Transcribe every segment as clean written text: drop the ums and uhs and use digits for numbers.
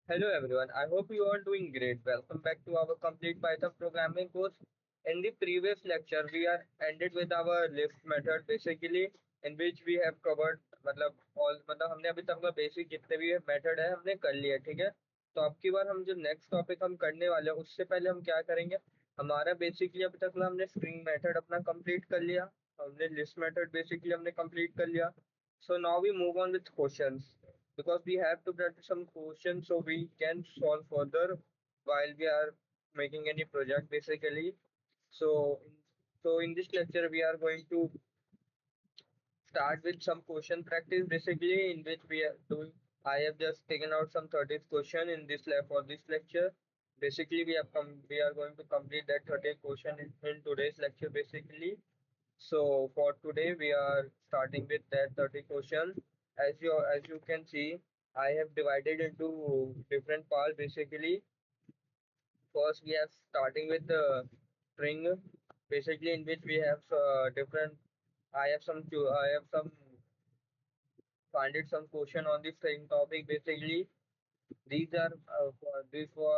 Hello everyone, I hope you are doing great. Welcome back to our complete Python programming course. In the previous lecture, we are ended with our lift method basically in which we have covered मतलब हमने अभी तक का basic जितने भी method है हमने कर लिया ठीक है। तो अब की बार हम जो नेक्स्ट टॉपिक हम करने वाले हैं उससे पहले हम क्या करेंगे। हमारा बेसिकली अभी तक ना हमने स्ट्रिंग मेथड अपना कंप्लीट कर लिया। हमने लिस्ट मेथड बेसिकली हमने कंप्लीट कर लिया। So now we move on with questions because we have to practice some questions so we can solve further while we are making any project basically. So, so in this lecture we are going to start with some question practice basically in which we are doing. I have just taken out some 30th question in this lab for this lecture. Basically, we are going to complete that 30th question in today's lecture basically. So for today we are starting with that 30 question. As you can see, I have divided into different parts basically. First we are starting with the string basically in which we have different. I have some finded some question on the string topic basically. These are for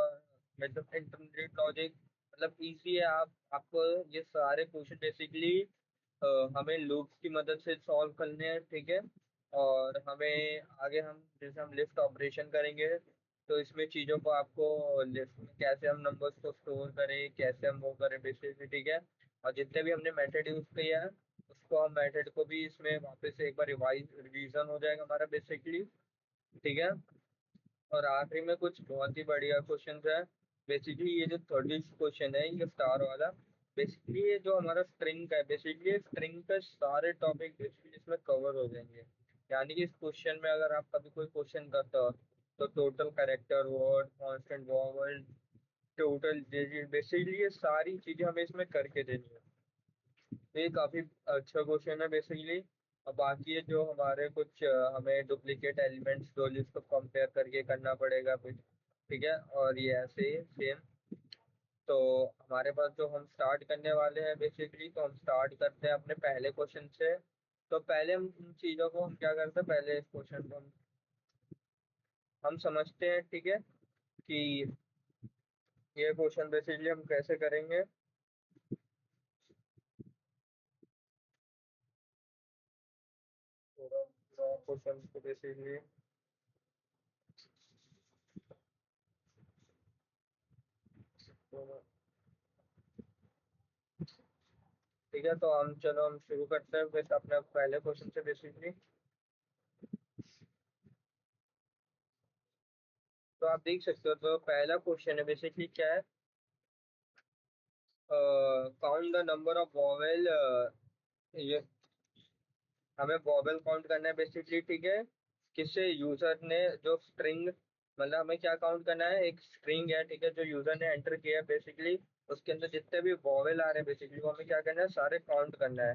मतलब intermediate logic मतलब easy है। आप आपको ये सारे question basically हमें loops की मदद से सॉल्व करने हैं ठीक है। और हमें आगे हम जैसे हम लिफ्ट ऑपरेशन करेंगे तो इसमें चीज़ों को आपको लिफ्ट में कैसे हम नंबर्स को स्टोर करें कैसे हम वो करें बेसिकली ठीक है। और जितने भी हमने मेथड यूज किया है उसको हम मेथड को भी इसमें वापस से एक बार रिवाइजन हो जाएगा हमारा बेसिकली ठीक है। और आखिरी में कुछ बहुत ही बढ़िया क्वेश्चन है। बेसिकली ये जो 30 क्वेश्चन है ये स्टार वाला बेसिकली ये जो हमारा स्ट्रिंग का है बेसिकली स्ट्रिंग पे सारे टॉपिक बेसिकली इसमें कवर हो जाएंगे। यानी कि इस क्वेश्चन में अगर आप कभी कोई क्वेश्चन करते हो तो total character word constant vowel total digit basically ये सारी चीजें हमें इसमें करके देनी है। तो ये काफी अच्छा क्वेश्चन है बेसिकली। अब बाकी है जो हमारे कुछ हमें डुप्लीकेट एलिमेंट्स दो जिसको कंपेयर करके करना पड़ेगा कुछ ठीक है। और ये ऐसे ही सेम। तो हमारे पास जो हम स्टार्ट करने वाले हैं बेसिकली तो हम स्टार्ट करते हैं अपने पहले क्वेश्चन से। तो पहले हम इन चीजों को हम क्या करते हैं पहले इस क्वेश्चन को हम समझते हैं ठीक है कि ये क्वेश्चन बेसिकली हम कैसे करेंगे। क्वेश्चन को बेसिकली ठीक है। तो हम चलो हम शुरू करते हैं विद अपने पहले क्वेश्चन से बेसिकली। तो आप देख सकते हो तो पहला क्वेश्चन है बेसिकली क्या है। Count the number of vowel. ये हमें वॉवेल काउंट करना है बेसिकली ठीक है। किससे यूजर ने जो स्ट्रिंग मतलब हमें क्या काउंट करना है एक स्ट्रिंग है ठीक है जो यूजर ने एंटर किया है बेसिकली उसके अंदर जितने भी वॉवेल आ रहे हैं बेसिकली वो हमें क्या करना है सारे काउंट करना है।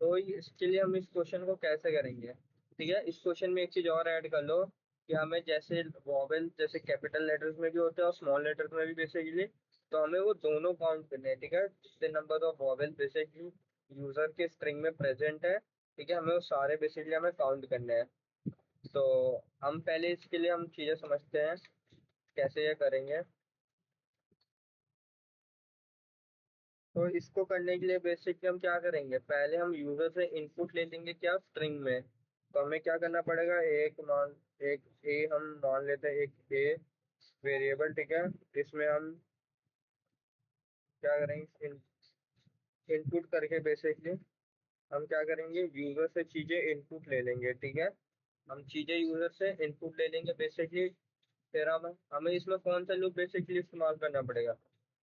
तो इसके लिए हम इस क्वेश्चन को कैसे करेंगे ठीक है। इस क्वेश्चन में एक चीज और ऐड कर लो कि हमें जैसे वॉवेल जैसे कैपिटल लेटर्स में भी होते हैं और स्मॉल लेटर्स में भी बेसिकली तो हमें वो दोनों काउंट करने हैं ठीक है। जितने number of vowel basically user के स्ट्रिंग में प्रेजेंट है ठीक है हमें वो सारे बेसिकली हमें काउंट करने हैं। तो हम पहले इसके लिए हम चीजें समझते हैं कैसे ये करेंगे। तो इसको करने के लिए बेसिकली हम क्या करेंगे पहले हम यूजर से इनपुट ले लेंगे क्या स्ट्रिंग में। तो हमें क्या करना पड़ेगा एक ए हम मान लेते हैं एक ए वेरिएबल ठीक है। इसमें हम क्या करेंगे इनपुट करके बेसिकली हम क्या करेंगे यूजर से चीजें इनपुट ले लेंगे ठीक है। हम चीजें यूजर से इनपुट ले लेंगे बेसिकली। फिर हम हमें इसमें कौन सा लूप बेसिकली इस्तेमाल करना पड़ेगा।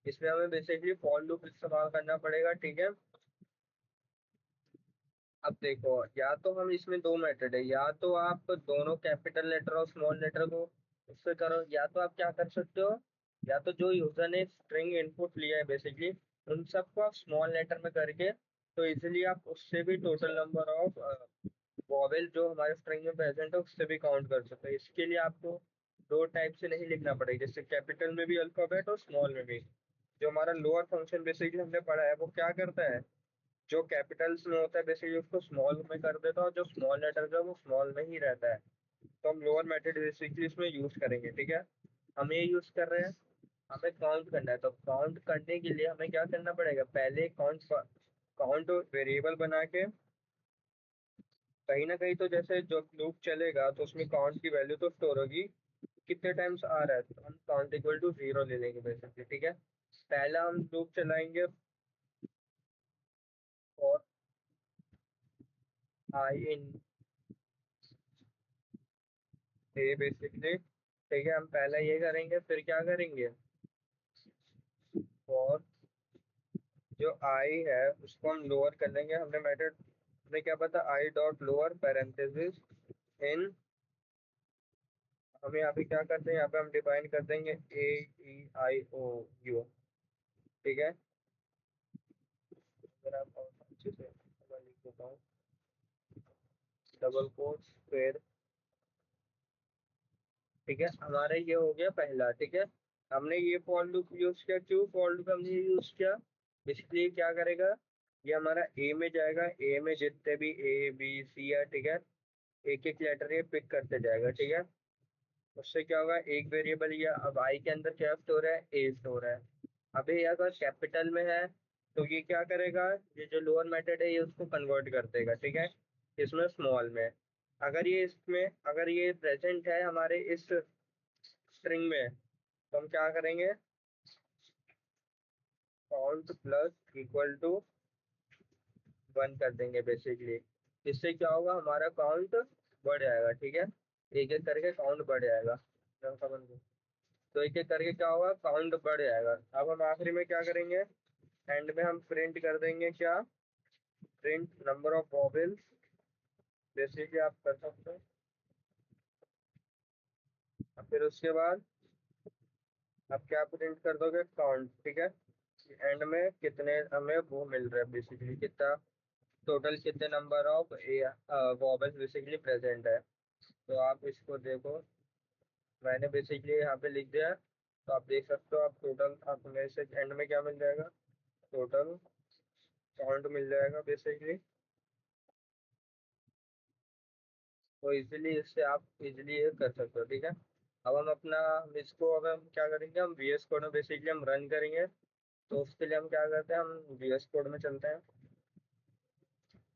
इसमें हमें बेसिकली फॉर लूप इस्तेमाल करना पड़ेगा ठीक है। अब देखो या तो हम इसमें दो मेथड है या तो आप दोनों कैपिटल लेटर और स्मॉल लेटर को उससे करो या तो आप क्या कर सकते हो या तो जो यूजर ने स्ट्रिंग इनपुट लिया है बेसिकली उन सबको आप स्मॉल लेटर में करके तो इजीली आप उससे भी टोटल नंबर ऑफ वॉवेल जो हमारे स्ट्रिंग में प्रेजेंट है उससे भी काउंट कर सकते हैं। इसके लिए आपको दो टाइप से नहीं लिखना पड़ेगा जैसे कैपिटल में भी अल्फाबेट और स्मॉल में भी। जो हमारा लोअर फंक्शन बेसिकली हमने पढ़ा है वो क्या करता है जो कैपिटल्स में होता है बेसिकली उसको स्मॉल में कर देता है और जो स्मॉल लेटर है वो स्मॉल में ही रहता है। तो हम लोअर मेथड बेसिकली इसमें यूज करेंगे ठीक है। हम ये यूज कर रहे हैं, हमें काउंट करना है। तो काउंट करने के लिए हमें क्या करना पड़ेगा, पहले काउंट काउंट वेरिएबल बना के कहीं ना कहीं, तो जैसे जो लूप चलेगा तो उसमें काउंट की वैल्यू तो स्टोर होगी, कितने टाइम्स आ रहा है, तो हम काउंट इक्वल टू 0 ले लेंगे बेसिकली। ठीक है, पहला हम लूप चलाएंगे और आई इन ए बेसिकली। ठीक है, हम पहला ये करेंगे, फिर क्या करेंगे, और जो आई है उसको हम लोअर कर लेंगे। हमने मेथड हमें क्या पता, आई डॉट लोअर पैरेंथेसिस इन, हम यहाँ पे क्या करते हैं, यहाँ पे हम डिफाइन कर देंगे ए ई आई ओ यू। ठीक है, अगर आप और अच्छे से मैं लिख देता हूँ, डबल कोट्स फिर। ठीक है, हमारा ये हो गया पहला। ठीक है, हमने ये फॉर लूप यूज किया, क्यों फॉर लूप हमने यूज किया, बेसिकली क्या करेगा, ये हमारा ए में जाएगा, ए में जितने भी ए बी सी है, ठीक है, एक एक लेटर ये पिक करते जाएगा। ठीक है, उससे क्या होगा, एक वेरिएबल या अब आई के अंदर क्या स्टोर है, ए स्टोर है। अभी ये अगर कैपिटल में है तो ये क्या करेगा, ये जो लोअर मेथड है ये उसको कन्वर्ट कर देगा। ठीक है, इसमें स्मॉल में, अगर ये इसमें अगर ये प्रेजेंट है हमारे इस स्ट्रिंग में, तो हम क्या करेंगे, काउंट प्लस इक्वल टू 1 कर देंगे बेसिकली। इससे क्या होगा, हमारा काउंट बढ़ जाएगा। ठीक है, एक एक करके काउंट बढ़ जाएगा, तो समझ गए? तो एक एक करके क्या होगा, काउंट बढ़ जाएगा। अब हम आखिरी में क्या करेंगे, एंड में हम प्रिंट कर देंगे क्या, print number of vowels, basically आप कर सकते हो। अब फिर उसके बाद आप क्या प्रिंट कर दोगे, काउंट। ठीक है, एंड में कितने हमें वो मिल रहा है, बेसिकली कितना टोटल, कितने number of vowels basically present है। तो आप इसको देखो, मैंने बेसिकली यहाँ पे लिख दिया है, तो आप देख सकते हो, आप टोटल आप मेरे से एंड में क्या मिल जाएगा, टोटल काउंट मिल जाएगा बेसिकली। तो इजीली इससे आप इजीली ये कर सकते हो। ठीक है, अब हम अपना हम इसको अब हम क्या करेंगे, हम वी एस कोड में बेसिकली हम रन करेंगे। तो उसके लिए हम क्या करते हैं, हम वी एस कोड में चलते हैं।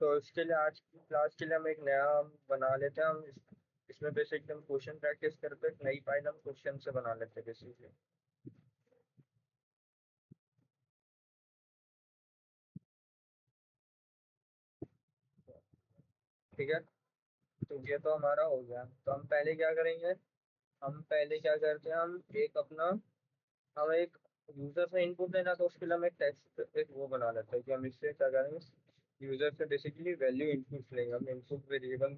तो इसके लिए आज की क्लास के लिए हम एक नया हम बना लेते हैं, इसमें बेसिकली हम क्वेश्चन प्रैक्टिस करते हैं, एक नई फाइल हम क्वेश्चन से बना लेते हैं बेसिकली। ठीक है, तो ये तो हमारा हो गया। तो हम पहले क्या करेंगे, हम पहले क्या करते हैं, हम एक अपना हम एक यूजर से इनपुट लेना, तो उसके लिए हम एक टेक्स्ट एक वो बना लेते हैं कि हम इससे क्या करेंगे, यूजर से बेसिकली वैल्यू इनपुट लेंगे। हम इनपुट वेरिएबल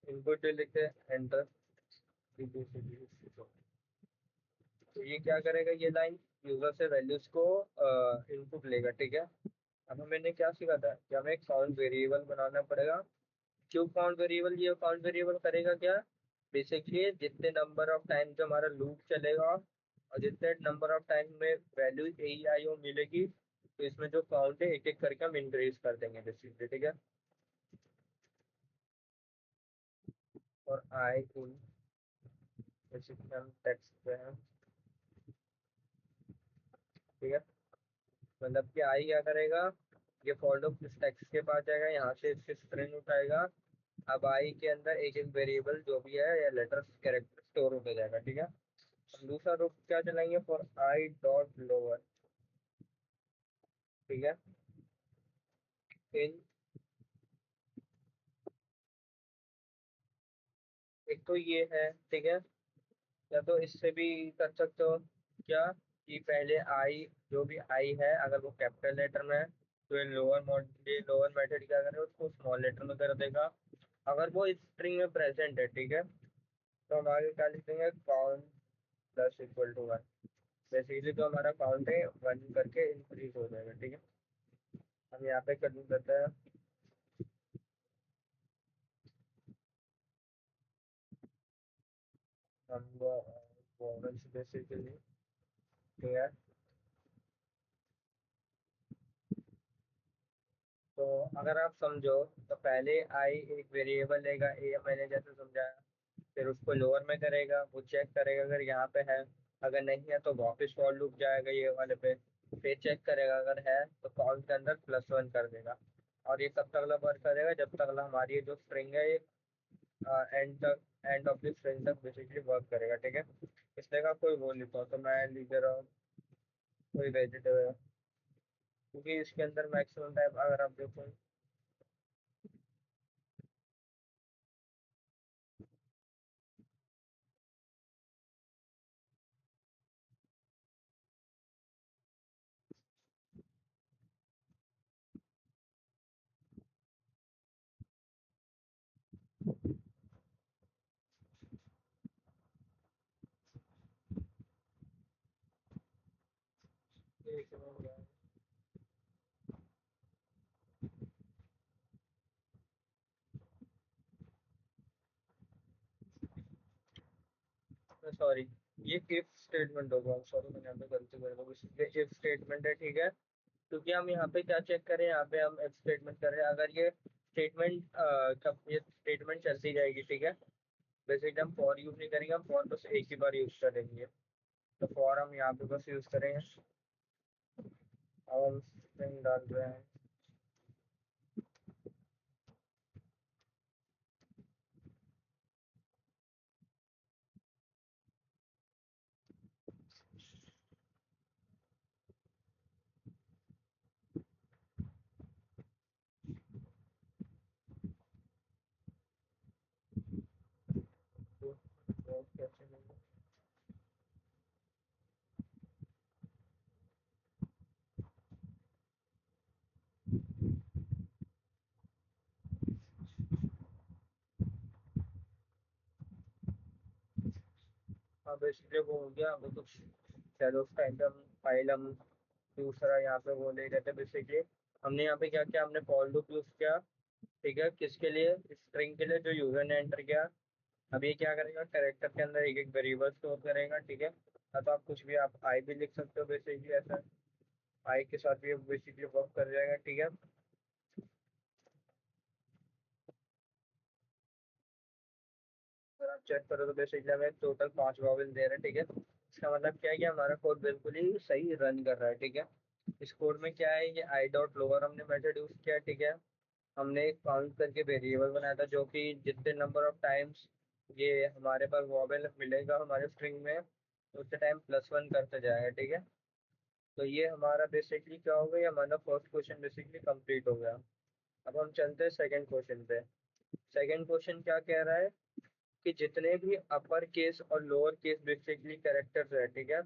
इनपुट लिखते हैं एंटर। तो ये क्या करेगा, ये लाइन यूजर से वैल्यूज को इनपुट लेगा। ठीक है, अब मैंने क्या सीखा था कि हमें एक काउंट वेरिएबल बनाना पड़ेगा। क्यों काउंट वेरिएबल, ये काउंट वेरिएबल करेगा क्या, बेसिकली जितने नंबर ऑफ टाइम जो हमारा लूप चलेगा और जितने नंबर ऑफ टाइम में वैल्यू ए आई ओ मिलेगी, तो इसमें जो काउंट है एक एक करके हम इंक्रीज कर देंगे बेसिकली। ठीक है, और आई इन बेसिकली हम टेक्स्ट पे हैं। ठीक है, मतलब कि आई क्या करेगा, ये फॉर लूप इस टेक्स्ट के पास जाएगा, यहाँ से इसके स्ट्रिंग उठाएगा। अब आई के अंदर एक एक वेरिएबल जो भी है या लेटर कैरेक्टर स्टोर होते जाएगा। ठीक है, हम दूसरा रूप क्या चलाएंगे, फॉर आई डॉट लोअर। ठीक है, इन, एक तो ये है। ठीक है, या तो इससे भी कर सकते हो क्या, कि पहले आई जो भी आई है अगर वो कैपिटल लेटर में है, तो ये लोअर मेथड क्या करेगा, उसको स्मॉल लेटर में कर देगा। अगर वो स्ट्रिंग में प्रेजेंट है, ठीक है, तो हम आगे क्या लिखेंगे, count plus equal to 1। Basically तो हमारा काउंट है 1 करके इंक्रीज हो जाएगा। ठीक है, हम यहाँ पे कर देते हैं नंबर बेसिकली। ठीक है, तो अगर आप समझो, तो पहले आई एक वेरिएबल लेगा ए, मैंने जैसे समझाया। फिर उसको लोअर में करेगा, वो चेक करेगा अगर यहाँ पे है, अगर नहीं है तो वापस फॉर लूप जाएगा ये वाले पे, फिर चेक करेगा अगर है तो काउंट के अंदर +1 कर देगा। और ये कब तक वर्क करेगा, जब तक हमारी ये जो स्ट्रिंग है एंड तक, एंड ऑफ द स्ट्रिंग तक बेसिकली वर्क करेगा, ठीक है। इसलिए का कोई वो लिखा हो तो मैं लिख दे रहा हूँ कोई वेजिटेबल, क्योंकि इसके अंदर मैक्सिमम टाइम अगर आप देखो। सॉरी, ये इफ स्टेटमेंट होगा, सॉरी मैंने यहाँ पे गलती कर दी, ये इफ स्टेटमेंट है, ठीक है। क्योंकि हम यहाँ पे क्या चेक करें, यहाँ पे हम इफ स्टेटमेंट कर रहे हैं, अगर ये स्टेटमेंट कब ये स्टेटमेंट चलती जाएगी, ठीक है। बेसिकली हम फॉर यूज नहीं करेंगे, हम फॉर बस एक ही बार यूज करेंगे। तो फॉर हम यहाँ पे बस यूज करेंगे। अब हम स्ट्रिंग डाल रहे हैं। तो कैसे लेंगे? हाँ बेसिकली वो हो गया, वो कुछ चलो उस टाइम पे हम फाइल हम दूसरा यहाँ पे वो ले रहे थे बेसिकली। हमने यहाँ पे क्या किया, हमने फॉर लूप यूज किया, ठीक है, किसके लिए, स्ट्रिंग के लिए जो यूजर ने एंटर किया। अब ये क्या करेगा, कैरेक्टर के अंदर एक एक वेरिएबल स्टोर करेगा, ठीक है। तो आप कुछ भी, आप आई भी लिख सकते हो बेसिकली ऐसा, आई के साथ भी बेसिकली वर्क कर जाएगा, ठीक है। अगर आप चेक करो तो बेसिकली हमें टोटल 5 वॉवेल दे रहे हैं, ठीक है। इसका मतलब क्या है कि हमारा कोड बिल्कुल ही सही रन कर रहा है, ठीक है। इस कोड में क्या है, ये आई डॉट लोअर हमने मेथड यूज किया, ठीक है। हमने एक काउंट करके वेरिएबल बनाया था, जो कि जितने नंबर ऑफ टाइम्स ये हमारे पास वॉवेल मिलेगा हमारे स्ट्रिंग में, उतने टाइम +1 करते जाएगा, ठीक है। तो ये हमारा बेसिकली क्या हो गया, हमारा फर्स्ट क्वेश्चन बेसिकली कंप्लीट हो गया। अब हम चलते हैं सेकंड क्वेश्चन पे। सेकंड क्वेश्चन क्या कह रहा है कि जितने भी अपर केस और लोअर केस बेसिकली कैरेक्टर्स है, ठीक है,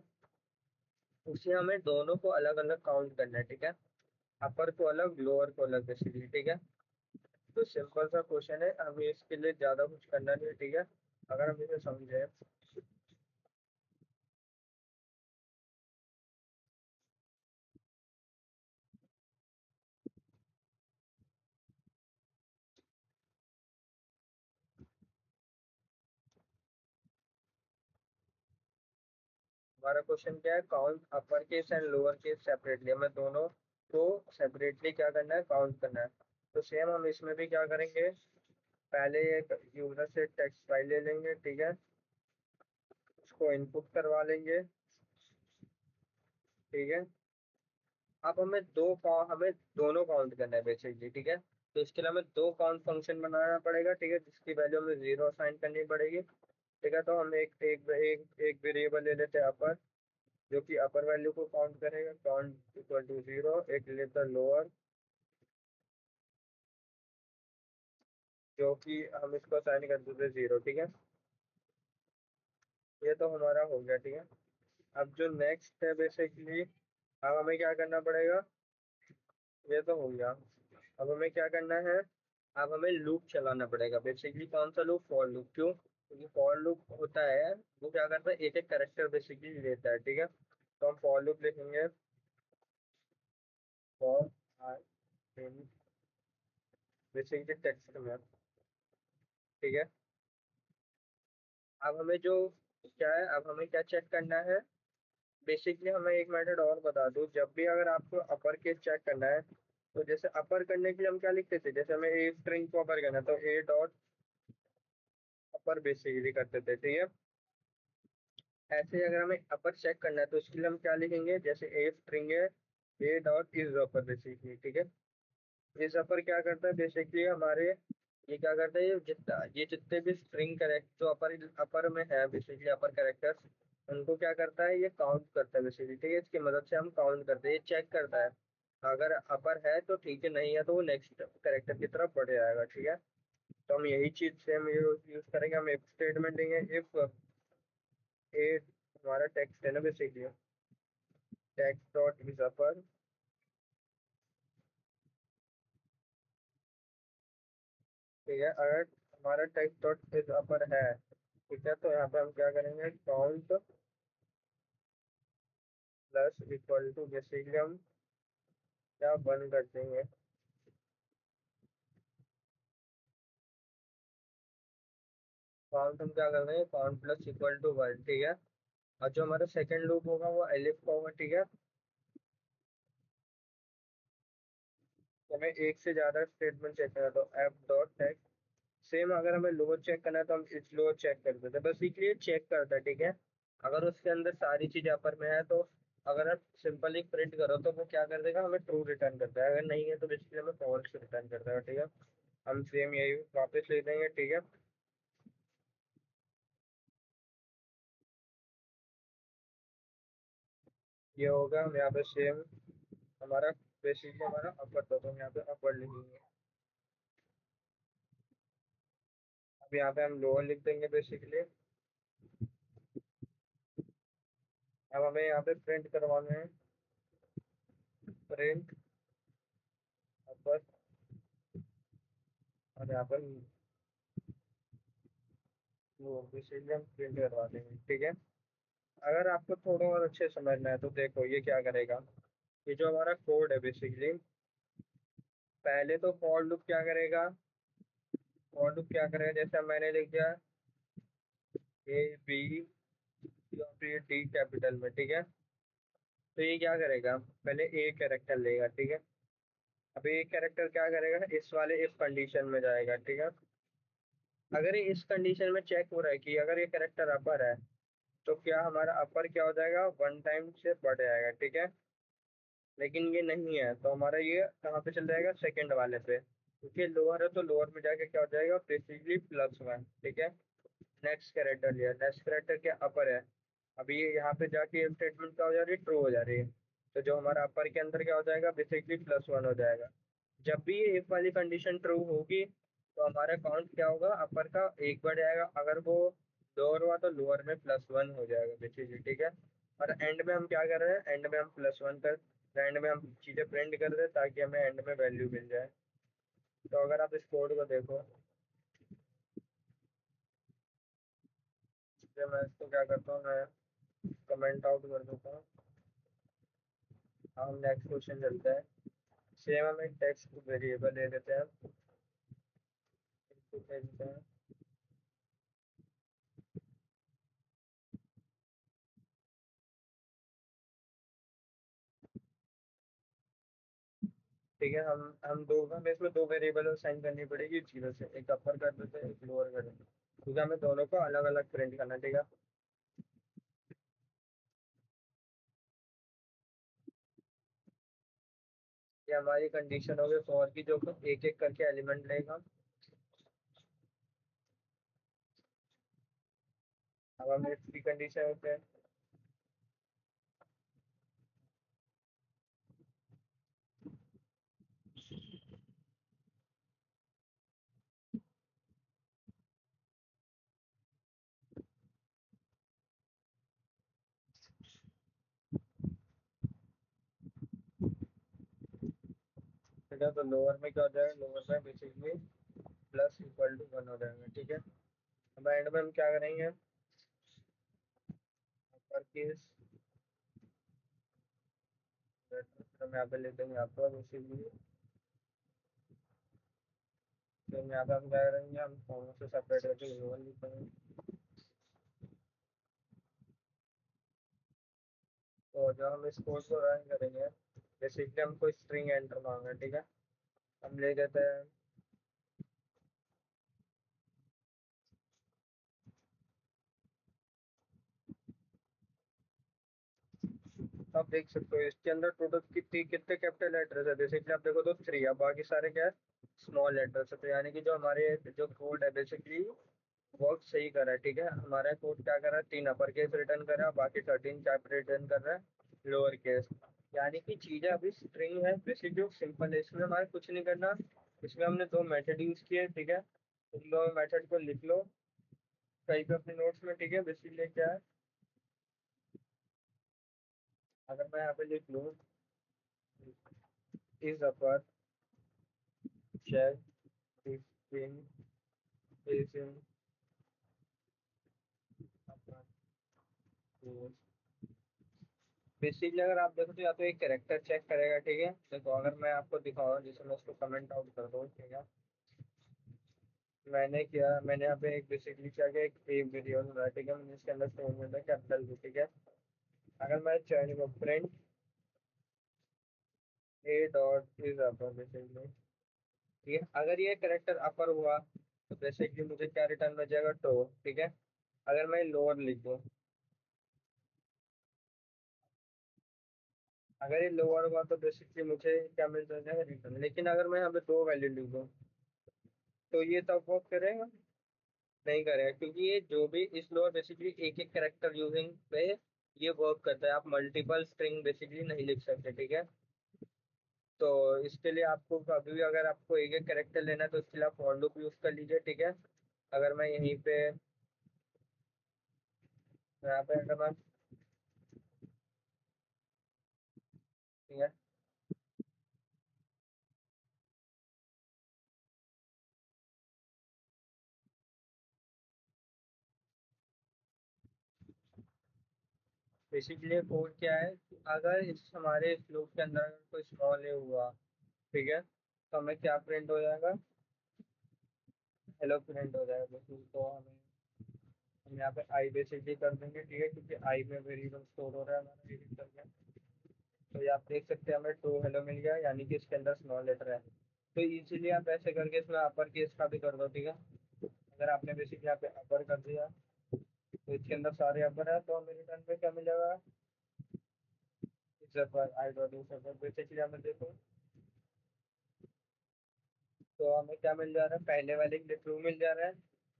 उसे हमें दोनों को अलग अलग काउंट करना है, ठीक है। अपर को अलग, लोअर को अलग बेसिकली, ठीक है। तो सिंपल सा क्वेश्चन है, हमें इसके लिए ज्यादा कुछ करना नहीं है, ठीक है। अगर हम इसे समझे, हमारा क्वेश्चन क्या है, count upper case and lower case separately, हमें दोनों को सेपरेटली क्या करना है, काउंट करना है। तो सेम हम इसमें भी क्या करेंगे, पहले एक यूजर से टेक्स्ट फाइल ले लेंगे, ठीक है, उसको इनपुट करवा लेंगे, ठीक है। अब हमें दोनों काउंट करना है बेसिकली, ठीक है। तो इसके लिए हमें दो काउंट फंक्शन बनाना पड़ेगा, ठीक है, जिसकी वैल्यू हमें 0 असाइन करनी पड़ेगी, ठीक है। तो हम एक एक एक एक वेरिएबल ले लेते हैं अपर, जो कि अपर वैल्यू को काउंट करेगा, काउंट इक्वल टू 0। एक लेते हैं लोअर, जो कि हम इसको असाइन कर देते हैं 0, ठीक है। ये तो हमारा हो गया, ठीक है। अब जो नेक्स्ट है बेसिकली, अब हमें क्या करना पड़ेगा, ये तो हो गया। अब हमें क्या करना है, अब हमें लूप चलाना पड़ेगा बेसिकली। कौन सा लूप, फॉर लूप। क्यों, क्योंकि फॉर लूप होता है, वो क्या करता है, एक एक करेक्टर बेसिकली लेता है, ठीक है। तो हम फॉर लूप लिखेंगे, for I in basically text में, ठीक है। अब हमें जो क्या है, अब हमें क्या चेक करना है, बेसिकली हमें एक मेथड और बता दूं, जब भी अगर आपको अपर केस चेक करना है, तो जैसे अपर करने के लिए हम क्या लिखते थे, जैसे हमें ए स्ट्रिंग को अपर करना है तो ए डॉट अपर बेसिकली करते थे, ठीक है। ऐसे ही अगर हमें अपर चेक करना है तो उसके लिए हम क्या लिखेंगे, जैसे ए स्ट्रिंग है, ए डॉट इज अपर बेसिकली, ठीक है। इस अपर क्या करता है बेसिकली हमारे, ये क्या करता है, ये जितने भी स्ट्रिंग करेक्ट जो अपर अपर में है बेसिकली अपर करेक्टर्स, उनको क्या करता है, ये काउंट करता है बेसिकली, ठीक है। इसकी मदद से हम काउंट करते हैं, ये चेक करता है। अगर अपर है तो ठीक है, नहीं है तो वो नेक्स्ट करेक्टर की तरफ बढ़ जाएगा, ठीक है। तो हम यही चीज से हम यूज करेंगे, हम इफ स्टेटमेंट देंगे, इफ ए हमारा टेक्स्ट है ना बेसिकली, टेक्स्ट डॉट इज अपर, ठीक है। अगर हमारा टेक्स्ट डॉट इज अपर है, ठीक है, तो यहाँ पे हम क्या करेंगे, count plus equal to basically हम क्या वन कर देंगे, काउंट हम क्या कर देंगे, count plus equal to one, ठीक है। और जो हमारा सेकंड लूप होगा वो एलिफ का होगा, ठीक है। तो हमें एक से ज्यादा स्टेटमेंट चेक करना है तो एफ डॉट टेक्स्ट, सेम अगर हमें लोअर चेक करना है तो हम इस लोअर चेक कर देते हैं, बस इसलिए चेक करता है, ठीक है। अगर उसके अंदर सारी चीजें अपर में है तो अगर आप सिंपली प्रिंट करो तो वो क्या कर देगा, हमें ट्रू रिटर्न करता है, अगर नहीं है तो बेसिकली हमें फॉल्स रिटर्न करता है, ठीक है। हम सेम यही वापस लिख देंगे, ठीक है। ये होगा, हम यहाँ पे सेम हमारा बेसिकली हमारा अपर तो हम यहाँ पे अपर लिखेंगे। अब यहाँ पे हम लोअर लिख देंगे बेसिकली। अब हमें यहाँ पे प्रिंट करवाना है, प्रिंट अपर, और यहाँ पर वो बेसिकली हम प्रिंट करवा देंगे, ठीक है। अगर आपको थोड़ा और अच्छे समझना है तो देखो ये क्या करेगा, ये जो हमारा कोड है बेसिकली, पहले तो फॉर लूप क्या करेगा, फॉर लूप क्या करेगा, जैसे अब मैंने लिख दिया ए बी या फिर डी कैपिटल में, ठीक है। तो ये क्या करेगा, पहले ए कैरेक्टर लेगा, ठीक है। अब ये कैरेक्टर क्या करेगा, इस वाले इस कंडीशन में जाएगा, ठीक है। अगर ये इस कंडीशन में चेक हो रहा है कि अगर ये कैरेक्टर अपर है तो क्या हमारा अपर क्या हो जाएगा, वन टाइम से बढ़ जाएगा, ठीक है। लेकिन ये नहीं है तो हमारा ये कहाँ पे चल जाएगा, सेकंड वाले पे, क्योंकि लोअर है तो लोअर में जाके क्या हो जाएगा, बेसिकली प्लस वन, ठीक है। नेक्स्ट कैरेक्टर लिया, नेक्स्ट कैरेक्टर क्या अपर है, अभी ये यहाँ पे जाके स्टेटमेंट क्या हो जा रही है, ट्रू हो जा रही है। तो जो हमारा अपर के अंदर क्या हो जाएगा, बेसिकली प्लस वन हो जाएगा। जब भी ये इफ वाली कंडीशन ट्रू होगी तो हमारा काउंट क्या होगा, अपर का एक बढ़ जाएगा, अगर वो लोअर हुआ तो लोअर में प्लस वन हो जाएगा बेसिकली, ठीक है। और एंड में हम क्या कर रहे हैं, एंड में हम प्लस वन कर, एंड में हम चीजें प्रिंट कर दे ताकि हमें एंड में वैल्यू मिल जाए। तो अगर आप इस कोड को देखो, जब मैं इसको क्या करता हूँ, मैं कमेंट आउट कर देता हूँ। हम नेक्स्ट क्वेश्चन चलते हैं। सेम हम एक टेक्स्ट वेरिएबल ले लेते हैं, इसको भेजते हैं, ठीक है। हम दो, हमें इसमें दो वेरिएबल साइन करनी पड़ेगी जीरो से, एक अपर कर देते हैं, एक लोअर कर देते हैं, क्योंकि हमें दोनों को अलग अलग प्रिंट करना है, ठीक है। ये हमारी कंडीशन हो गई फॉर की, जो एक एक करके एलिमेंट लेगा। अब हम इसकी कंडीशन होते हैं, ठीक है। तो लोअर में क्या हो जाएगा, लोअर में basically plus equal to one हो जाएगा, ठीक है। अब एंड में हम क्या करेंगे, अपर केस, हम यहाँ पे लेते हैं यहाँ पर बेसिकली, तो यहाँ पे हम क्या करेंगे, हम दोनों से सेपरेट करके लोअर लिखेंगे। तो जब हम इस कोड को रन करेंगे, बेसिकली हम कोई स्ट्रिंग एंटर मांगे, ठीक है। हम ले देते हैं आप देख सकते हो इसके अंदर टोटल कितने कितने कैपिटल लेटर्स है, बेसिकली आप देखो तो थ्री है, बाकी सारे क्या है स्मॉल लेटर्स है। तो यानी कि जो हमारे जो कोड है बेसिकली वर्क सही कर रहा है, ठीक है। हमारा कोड क्या कर रहा है, तीन अपर केस रिटर्न कर रहा है, बाकी 13 कैप रिटर्न कर रहा है लोअर केस। यानी कि चीजें अभी स्ट्रिंग है, बेसिकली जो सिंपल है, इसमें हमारे कुछ नहीं करना। इसमें हमने दो मेथड यूज किए, ठीक है। तुम दो मेथड को लिख लो कहीं पे अपने नोट्स में, ठीक है। बेसिकली क्या है, अगर मैं यहाँ पे लिख लूँ is upper check string is in basically अगर आप देखो तो या तो एक कैरेक्टर चेक करेगा, ठीक है। देखो अगर मैं आपको दिखाऊँ, जैसे मैं उसको कमेंट आउट कर दूँ, ठीक है। मैंने किया, मैंने यहाँ पे एक बेसिकली क्या किया, एक वीडियो बनाया, ठीक है। मैंने इसके अंदर स्टोर में था कैपिटल भी, ठीक है। अगर मैं चाहूँ print A dot is upper basically, ठीक है। अगर ये कैरेक्टर अपर हुआ तो बेसिकली मुझे क्या रिटर्न मिल जाएगा, टो, ठीक है। अगर मैं लोअर लिख दूँ, अगर ये लोअर हुआ तो बेसिकली मुझे क्या मिल जाएगा, रिटर्न। लेकिन अगर मैं यहाँ पे दो वैल्यू लिख दूँ तो ये तब वर्क करेगा, नहीं करेगा, क्योंकि ये जो भी इस लोअर बेसिकली एक एक कैरेक्टर यूजिंग पे ये वर्क करता है। आप मल्टीपल स्ट्रिंग बेसिकली नहीं लिख सकते, ठीक है। तो इसके लिए आपको कभी भी अगर आपको एक एक कैरेक्टर लेना है तो इसके लिए आप फॉर लूप यूज कर लीजिए, ठीक है। अगर मैं यहीं पे यहाँ पे अगर मैं, ठीक है, बेसिकली कोड क्या है कि अगर इस हमारे इस लूप के अंदर अगर कोई स्मॉल ए हुआ, ठीक है, तो हमें क्या प्रिंट हो जाएगा, हेलो प्रिंट हो जाएगा। तो हम यहाँ पे आई बेसिकली कर देंगे, ठीक है, क्योंकि आई में वेरिएबल स्टोर हो रहा है हमारा वेरिएबल में। तो ये आप देख सकते हैं हमें टू हेलो मिल गया, यानी कि इसके अंदर स्मॉल लेटर है। तो इजीली आप ऐसे करके इसमें अपर केस का भी कर दो, ठीक है। अगर आपने बेसिकली यहाँ पे अपर कर दिया तो इसके अंदर सारे अपर है, तो हमें रिटर्न पे क्या मिलेगा, upper I dot is upper. Basically हमें देखो तो हमें क्या मिल जा रहा है, पहले वाले के लिए ट्रू मिल जा रहा है,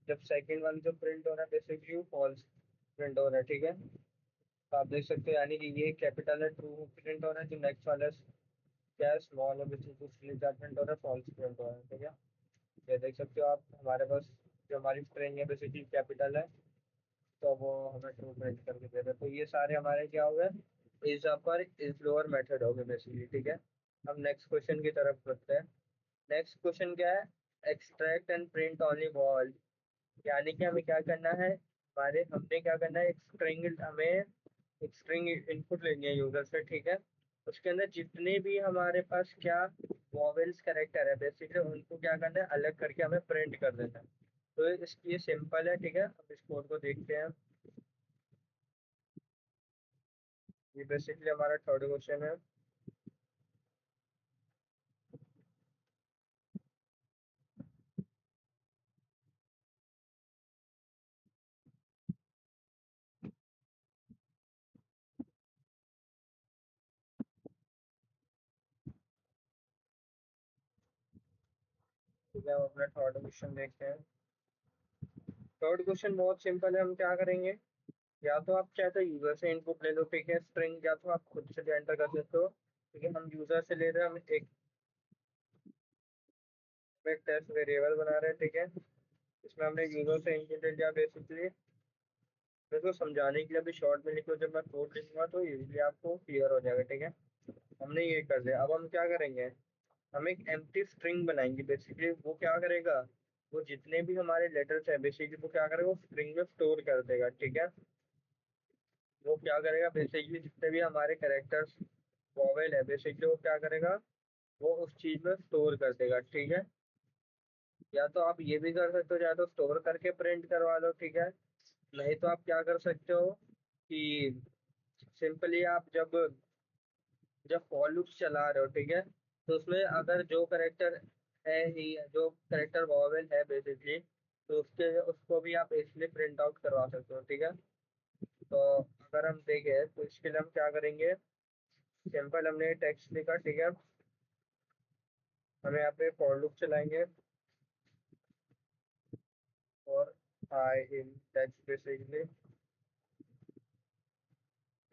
जब सेकंड वन जो प्रिंट हो रहा है बेसिकली फॉल्स प्रिंट हो रहा है, ठीक है। तो आप देख सकते हो यानी कि ये कैपिटल है ट्रू प्रिंट हो रहा है, जो नेक्स्ट वाला क्या है स्मॉल है बेसिकली क्या प्रिंट हो रहा है, फॉल्स प्रिंट हो रहा है, ठीक है। ये देख सकते हो आप, हमारे पास जो हमारी स्ट्रिंग है बेसिकली कैपिटल है, तो वो हमें ट्रू प्रिंट करके दे रहा है। तो ये सारे हमारे क्या हो गए, is upper is lower method हो गए बेसिकली, ठीक है। अब नेक्स्ट क्वेश्चन की तरफ बढ़ते हैं। नेक्स्ट क्वेश्चन क्या है, extract and print only wall. यानी कि हमें क्या करना है, हमारे हमने क्या करना है, एक स्ट्रिंग हमें एक स्ट्रिंग इनपुट लेनी है यूजर से, ठीक है। उसके अंदर जितने भी हमारे पास क्या वॉवेल्स करेक्टर है बेसिकली उनको क्या करना है, अलग करके हमें प्रिंट कर देना है। तो इसकी ये सिंपल है, ठीक है। अब इस कोड को देखते हैं। ये बेसिकली हमारा थर्ड क्वेश्चन है। ठीक है, हम अपना थर्ड क्वेश्चन देखते हैं। थर्ड क्वेश्चन बहुत सिंपल है, हम क्या करेंगे, या तो आप चाहे तो यूजर से इनपुट ले लो, ठीक है, स्ट्रिंग, या तो आप खुद से एंटर कर सकते हो, ठीक है। हम यूजर से ले रहे हैं, हम एक टेस्ट वेरिएबल बना रहे हैं, ठीक है। इसमें हमने यूजर से इनपुट लिया बेसिकली। मैं इसको समझाने के लिए अभी शॉर्ट में लिखो, जब मैं कोड लिखूंगा तो इजीली आपको क्लियर हो जाएगा, ठीक है। हमने ये कर लिया, अब हम क्या करेंगे, हम एक एम्प्टी स्ट्रिंग बनाएंगे बेसिकली। वो क्या करेगा, वो जितने भी हमारे लेटर्स है बेसिकली वो क्या करेगा, वो स्ट्रिंग में स्टोर कर देगा, ठीक है। वो क्या करेगा बेसिकली, जितने भी हमारे कैरेक्टर्स वॉवेल है बेसिकली वो क्या करेगा, वो उस चीज में स्टोर कर देगा, ठीक है। या तो आप ये भी कर सकते हो, या तो स्टोर करके प्रिंट करवा लो, ठीक है। नहीं तो आप क्या कर सकते हो कि सिंपली आप जब जब फॉर लूप चला रहे हो, ठीक है, तो उसमें अगर जो करेक्टर है ही, जो करेक्टर वॉवेल है बेसिकली, तो उसके उसको भी आप इसलिए प्रिंट आउट करवा सकते हो, ठीक है। तो अगर हम देखें तो इसके लिए हम क्या करेंगे, सिंपल हमने टेक्स्ट लिखा, ठीक है। हम यहाँ पे फॉर लूप चलाएंगे और आई इन टेक्स्ट बेसिकली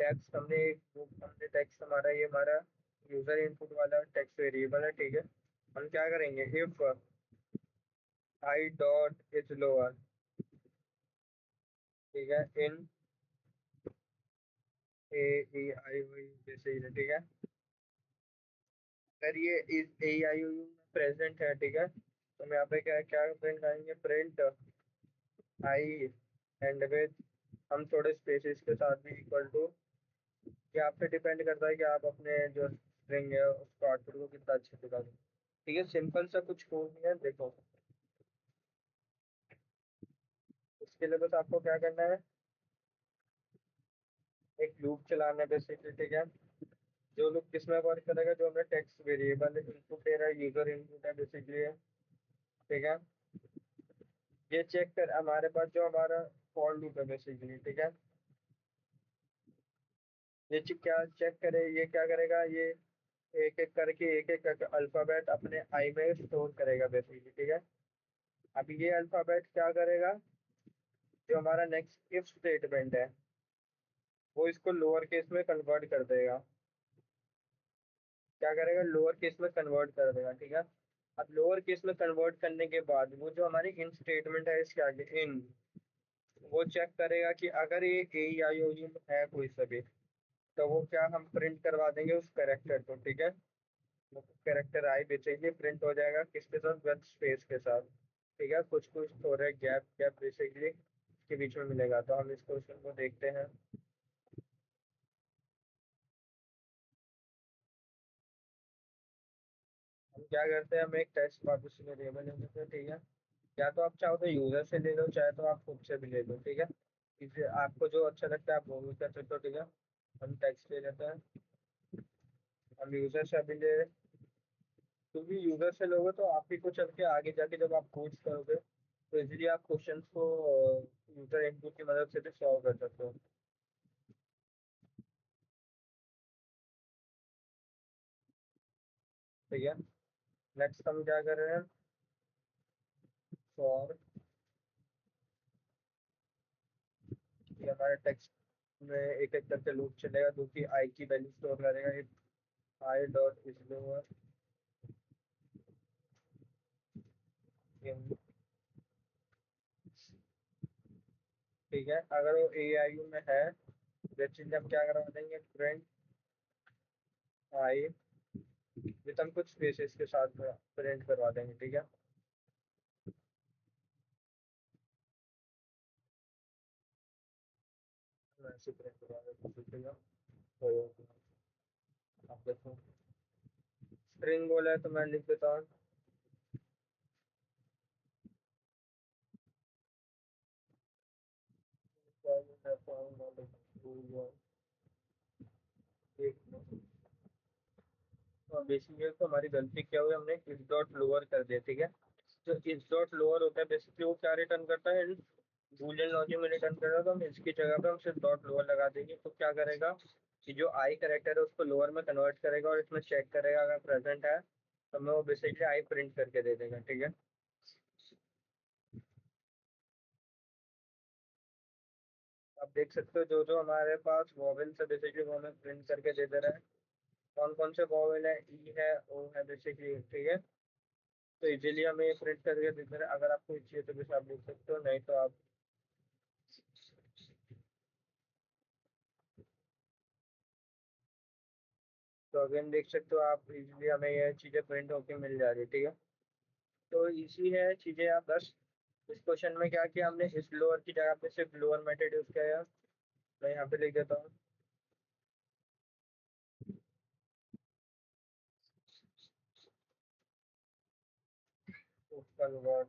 टेक्स्ट हमने हमने टेक्स्ट हमारा ये हमारा यूजर इनपुट वाला टेक्स्ट वेरिएबल है, ठीक है। हम क्या करेंगे, if I dot is lower, ठीक है, इन ए ई आई हुई बेसिकली, ठीक है। अगर ये इस ए आई यू में प्रेजेंट है, ठीक है, तो हम यहाँ पे क्या क्या प्रिंट करेंगे, प्रिंट आई एंड विद, हम थोड़े स्पेसेस के साथ भी इक्वल टू, ये आप पे डिपेंड करता है कि आप अपने जो स्ट्रिंग है उसको आउटपुट को कितना अच्छे से करें, ठीक है। सिंपल सा कुछ कोड नहीं है, देखो। इसके लिए बस आपको क्या करना है, एक लूप चलाना है बेसिकली, ठीक है। जो लूप किसमें वर्क करेगा, जो हमें टेक्स्ट वेरिएबल इनपुट दे रहा है, यूजर इनपुट है बेसिकली, ठीक है। ये चेक कर हमारे पास जो हमारा फॉर लूप है बेसिकली, ठीक है। ये क्या चेक करे, ये क्या करेगा, ये एक एक करके एक एक करके अल्फाबेट अपने आई में स्टोर करेगा बेसिकली, ठीक है। अब ये अल्फाबेट क्या करेगा, जो हमारा नेक्स्ट इफ स्टेटमेंट है वो इसको लोअर केस में कन्वर्ट कर देगा, क्या करेगा, लोअर केस में कन्वर्ट कर देगा, ठीक है। अब लोअर केस में कन्वर्ट करने के बाद वो जो हमारी इन स्टेटमेंट है इसके आगे इन, वो चेक करेगा कि अगर ये ए या यू है कोई सभी, तो वो क्या हम प्रिंट करवा देंगे उस करेक्टर को, ठीक है। वो करेक्टर आई बेसिकली प्रिंट हो जाएगा किसके साथ, विद स्पेस के साथ, ठीक है। कुछ कुछ थोड़े गैप गैप बेसिकली के बीच में मिलेगा, तो हम इस क्वेश्चन को देखते हैं। हम क्या करते हैं, हम एक टेस्ट वापस वेरिएबल ले लेते हैं, ठीक है। या तो आप चाहो तो यूजर से ले लो, चाहे तो आप खुद से भी ले लो, ठीक है। इसे आपको जो अच्छा लगता है आप वो भी कर सकते हो, ठीक है। हम टेक्स्ट ले लेते हैं, हम यूजर से अभी ले, क्योंकि यूजर से लोगे तो आप ही को चल के आगे जाके जब आप कोड्स करोगे तो इजीली आप क्वेश्चंस को यूजर इनपुट की मदद से भी सॉल्व कर सकते हो, ठीक है। नेक्स्ट हम क्या कर रहे हैं, फॉर, ये हमारे टेक्स्ट में एक एक करके लूप चलेगा जो कि आई की वैल्यू स्टोर करेगा, if I dot is lower in, ठीक है। अगर वो ए आई यू में है बेसिकली हम क्या करवा देंगे, प्रिंट आई विद हम कुछ स्पेसेस के साथ प्रिंट करवा देंगे, ठीक है। ऐसे प्रिंट करवा देंगे, ठीक है। तो आप देखो स्ट्रिंग बोला है तो मैं लिख देता हूँ, बेसिकली तो हमारी गलती क्या हुई, हमने इस डॉट लोअर कर दिया, ठीक है। जो इस डॉट लोअर होता है बेसिकली वो क्या रिटर्न करता है, बूलियन लॉजिक में रिटर्न कर रहा है, तो हम इसकी जगह पे हम सिर्फ डॉट लोअर लगा देंगे, तो क्या करेगा कि जो आई करेक्टर है उसको लोअर में कन्वर्ट करेगा और इसमें चेक करेगा अगर प्रेजेंट है तो हमें वो बेसिकली आई प्रिंट करके दे देगा, ठीक है। आप देख सकते हो जो जो हमारे पास वॉवेल्स है बेसिकली वो हमें प्रिंट करके दे दे रहा है। कौन कौन से वॉवेल है, ई है, ओ है बेसिकली, ठीक है। तो इजीली हमें ये प्रिंट करके दे दे रहा है, अगर आपको चाहिए तो भी आप देख सकते हो, नहीं तो आप, तो अगेन देख सकते हो आप, इजीली हमें ये चीज़ें प्रिंट होके मिल जा रही है, ठीक है। तो इजी है चीज़ें, आप बस इस क्वेश्चन में क्या किया हमने, इस लोअर की जगह पे सिर्फ लोअर मेथड यूज किया है। मैं यहाँ पे लिख देता हूँ, कन्वर्ट,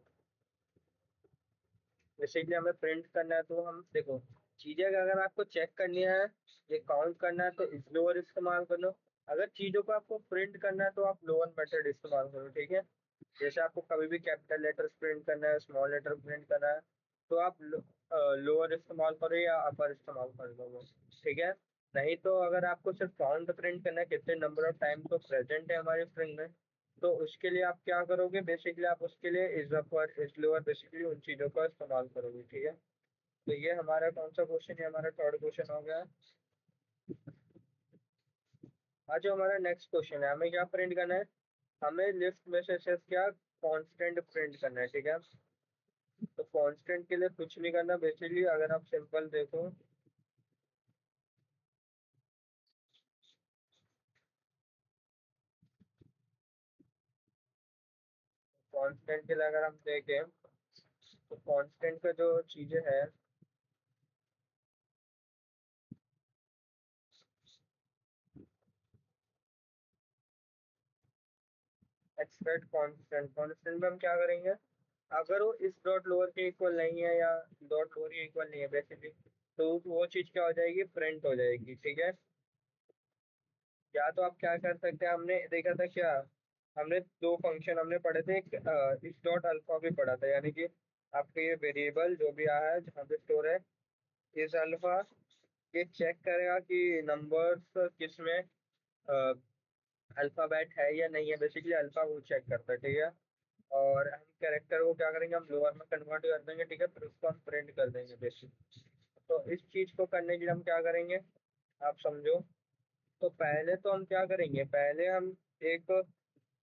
बेसिकली हमें प्रिंट करना है तो हम देखो, चीजें अगर आपको चेक करनी है, ये काउंट करना है तो इस लोअर इस्तेमाल कर लो। अगर चीजों को आपको प्रिंट करना है तो आप लोअर मेथड इस्तेमाल करो, ठीक है। जैसे आपको कभी भी कैपिटल लेटर्स प्रिंट करना है, स्मॉल लेटर प्रिंट करना है, तो आप लोअर इस्तेमाल करो या अपर इस्तेमाल कर लो, ठीक है। नहीं तो अगर आपको सिर्फ काउंट प्रिंट करना है कितने नंबर ऑफ टाइम तो प्रेजेंट है हमारे स्ट्रिंग में, तो उसके लिए आप क्या करोगे, बेसिकली आप उसके लिए is upper is lower basically उन चीज़ों का इस्तेमाल करोगे, ठीक है। तो ये हमारा कौन सा क्वेश्चन है, हमारा थर्ड क्वेश्चन हो गया। आज जो हमारा नेक्स्ट क्वेश्चन है, हमें क्या प्रिंट करना है, हमें लिस्ट में से सिर्फ क्या कांस्टेंट प्रिंट करना है, ठीक है। तो कांस्टेंट के लिए कुछ नहीं करना बेसिकली, अगर आप सिंपल देखो कांस्टेंट के लिए अगर हम देखें तो कांस्टेंट का जो चीजें है, एक्सपेक्ट कांस्टेंट, कांस्टेंट में हम क्या करेंगे, अगर वो इस डॉट लोअर के इक्वल नहीं है या डॉट लोअर के इक्वल नहीं है बेसिकली, तो वो चीज क्या हो जाएगी, प्रिंट हो जाएगी, ठीक है। या तो आप क्या कर सकते हैं, हमने देखा था क्या, हमने दो फंक्शन हमने पढ़े थे, एक इस डॉट अल्फा भी पढ़ा था, यानी कि आपके ये वेरिएबल जो भी आया है जहाँ पे स्टोर है इस अल्फा, ये चेक करेगा कि नंबर्स किस में अल्फाबेट है या नहीं है, बेसिकली अल्फा वो चेक करता है, ठीक है। और हम कैरेक्टर को क्या करेंगे, हम लोअर में कन्वर्ट कर देंगे, ठीक है, फिर उसको हम प्रिंट कर देंगे बेसिक। तो इस चीज को करने के लिए हम क्या करेंगे, आप समझो। तो पहले तो हम क्या करेंगे, पहले हम एक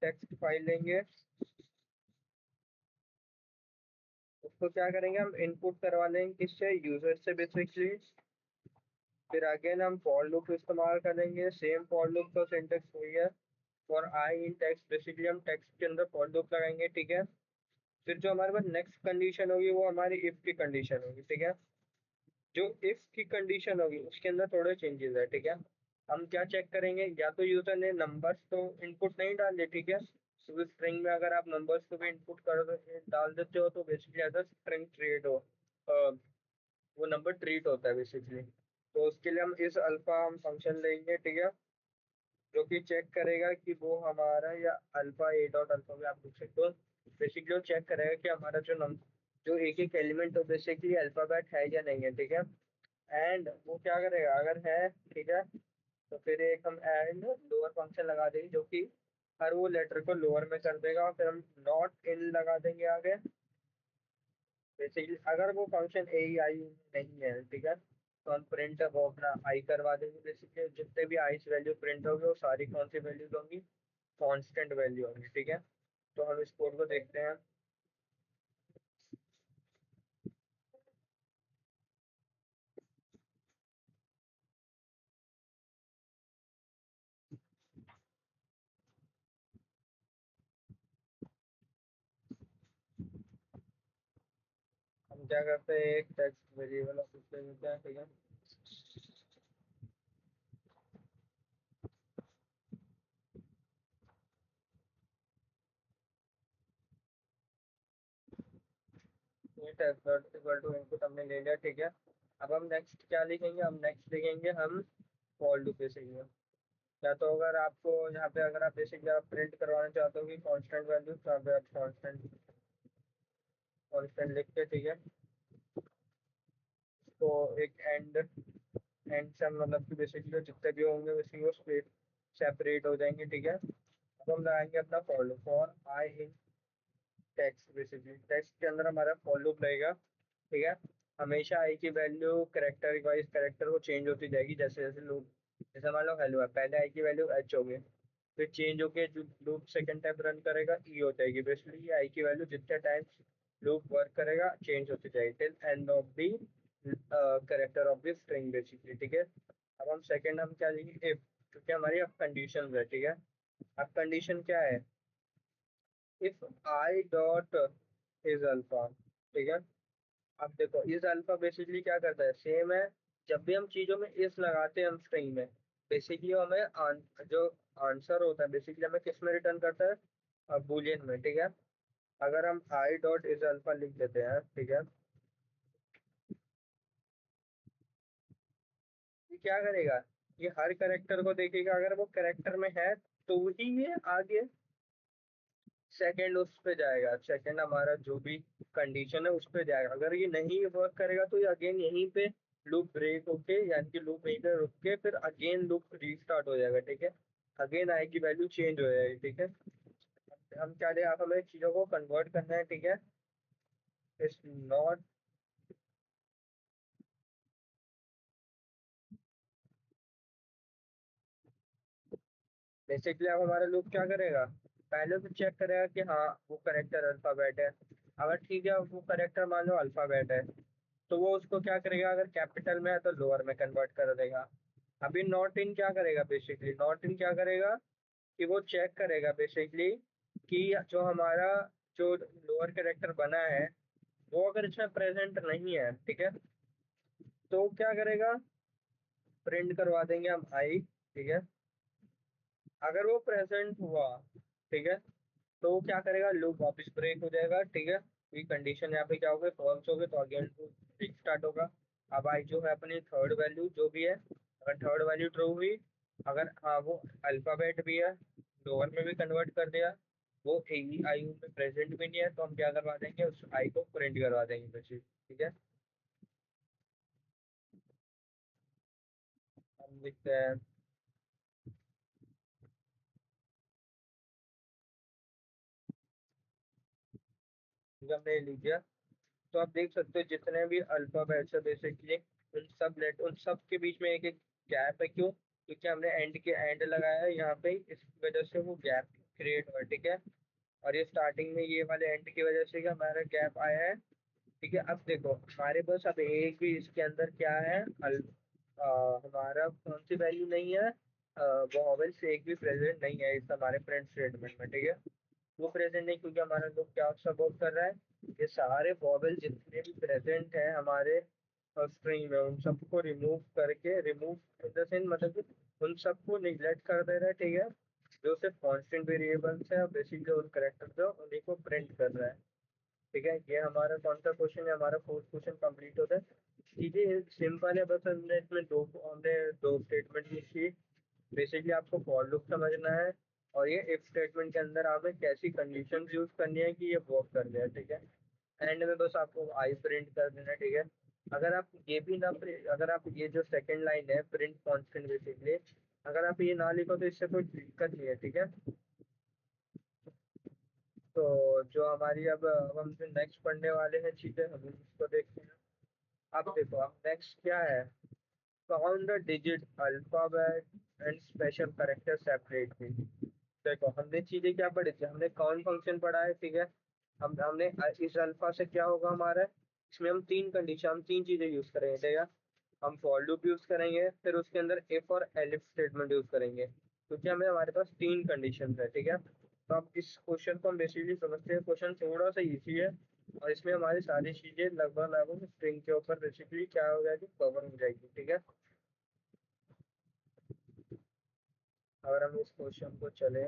टेक्स्ट फाइल लेंगे, उसको क्या करेंगे, हम इनपुट करवा लेंगे किससे, यूजर से बेसिकली। फिर अगेन हम फॉर लूप इस्तेमाल करेंगे, सेम फॉर लूप का सिंटेक्स वही है, for I in text, basically हम टेक्स्ट के अंदर फॉर लूप लगाएंगे, ठीक है। फिर जो हमारे पास नेक्स्ट कंडीशन होगी वो हमारी इफ की कंडीशन होगी, ठीक है। जो इफ की कंडीशन होगी उसके अंदर थोड़े चेंजेस है, ठीक है। हम क्या चेक करेंगे, या तो यूजर ने नंबर्स तो इनपुट नहीं डाले, ठीक है। तो स्ट्रिंग में अगर आप नंबर्स को भी इनपुट कर डाल देते हो तो बेसिकली एज स्ट्रिंग ट्रीट हो, वो नंबर ट्रीट होता है बेसिकली। तो उसके लिए हम इस अल्फा हम फंक्शन लेंगे, ठीक है, जो कि चेक करेगा कि वो हमारा, या अल्फा ए डॉट अल्फा भी आप लिख सकते हो, बेसिकली वो चेक करेगा कि हमारा जो जो एक एक एलिमेंट हो बेसिकली अल्फाबेट है या नहीं है, ठीक है। एंड वो क्या करेगा, अगर है, ठीक है, तो फिर एक हम एंड लोअर फंक्शन लगा देंगे जो कि हर वो लेटर को लोअर में कर देगा, और फिर हम नॉट इन लगा देंगे आगे। बेसिकली अगर वो फंक्शन ए आई नहीं है, ठीक है, तो हम प्रिंट वो अपना आई करवा देंगे, बेसिकली जितने भी आई वैल्यू प्रिंट होगी वो सारी कौन सी वैल्यूज होंगी, कांस्टेंट वैल्यू होंगी, ठीक है। तो हम इस कोड को देखते हैं। हम क्या करते हैं, एक टेक्स्ट वेरिएबल ऑफिस ले लेते हैं, ठीक है। ये text dot equal to input हमने ले लिया, ठीक है। अब हम नेक्स्ट क्या लिखेंगे, हम नेक्स्ट लिखेंगे हम फॉर लूप बेसिकली। या तो अगर आपको यहाँ पे अगर आप बेसिकली आप प्रिंट करवाना चाहते हो कि कांस्टेंट वैल्यू, तो यहाँ पे आप कांस्टेंट कांस्टेंट लिख के, ठीक है, तो एक एंड एंड से मतलब कि बेसिकली जितने भी होंगे बेसिकली वो सेपरेट हो जाएंगे, ठीक है। अब हम लगाएंगे अपना for loop, for I in text, basically text के अंदर हमारा फॉर लूप रहेगा, ठीक है। हमेशा आई की वैल्यू करेक्टर वाइज करेक्टर वो चेंज होती जाएगी, जैसे जैसे लूप, जैसे मान लो हेलो है, पहले आई की वैल्यू एच हो गई, फिर चेंज होके जो लूप सेकंड टाइम रन करेगा ई हो जाएगी, बेसिकली ये आई की वैल्यू जितने टाइम लूप वर्क करेगा चेंज होती जाएगी till end of the character of the string basically, ठीक है। अब हम सेकंड हम क्या लेंगे, इफ, क्योंकि हमारी अब कंडीशन है, ठीक है। अब कंडीशन क्या है, if I dot is alpha, ठीक है। अब देखो इस अल्फा बेसिकली क्या करता है, सेम है, जब भी हम चीजों में इस लगाते हैं हम स्ट्रिंग में, बेसिकली हमें जो आंसर होता है बेसिकली हमें किस में रिटर्न करता है, बुलियन में, ठीक है। अगर हम आई डॉट इज अल्फा लिख देते हैं, ठीक है, ये क्या करेगा, ये हर करेक्टर को देखेगा, अगर वो करेक्टर में है तो ही ये आगे सेकंड उस पे जाएगा, सेकंड हमारा जो भी कंडीशन है उस पे जाएगा, अगर ये नहीं वर्क करेगा तो ये अगेन यहीं पे लूप ब्रेक होके यानी कि लूप वहीं पे रुक के फिर अगेन लूप रीस्टार्ट हो जाएगा, ठीक है। अगेन आई की वैल्यू चेंज हो जाएगी, ठीक है। हम क्या ले, आप हमें चीजों को कन्वर्ट करना है, ठीक है। इट्स नॉट, बेसिकली अब हमारा लूप क्या करेगा, पहले तो चेक करेगा कि हाँ वो करेक्टर अल्फाबेट है। अगर ठीक है वो करेक्टर मान लो अल्फाबेट है, तो वो उसको क्या करेगा, अगर कैपिटल में है तो लोअर में कन्वर्ट कर देगा। अभी नॉट इन क्या करेगा, बेसिकली नॉट इन क्या करेगा कि वो चेक करेगा बेसिकली कि जो हमारा जो लोअर कैरेक्टर बना है वो अगर इसमें प्रेजेंट नहीं है, ठीक है, तो क्या करेगा, प्रिंट करवा देंगे हम आई, ठीक है। अगर वो प्रेजेंट हुआ, ठीक है, तो वो क्या करेगा, लूप वापस ब्रेक हो जाएगा, ठीक है। ये कंडीशन यहाँ पे क्या होगा, फॉल्स हो गए तो अगेन लूप स्टार्ट होगा। अब आई जो है अपनी थर्ड वैल्यू जो भी है, अगर थर्ड वैल्यू ट्रू हुई, अगर हाँ वो अल्फाबेट भी है, लोअर में भी कन्वर्ट कर दिया, वो ए आई में प्रेजेंट भी नहीं है, तो हम क्या करवा देंगे, उस आई को प्रिंट करवा देंगे बच्चे, ठीक है। हम लिखते हैं, ठीक है, हमने लिख दिया। तो आप देख सकते हो जितने भी अल्फाबेट्स है बेसिकली उन सब के बीच में एक एक गैप है, क्यों, क्योंकि हमने एंड के एंड लगाया है यहाँ पे, इस वजह से वो गैप क्रिएट हुआ, ठीक है। और ये स्टार्टिंग में ये वाले एंड की वजह से कि हमारा गैप आया है, ठीक है। अब देखो हमारे पास अब एक भी इसके अंदर क्या है, हमारा कौन सी वैल्यू नहीं है, वॉवेल से एक भी प्रेजेंट नहीं है इस हमारे प्रिंट स्टेटमेंट में, ठीक है। वो प्रेजेंट नहीं क्योंकि हमारा लोग क्या सपोर्ट कर रहा है, ये सारे वॉवेल जितने भी प्रेजेंट हैं हमारे स्ट्रिंग में उन सबको रिमूव करके, रिमूव इन द सेंस मतलब कि उन सबको निगलेक्ट कर दे रहा है, ठीक है। जो सिर्फ कॉन्स्टेंट वेरिएबल्स है और बेसिकली उन करेक्टर जो उन्हीं को प्रिंट कर रहा है, ठीक है। ये हमारा कौन सा क्वेश्चन है, हमारा फोर्थ क्वेश्चन कंप्लीट होता है। चीजें सिंपल है, बस हमने इसमें हमने दो स्टेटमेंट लिखी थी। बेसिकली आपको फॉर लूप समझना है और ये इफ स्टेटमेंट के अंदर हमें कैसी कंडीशन यूज करनी है कि ये वर्क कर जाए, ठीक है। एंड में बस आपको आई प्रिंट कर देना है, ठीक है। अगर आप ये भी ना अगर आप ये जो सेकंड लाइन है प्रिंट कॉन्स्टेंट बेसिकली, अगर आप ये ना लिखो तो इससे कोई दिक्कत नहीं है, ठीक है। तो जो हमारी अब हम जो नेक्स्ट पढ़ने वाले हैं चीजें हम उसको देखते हैं। अब देखो अब नेक्स्ट क्या है, count the digit alphabet and special character separately. देखो हमने चीजें क्या पढ़ी थी, हमने काउंट फंक्शन पढ़ा है, ठीक है। हमने इस अल्फा से क्या होगा हमारा, इसमें हम तीन कंडीशन, हम तीन चीजें यूज करेंगे, ठीक है। हम फॉर लूप यूज करेंगे, फिर उसके अंदर इफ और एलिफ स्टेटमेंट यूज करेंगे, क्योंकि हमें हमारे पास तीन कंडीशन है, ठीक है। तो अब इस क्वेश्चन को हम बेसिकली समझते हैं, क्वेश्चन थोड़ा सा इजी है और इसमें हमारी सारी चीजें लगभग लगभग स्ट्रिंग के ऊपर बेसिकली क्या हो जाएगी, कवर हो जाएगी, ठीक है। अगर हम इस क्वेश्चन को चले,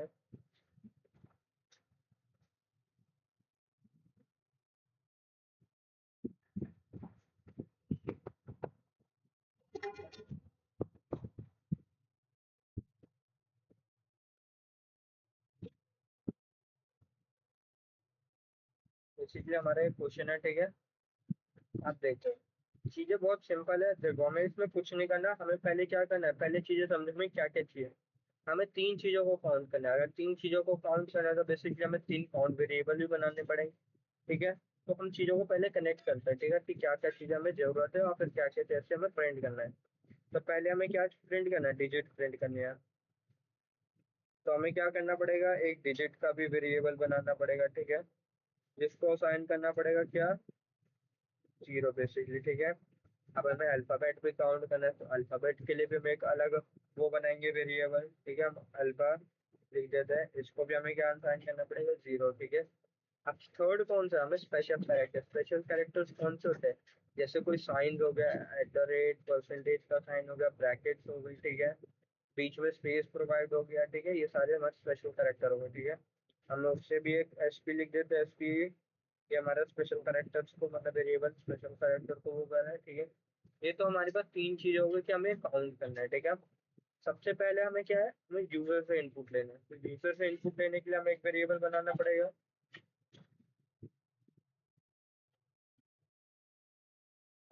बेसिकली हमारा एक क्वेश्चन है, ठीक है। आप देखो चीजें बहुत सिंपल है, देखो हमें इसमें कुछ नहीं करना, हमें पहले क्या करना है, पहले चीजें समझ में क्या क्या चाहिए। हमें तीन चीजों को काउंट करना है, अगर तीन चीजों को काउंट करना है तो बेसिकली हमें तीन काउंट वेरिएबल भी बनाने पड़ेंगे, ठीक है। तो हम चीजों को पहले कनेक्ट करते हैं, ठीक है, कि क्या क्या चीजें हमें जरूरत है और फिर क्या क्या चीजें हमें प्रिंट करना है। तो पहले हमें क्या प्रिंट करना है, डिजिट प्रिंट करनी है। तो हमें क्या करना पड़ेगा, एक डिजिट का भी वेरिएबल बनाना पड़ेगा, ठीक है, जिसको असाइन करना पड़ेगा क्या, जीरो बेसिकली, ठीक है। अब हमें अल्फाबेट भी काउंट करना है, तो अल्फाबेट के लिए भी हम एक अलग वो बनाएंगे वेरिएबल, ठीक है। हम अल्फा लिख देते हैं, इसको भी हमें क्या असाइन करना पड़ेगा, जीरो, ठीक है। अब थर्ड कौन सा, हमें स्पेशल कैरेक्टर, स्पेशल कैरेक्टर्स कौन से होते हैं, जैसे कोई साइन हो गया, एट द रेट, परसेंटेज का साइन हो गया, ब्रैकेट्स हो गई, ठीक है, बीच में स्पेस प्रोवाइड हो गया, ठीक है, ये सारे हमारे स्पेशल कैरेक्टर हो गए, ठीक है। हम उससे भी एक एस पी लिख देते हैं, एस पी, ये हमारा स्पेशल कैरेक्टर्स को मतलब वेरिएबल स्पेशल कैरेक्टर को वो कर रहा है, ठीक है। ये तो हमारे पास तीन चीजें हो गई कि हमें काउंट करना है, ठीक है। सबसे पहले हमें क्या है, हमें यूजर से इनपुट लेना है, तो यूजर से इनपुट लेने के लिए हमें एक वेरिएबल बनाना पड़ेगा।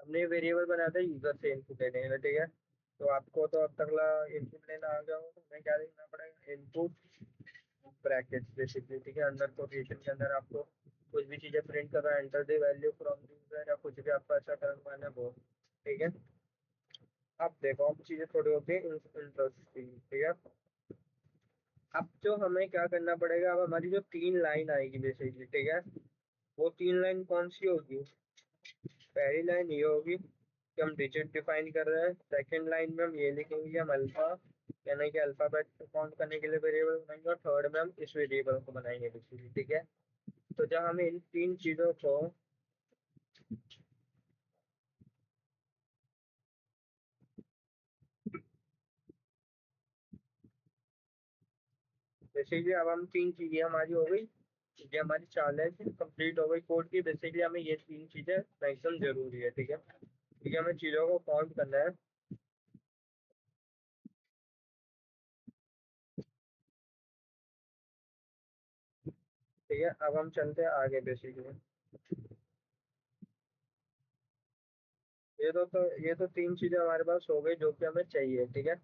हमने वेरिएबल बनाया था यूजर से इनपुट लेने के लिए, ठीक है। तो आपको तो अब तक इनपुट लेना आ गया होगा, तो हमें क्या लिखना पड़ेगा, इनपुट ब्रैकेट्स बेसिकली, ठीक है। अंदर कोटेशन के अंदर आपको कुछ भी चीजें प्रिंट कर रहा है, enter the value from user या कुछ भी आपको ऐसा करना है वो, ठीक है। अब देखो, अब चीजें थोड़ी होती है इंटरेस्टिंग, ठीक है। अब जो हमें क्या करना पड़ेगा, अब हमारी जो तीन लाइन आएगी बेसिकली, ठीक है, वो तीन लाइन कौन सी होगी। पहली लाइन ये होगी कि हम डिजिट डिफाइन कर रहे हैं, सेकंड लाइन में हम ये लिखेंगे कि हम अल्फा, यानी कि अल्फाबेट को काउंट करने के लिए वेरिएबल बनाएंगे, और थर्ड में हम इस वेरिएबल को बनाएंगे बेसिकली, ठीक है। तो जब हम इन तीन चीजों को बेसिकली, अब हम तीन चीजें हमारी हो गई, ये हमारी चार लाइन कंप्लीट हो गई कोड की। बेसिकली हमें ये तीन चीजें मैक्सिमम जरूरी है, ठीक है, क्योंकि हमें चीजों को काउंट करना है, ठीक है। अब हम चलते हैं आगे बेसिकली। ये तो तीन चीजें हमारे पास हो गई जो कि हमें चाहिए, ठीक है।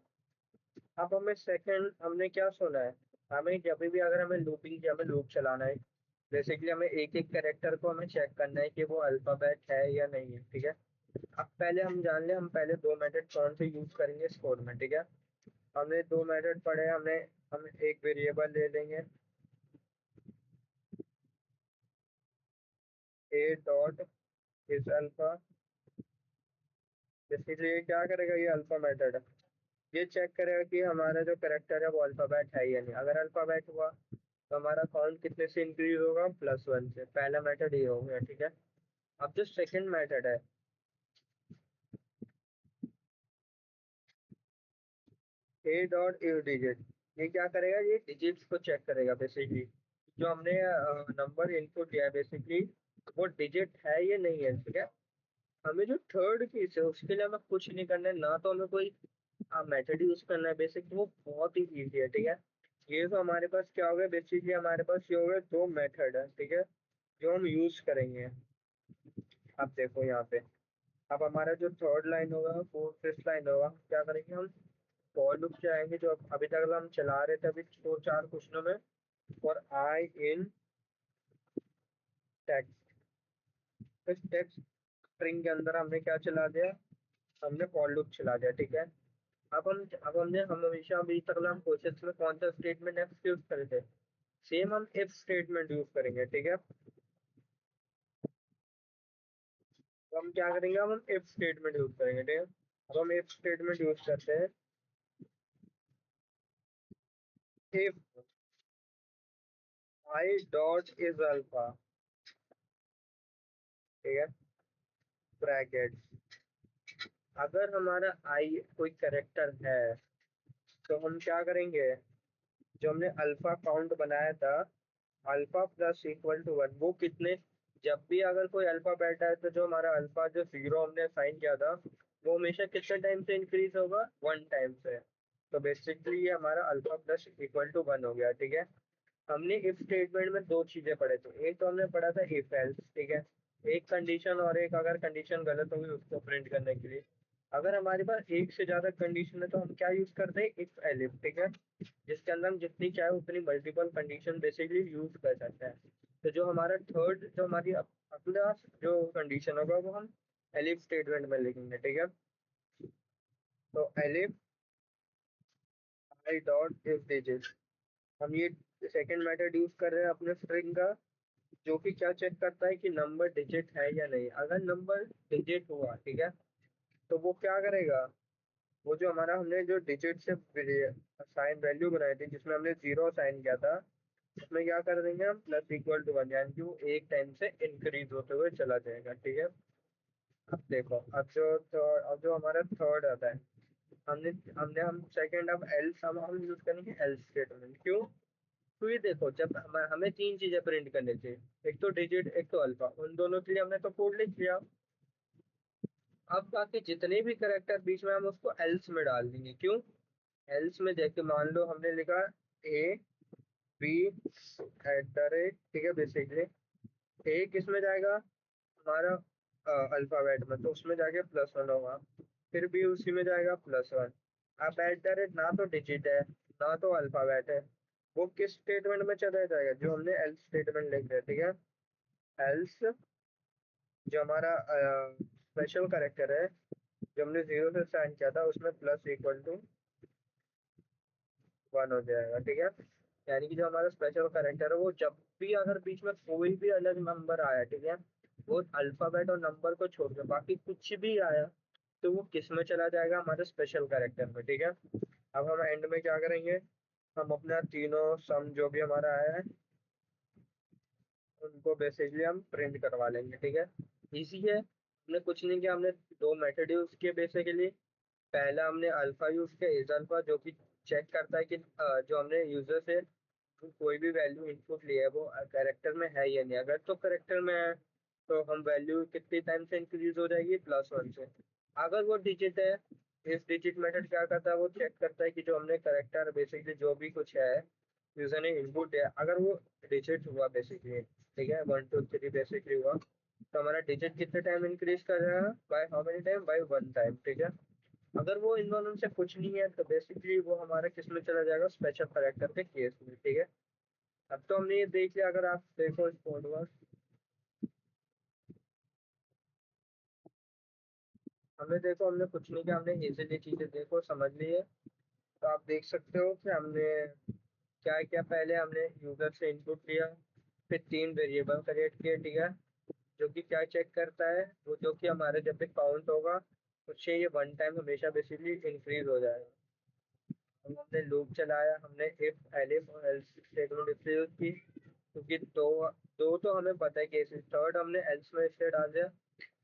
अब हमें सेकंड, हमने क्या सुना है, हमें जब भी अगर हमें लूपिंग की, हमें लूप चलाना है, बेसिकली हमें एक एक कैरेक्टर को हमें चेक करना है कि वो अल्फाबेट है या नहीं है, ठीक है। अब पहले हम जान ले, हम पहले दो मेथड कौन से यूज करेंगे इस कोड में, ठीक है। हमने दो मेथड पढ़े, हम एक वेरिएबल ले लेंगे, ए डॉट इज अल्फा। बेसिकली ये क्या करेगा, ये अल्फा मेथड है, ये चेक करेगा कि हमारा जो करेक्टर है वो अल्फाबेट है या नहीं। अगर अल्फाबेट हुआ तो हमारा काउंट कितने से इंक्रीज होगा, +1 से। पहला मेथड ये हो गया, ठीक है। अब जो सेकंड मेथड है, ए डॉट इज डिजिट, ये क्या करेगा, ये डिजिट्स को चेक करेगा बेसिकली। जो हमने नंबर इनपुट दिया है बेसिकली, वो डिजिट है या नहीं है, ठीक है। हमें जो थर्ड केस है उसके लिए हमें कुछ नहीं करना है, ना तो हमें कोई मेथड यूज करना है, बेसिकली वो बहुत ही इजी है, ठीक है। ये तो हमारे पास क्या हो गया, बेसिकली हमारे पास ये हो गया दो मेथड है, ठीक है, जो हम यूज करेंगे। अब देखो यहाँ पे, अब हमारा जो थर्ड लाइन होगा, फोर्थ फिफ्थ लाइन होगा, क्या करेंगे हम, फॉर लूप से आएंगे जो अभी तक हम चला रहे थे अभी दो चार क्वेश्चनों में, फॉर आई इन टेक्स्ट। इस टेक्स्ट स्ट्रिंग के अंदर हमने क्या चला दिया, हमने फॉर लूप चला दिया, ठीक है। हम हमेशा अभी तक हम प्रोसेस में कौन सा स्टेटमेंट एफ यूज करे थे, सेम हम इफ स्टेटमेंट यूज करेंगे, ठीक है। तो हम क्या करेंगे, अब हम इफ स्टेटमेंट यूज करेंगे, ठीक है। अब हम इफ स्टेटमेंट यूज करते हैं, if I dot is alpha, ठीक है, ब्रैकेट। अगर हमारा आई कोई करेक्टर है तो हम क्या करेंगे, जो हमने अल्फा काउंट बनाया था, अल्फा प्लस इक्वल टू 1, वो कितने, जब भी अगर कोई अल्फा बैठा है तो जो हमारा अल्फा जो जीरो हमने असाइन किया था, वो हमेशा कितने टाइम से इंक्रीज होगा, 1 टाइम से। तो बेसिकली ये हमारा अल्फा प्लस इक्वल टू 1 हो गया, ठीक है। हमने इफ स्टेटमेंट में दो चीजें पढ़े थे, एक तो हमने पढ़ा था इफ एल्स, ठीक है, एक कंडीशन, और एक अगर कंडीशन गलत होगी उसको प्रिंट करने के लिए। अगर हमारे पास एक से ज्यादा कंडीशन है तो हम क्या यूज करते हैं, इफ एलिफ, ठीक है, जिसके अंदर हम जितनी चाहे उतनी मल्टीपल कंडीशन बेसिकली यूज कर सकते हैं। तो जो हमारा थर्ड, जो हमारी अगला जो कंडीशन होगा वो हम एलिफ स्टेटमेंट में लिखेंगे, ठीक है। तो elif I dot if digit, हम ये सेकंड मेथड यूज कर रहे हैं अपने स्ट्रिंग का, जो कि क्या चेक करता है कि नंबर डिजिट है या नहीं। अगर नंबर डिजिट हुआ, ठीक है, तो वो क्या करेगा, वो जो हमारा हमने जो डिजिट से साइन वैल्यू बनाई थी जिसमें हमने जीरो साइन किया था, उसमें क्या कर देंगे हम, प्लस इक्वल टू 1, यानी कि वो एक टाइम से इंक्रीज होते हुए चला जाएगा, ठीक है। अब देखो, अब जो हमारा थर्ड आता है, हमने हमने हम सेकंड, अब एल्स हम यूज करेंगे एल्स स्टेटमेंट, क्यों, क्योंकि देखो जब हमें तीन चीजें प्रिंट करनी थी, एक तो डिजिट एक तो अल्फा, उन दोनों के लिए हमने तो कोड लिख लिया। अब बाकी जितने भी करेक्टर बीच में हम उसको एल्स में डाल देंगे, क्यों, एल्स में जैसे मान लो हमने लिखा ए बी @ ठीक है, बेसिकली ए किस में जाएगा, हमारा अल्फाबेट में, तो उसमें जाके +1 होगा, फिर भी उसी में जाएगा +1। अब एट द रेट ना तो डिजिट है ना तो अल्फाबेट है, वो किस स्टेटमेंट में चला जाएगा, जो हमने एल्स स्टेटमेंट लिख दिया, ठीक है। एल्स जो हमारा स्पेशल करेक्टर है, जो हमने 0 से स्टार्ट किया था, उसमें +=1 हो जाएगा, ठीक है। यानी कि जो हमारा स्पेशल करेक्टर है, वो जब भी अगर बीच में कोई भी अलग नंबर आया, ठीक है, वो अल्फाबेट और नंबर को छोड़ के बाकी कुछ भी आया, तो वो किस में चला जाएगा, हमारे स्पेशल करेक्टर में, ठीक है। अब हम एंड में क्या करेंगे, हम अपना तीनों सम जो भी हमारा आया है, उनको बेसिकली हम प्रिंट करवा लेंगे, ठीक है। इजी है, हमने कुछ नहीं किया, हमने दो मेथड यूज किए बेसिकली। पहला हमने अल्फा यूज किया, इज अल्फा, जो कि चेक करता है कि जो हमने यूजर से कोई भी वैल्यू इनपुट लिया है वो करेक्टर में है या नहीं, अगर तो करेक्टर में है तो हम वैल्यू कितनी टाइम से इंक्रीज हो जाएगी, +1 से। अगर वो डिजिट है, इस डिजिट मेथड क्या करता है, वो चेक करता है कि जो हमने करेक्टर बेसिकली जो भी कुछ है यूजर ने इनपुट दिया, अगर वो डिजिट हुआ बेसिकली, ठीक है, 1 2 3 बेसिकली हुआ, तो हमारा डिजिट कितने टाइम इंक्रीज कर रहा है, by how many time, by 1 time, ठीक है। अगर वो इन दोनों से कुछ नहीं है तो बेसिकली वो हमारा किस में चला जाएगा, स्पेशल करेक्टर के केस में, ठीक है। अब तो हमने ये देख लिया, अगर आप देखो इस कोड में, हमने देखो हमने कुछ नहीं किया, हमने इजीली चीजें देखो समझ ली है। तो आप देख सकते हो कि हमने क्या किया, पहले हमने यूजर से इनपुट लिया, फिर 3 वेरिएबल क्रिएट किए, ठीक है, जो कि क्या चेक करता है, वो जो कि हमारे जब भी काउंट होगा उससे ये 1 टाइम हमेशा बेसिकली इंक्रीज हो जाएगा। हमने लूप चलाया, हमने इफ एलिफ और एल्स स्टेटमेंट यूज की, क्योंकि दो दो तो हमें पता है केसेस, थर्ड हमने एल्स में इसलिए डाल दिया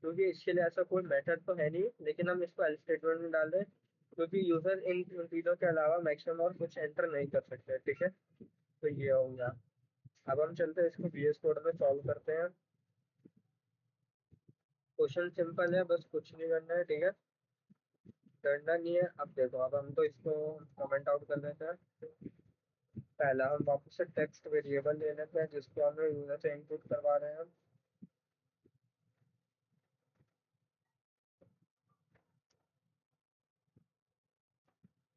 क्योंकि इसके लिए ऐसा कोई मेथड तो है नहीं, लेकिन हम इसको एल्स स्टेटमेंट में डाल दें क्योंकि यूजर इन तीनों के अलावा मैक्सिमम और कुछ एंटर नहीं कर सकते, ठीक है। तो ये हो गया। अब हम चलते हैं इसको VS कोड में सॉल्व करते हैं। क्वेश्चन सिंपल है, बस कुछ नहीं करना है, ठीक है, करना नहीं है। अब देखो, अब हम तो इसको कमेंट आउट कर देते हैं। पहला हम वापस से टेक्स्ट वेरिएबल ले लेते हैं जिसको हम यूजर से इनपुट करवा रहे हैं,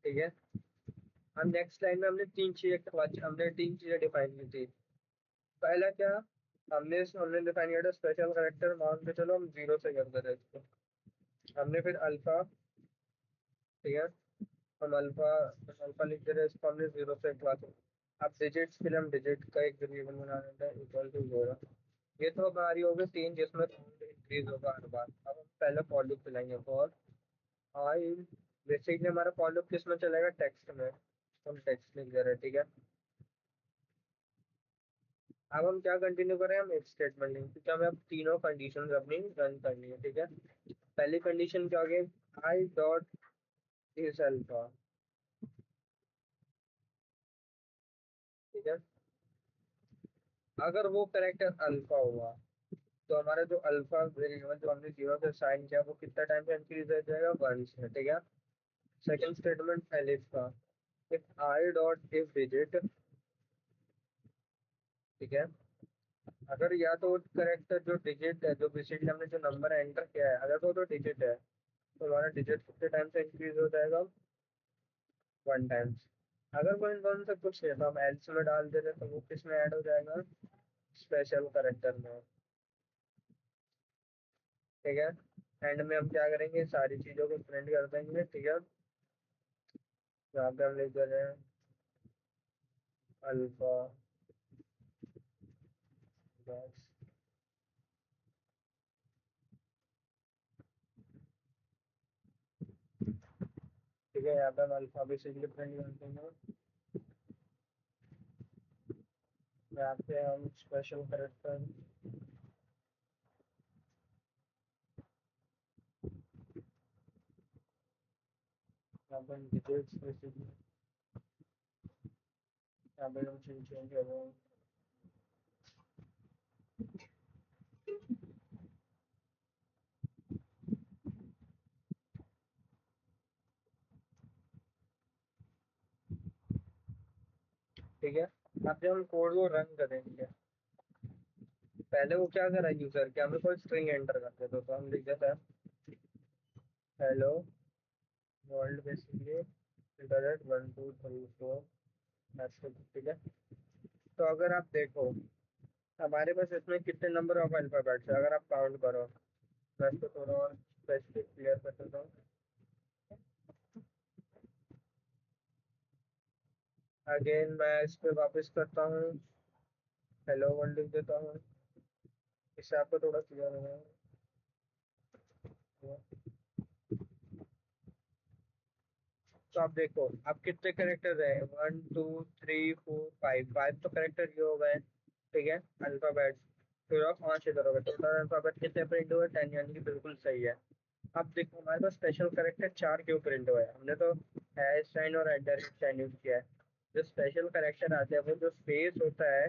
ठीक है। हम नेक्स्ट लाइन में हमने तीन चीजें डिफाइन की थी। पहला क्या, हमने डिफाइन किया था स्पेशल करेक्टर, मान के चलो हम 0 से करते थे इसको। हमने फिर अल्फा, ठीक है, हम अल्फा अल्फा लिख दे रहे हैं इसको, हमने 0 से क्लास। अब डिजिट्स के लिए हम डिजिट का एक वेरिएबल बना देते हैं =0। ये तो हमारी हो गई तीन, जिसमें काउंट इंक्रीज होगा हर बार। अब हम पहले फॉर लूप चलाएंगे, फॉर आई, बेसिकली हमारा फॉर लूप किस में चलेगा, टेक्स्ट में, हम टेक्स्ट लिख दे रहे हैं, ठीक है। अब हम क्या कंटिन्यू करें, हम इफ स्टेटमेंट लेंगे क्योंकि हमें अब तीनों कंडीशन अपनी रन करनी है, ठीक है। पहली कंडीशन क्या होगी, आई डॉट इज अल्फा, ठीक है। अगर वो करेक्टर अल्फा हुआ तो हमारा जो अल्फा वेरिएबल जो हमने 0 से साइन किया वो कितना टाइम पे इंक्रीज हो जाएगा, 1 से, ठीक है। सेकंड स्टेटमेंट एलिफ का, if I dot if digit, ठीक है। अगर या तो करेक्टर जो डिजिट है, जो बेसिकली हमने जो नंबर एंटर किया है, अगर वो तो डिजिट है तो हमारा डिजिट कितने टाइम से इंक्रीज हो जाएगा, 1 टाइम। अगर कोई इन दोनों से कुछ नहीं है तो हम एल्स में डाल दे रहे तो वो किस में ऐड हो जाएगा, स्पेशल करेक्टर में, ठीक है। एंड में हम क्या करेंगे, सारी चीजों को प्रिंट कर देंगे, ठीक है। यहाँ पे हम लिख दे रहे हैं अल्फा बस, ठीक है। यहाँ पे हम अल्फा बेसिकली प्रिंट कर देंगे, यहाँ पे हम स्पेशल करेक्टर, यहाँ पे हम डिजिट्स बेसिकली, यहाँ पे हम चेंज कर रहे हैं, ठीक है। यहाँ पे हम कोड को रन करेंगे, पहले वो क्या करा यूजर के, हमें कोई स्ट्रिंग एंटर करते थे, तो हम लिख देते हैं हेलो वर्ल्ड बेसिकली इंटरनेट 1 2 3 4, ठीक है। तो अगर आप देखो हमारे पास इसमें कितने नंबर ऑफ अल्फाबेट्स है, अगर आप काउंट करो। मैं इसको थोड़ा और स्पेसिफिक क्लियर कर देता हूँ। अगेन मैं इस पे वापस करता हूँ, हेलो वर्ल्ड लिख देता हूँ, इससे आपको थोड़ा क्लियर होगा। तो आप देखो आप कितने करेक्टर है, 1 2 3 4 5, 5 तो करेक्टर ये हो गए, ठीक है, अल्फाबेट्स। फिर आप 5 इधर हो गए, टोटल अल्फाबेट कितने प्रिंट हुए, 10, यानी कि बिल्कुल सही है। अब देखो हमारे पास स्पेशल करेक्टर 4 क्यों प्रिंट हुए हैं, हमने तो हैश साइन और एट साइन यूज किया है। जो स्पेशल करेक्टर आते हैं वो जो स्पेस होता है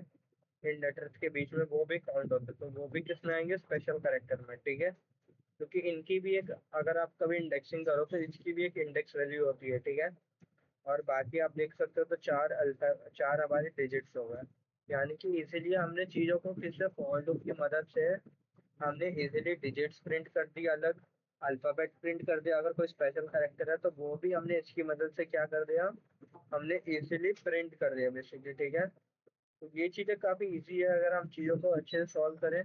इन लेटर्स के बीच में वो भी काउंट होता है, तो वो भी किसमें आएंगे, स्पेशल करेक्टर में, ठीक है। क्योंकि इनकी भी एक, अगर आप कभी इंडेक्सिंग करो तो इसकी भी एक इंडेक्स वैल्यू होती है, ठीक है। और बाकी आप देख सकते हो तो चार हमारे डिजिट्स हो गए, यानी कि इसीलिए हमने चीज़ों को फिर से फॉर लूप की मदद से हमने इजीली डिजिट्स प्रिंट कर दिया अलग, अल्फाबेट प्रिंट कर दिया। अगर कोई स्पेशल करेक्टर है तो वो भी हमने इसकी मदद से क्या कर दिया, हमने इजीली प्रिंट कर दिया बेसिकली, ठीक है। तो ये चीज़ें काफ़ी इजी है अगर हम चीज़ों को अच्छे से सॉल्व करें।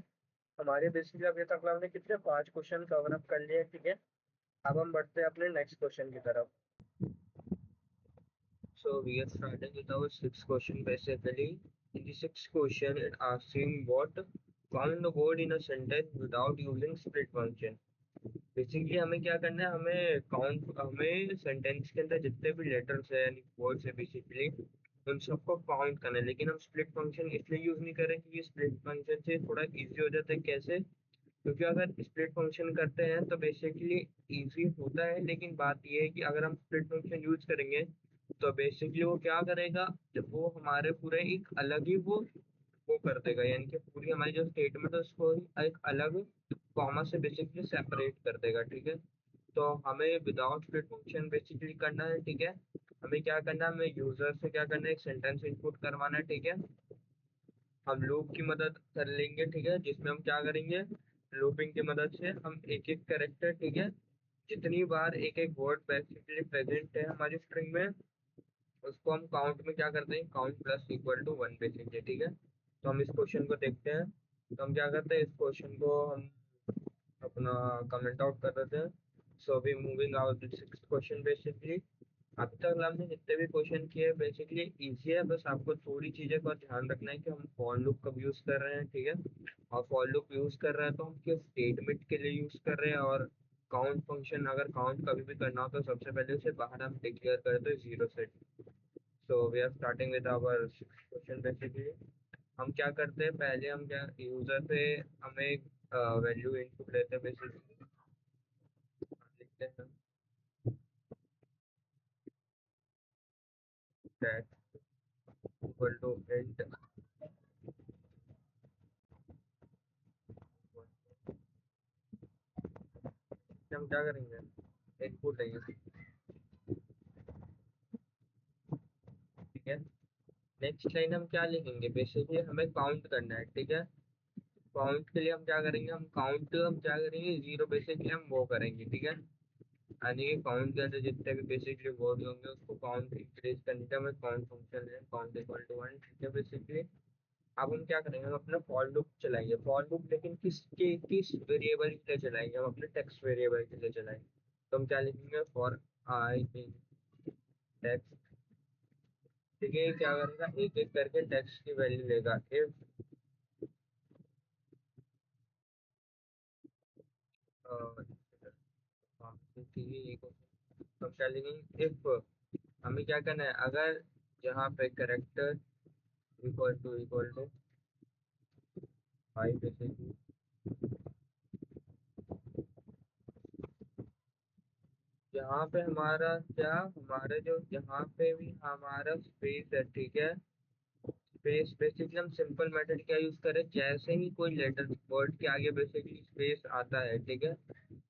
हमारे बेसिकली अभी तक हमने कितने 5 क्वेश्चन कवर अप कर लिए, ठीक है। अब हम बढ़ते हैं अपने नेक्स्ट क्वेश्चन की तरफ। So we are starting with our sixth question basically. In the sixth question, it asking what count the word in a sentence without using split function. Basically हमें क्या करना है, हमें सेंटेंस के अंदर जितने भी लेटर्स है यानी वर्ड्स है बेसिकली उन सबको काउंट करना है। लेकिन हम स्प्लिट फंक्शन इसलिए यूज नहीं करें क्योंकि स्प्लिट फंक्शन से थोड़ा इजी हो जाता है। कैसे? क्योंकि अगर स्प्लिट फंक्शन करते हैं तो बेसिकली इजी होता है, लेकिन बात ये है कि अगर हम स्प्लिट फंक्शन यूज करेंगे तो बेसिकली वो क्या करेगा, जब वो हमारे पूरे एक अलग ही वो कर देगा, यानी कि पूरी हमारी जो स्टेटमेंट है उसको एक अलग कॉमा से बेसिकली सेपरेट कर देगा, ठीक है। तो हमें विदाउट स्प्लिट फंक्शन बेसिकली करना है, ठीक है। हमें क्या करना है, हमें यूजर से क्या करना है, एक सेंटेंस इनपुट करवाना है, ठीक है। हम लूप की मदद कर लेंगे, ठीक है, जिसमें हम क्या करेंगे, लूपिंग की मदद से हम एक एक करेक्टर, ठीक है, जितनी बार एक एक वर्ड बेसिकली प्रेजेंट है हमारी स्ट्रिंग में उसको हम काउंट में क्या करते हैं, count plus equal to 1 basically, ठीक है। तो हम इस क्वेश्चन को देखते हैं। तो हम क्या करते हैं, इस क्वेश्चन को हम अपना कमेंट आउट कर देते हैं। So we moving out six question basically. अभी तक हमने जितने भी क्वेश्चन किए बेसिकली इजी है, बस आपको थोड़ी चीजें का ध्यान रखना है कि हम फॉर लूप कब यूज कर रहे हैं, ठीक है। और फॉर लूप यूज कर रहे हैं तो हम किस स्टेटमेंट के लिए यूज कर रहे हैं, और काउंट फंक्शन अगर काउंट कभी भी करना हो तो सबसे पहले उसे बाहर हम डिक्लेयर करें तो zero set. So we are starting with our question basically. हम क्या करते हैं, पहले हम क्या यूजर से हमें वैल्यू इनपुट लेते हैं बेसिकली। लिखते हैं दैट इक्वल टू इंट, हम क्या करेंगे, इनपुट लेंगे, ठीक है। नेक्स्ट लाइन हम क्या लिखेंगे, बेसिकली हमें काउंट करना है, ठीक है। काउंट के लिए हम क्या करेंगे, हम क्या करेंगे, जीरो बेसिकली हम वो करेंगे, ठीक है। यानी कि काउंट के अंदर जितने भी बेसिकली वर्ड होंगे उसको काउंट इंक्रीज करने का हमें काउंट फंक्शन है, काउंट इक्वल टू 1, ठीक है बेसिकली। अब हम क्या करेंगे, हम अपना फॉर लूप चलाएंगे। फॉर लूप लेकिन किस वेरिएबल के लिए चलाएंगे, हम अपने टेक्स्ट वेरिएबल के लिए चलाएंगे। तो हम क्या लिखेंगे, फॉर आई इन टेक्स्ट, ठीक है। क्या करेगा, एक एक करके टेक्स्ट की वैल्यू लेगा। इफ ठीक है, ये क्वेश्चन हम क्या लिखेंगे, इफ हमें क्या करना है, अगर यहाँ पे character equal to five basically, यहाँ पे हमारा क्या, हमारे जो यहाँ पे भी हमारा स्पेस है, ठीक है। स्पेस बेसिकली हम सिंपल मेथड क्या यूज करें, जैसे ही कोई लेटर वर्ड के आगे बेसिकली स्पेस आता है, ठीक है,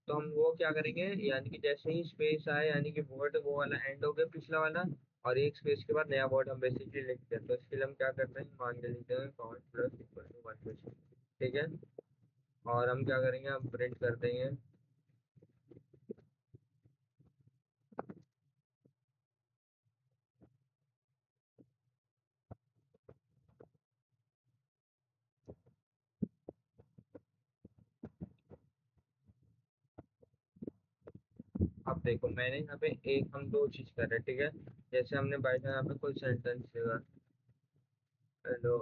तो हम वो क्या करेंगे, यानी कि जैसे ही स्पेस आए यानी कि वर्ड वो वाला एंड हो गया पिछला वाला, और एक स्पेस के बाद नया वर्ड हम बेसिकली लिखते हैं। तो इसके लिए हम क्या करते हैं, मान के लिखते हैं काउंट प्लस इक्वल टू 1, ठीक है। और हम क्या करेंगे, हम प्रिंट कर देंगे। अब देखो मैंने यहाँ पे एक, हम दो चीज कर रहे हैं, ठीक है। जैसे हमने बाई यहाँ पे कोई सेंटेंस देगा, हेलो,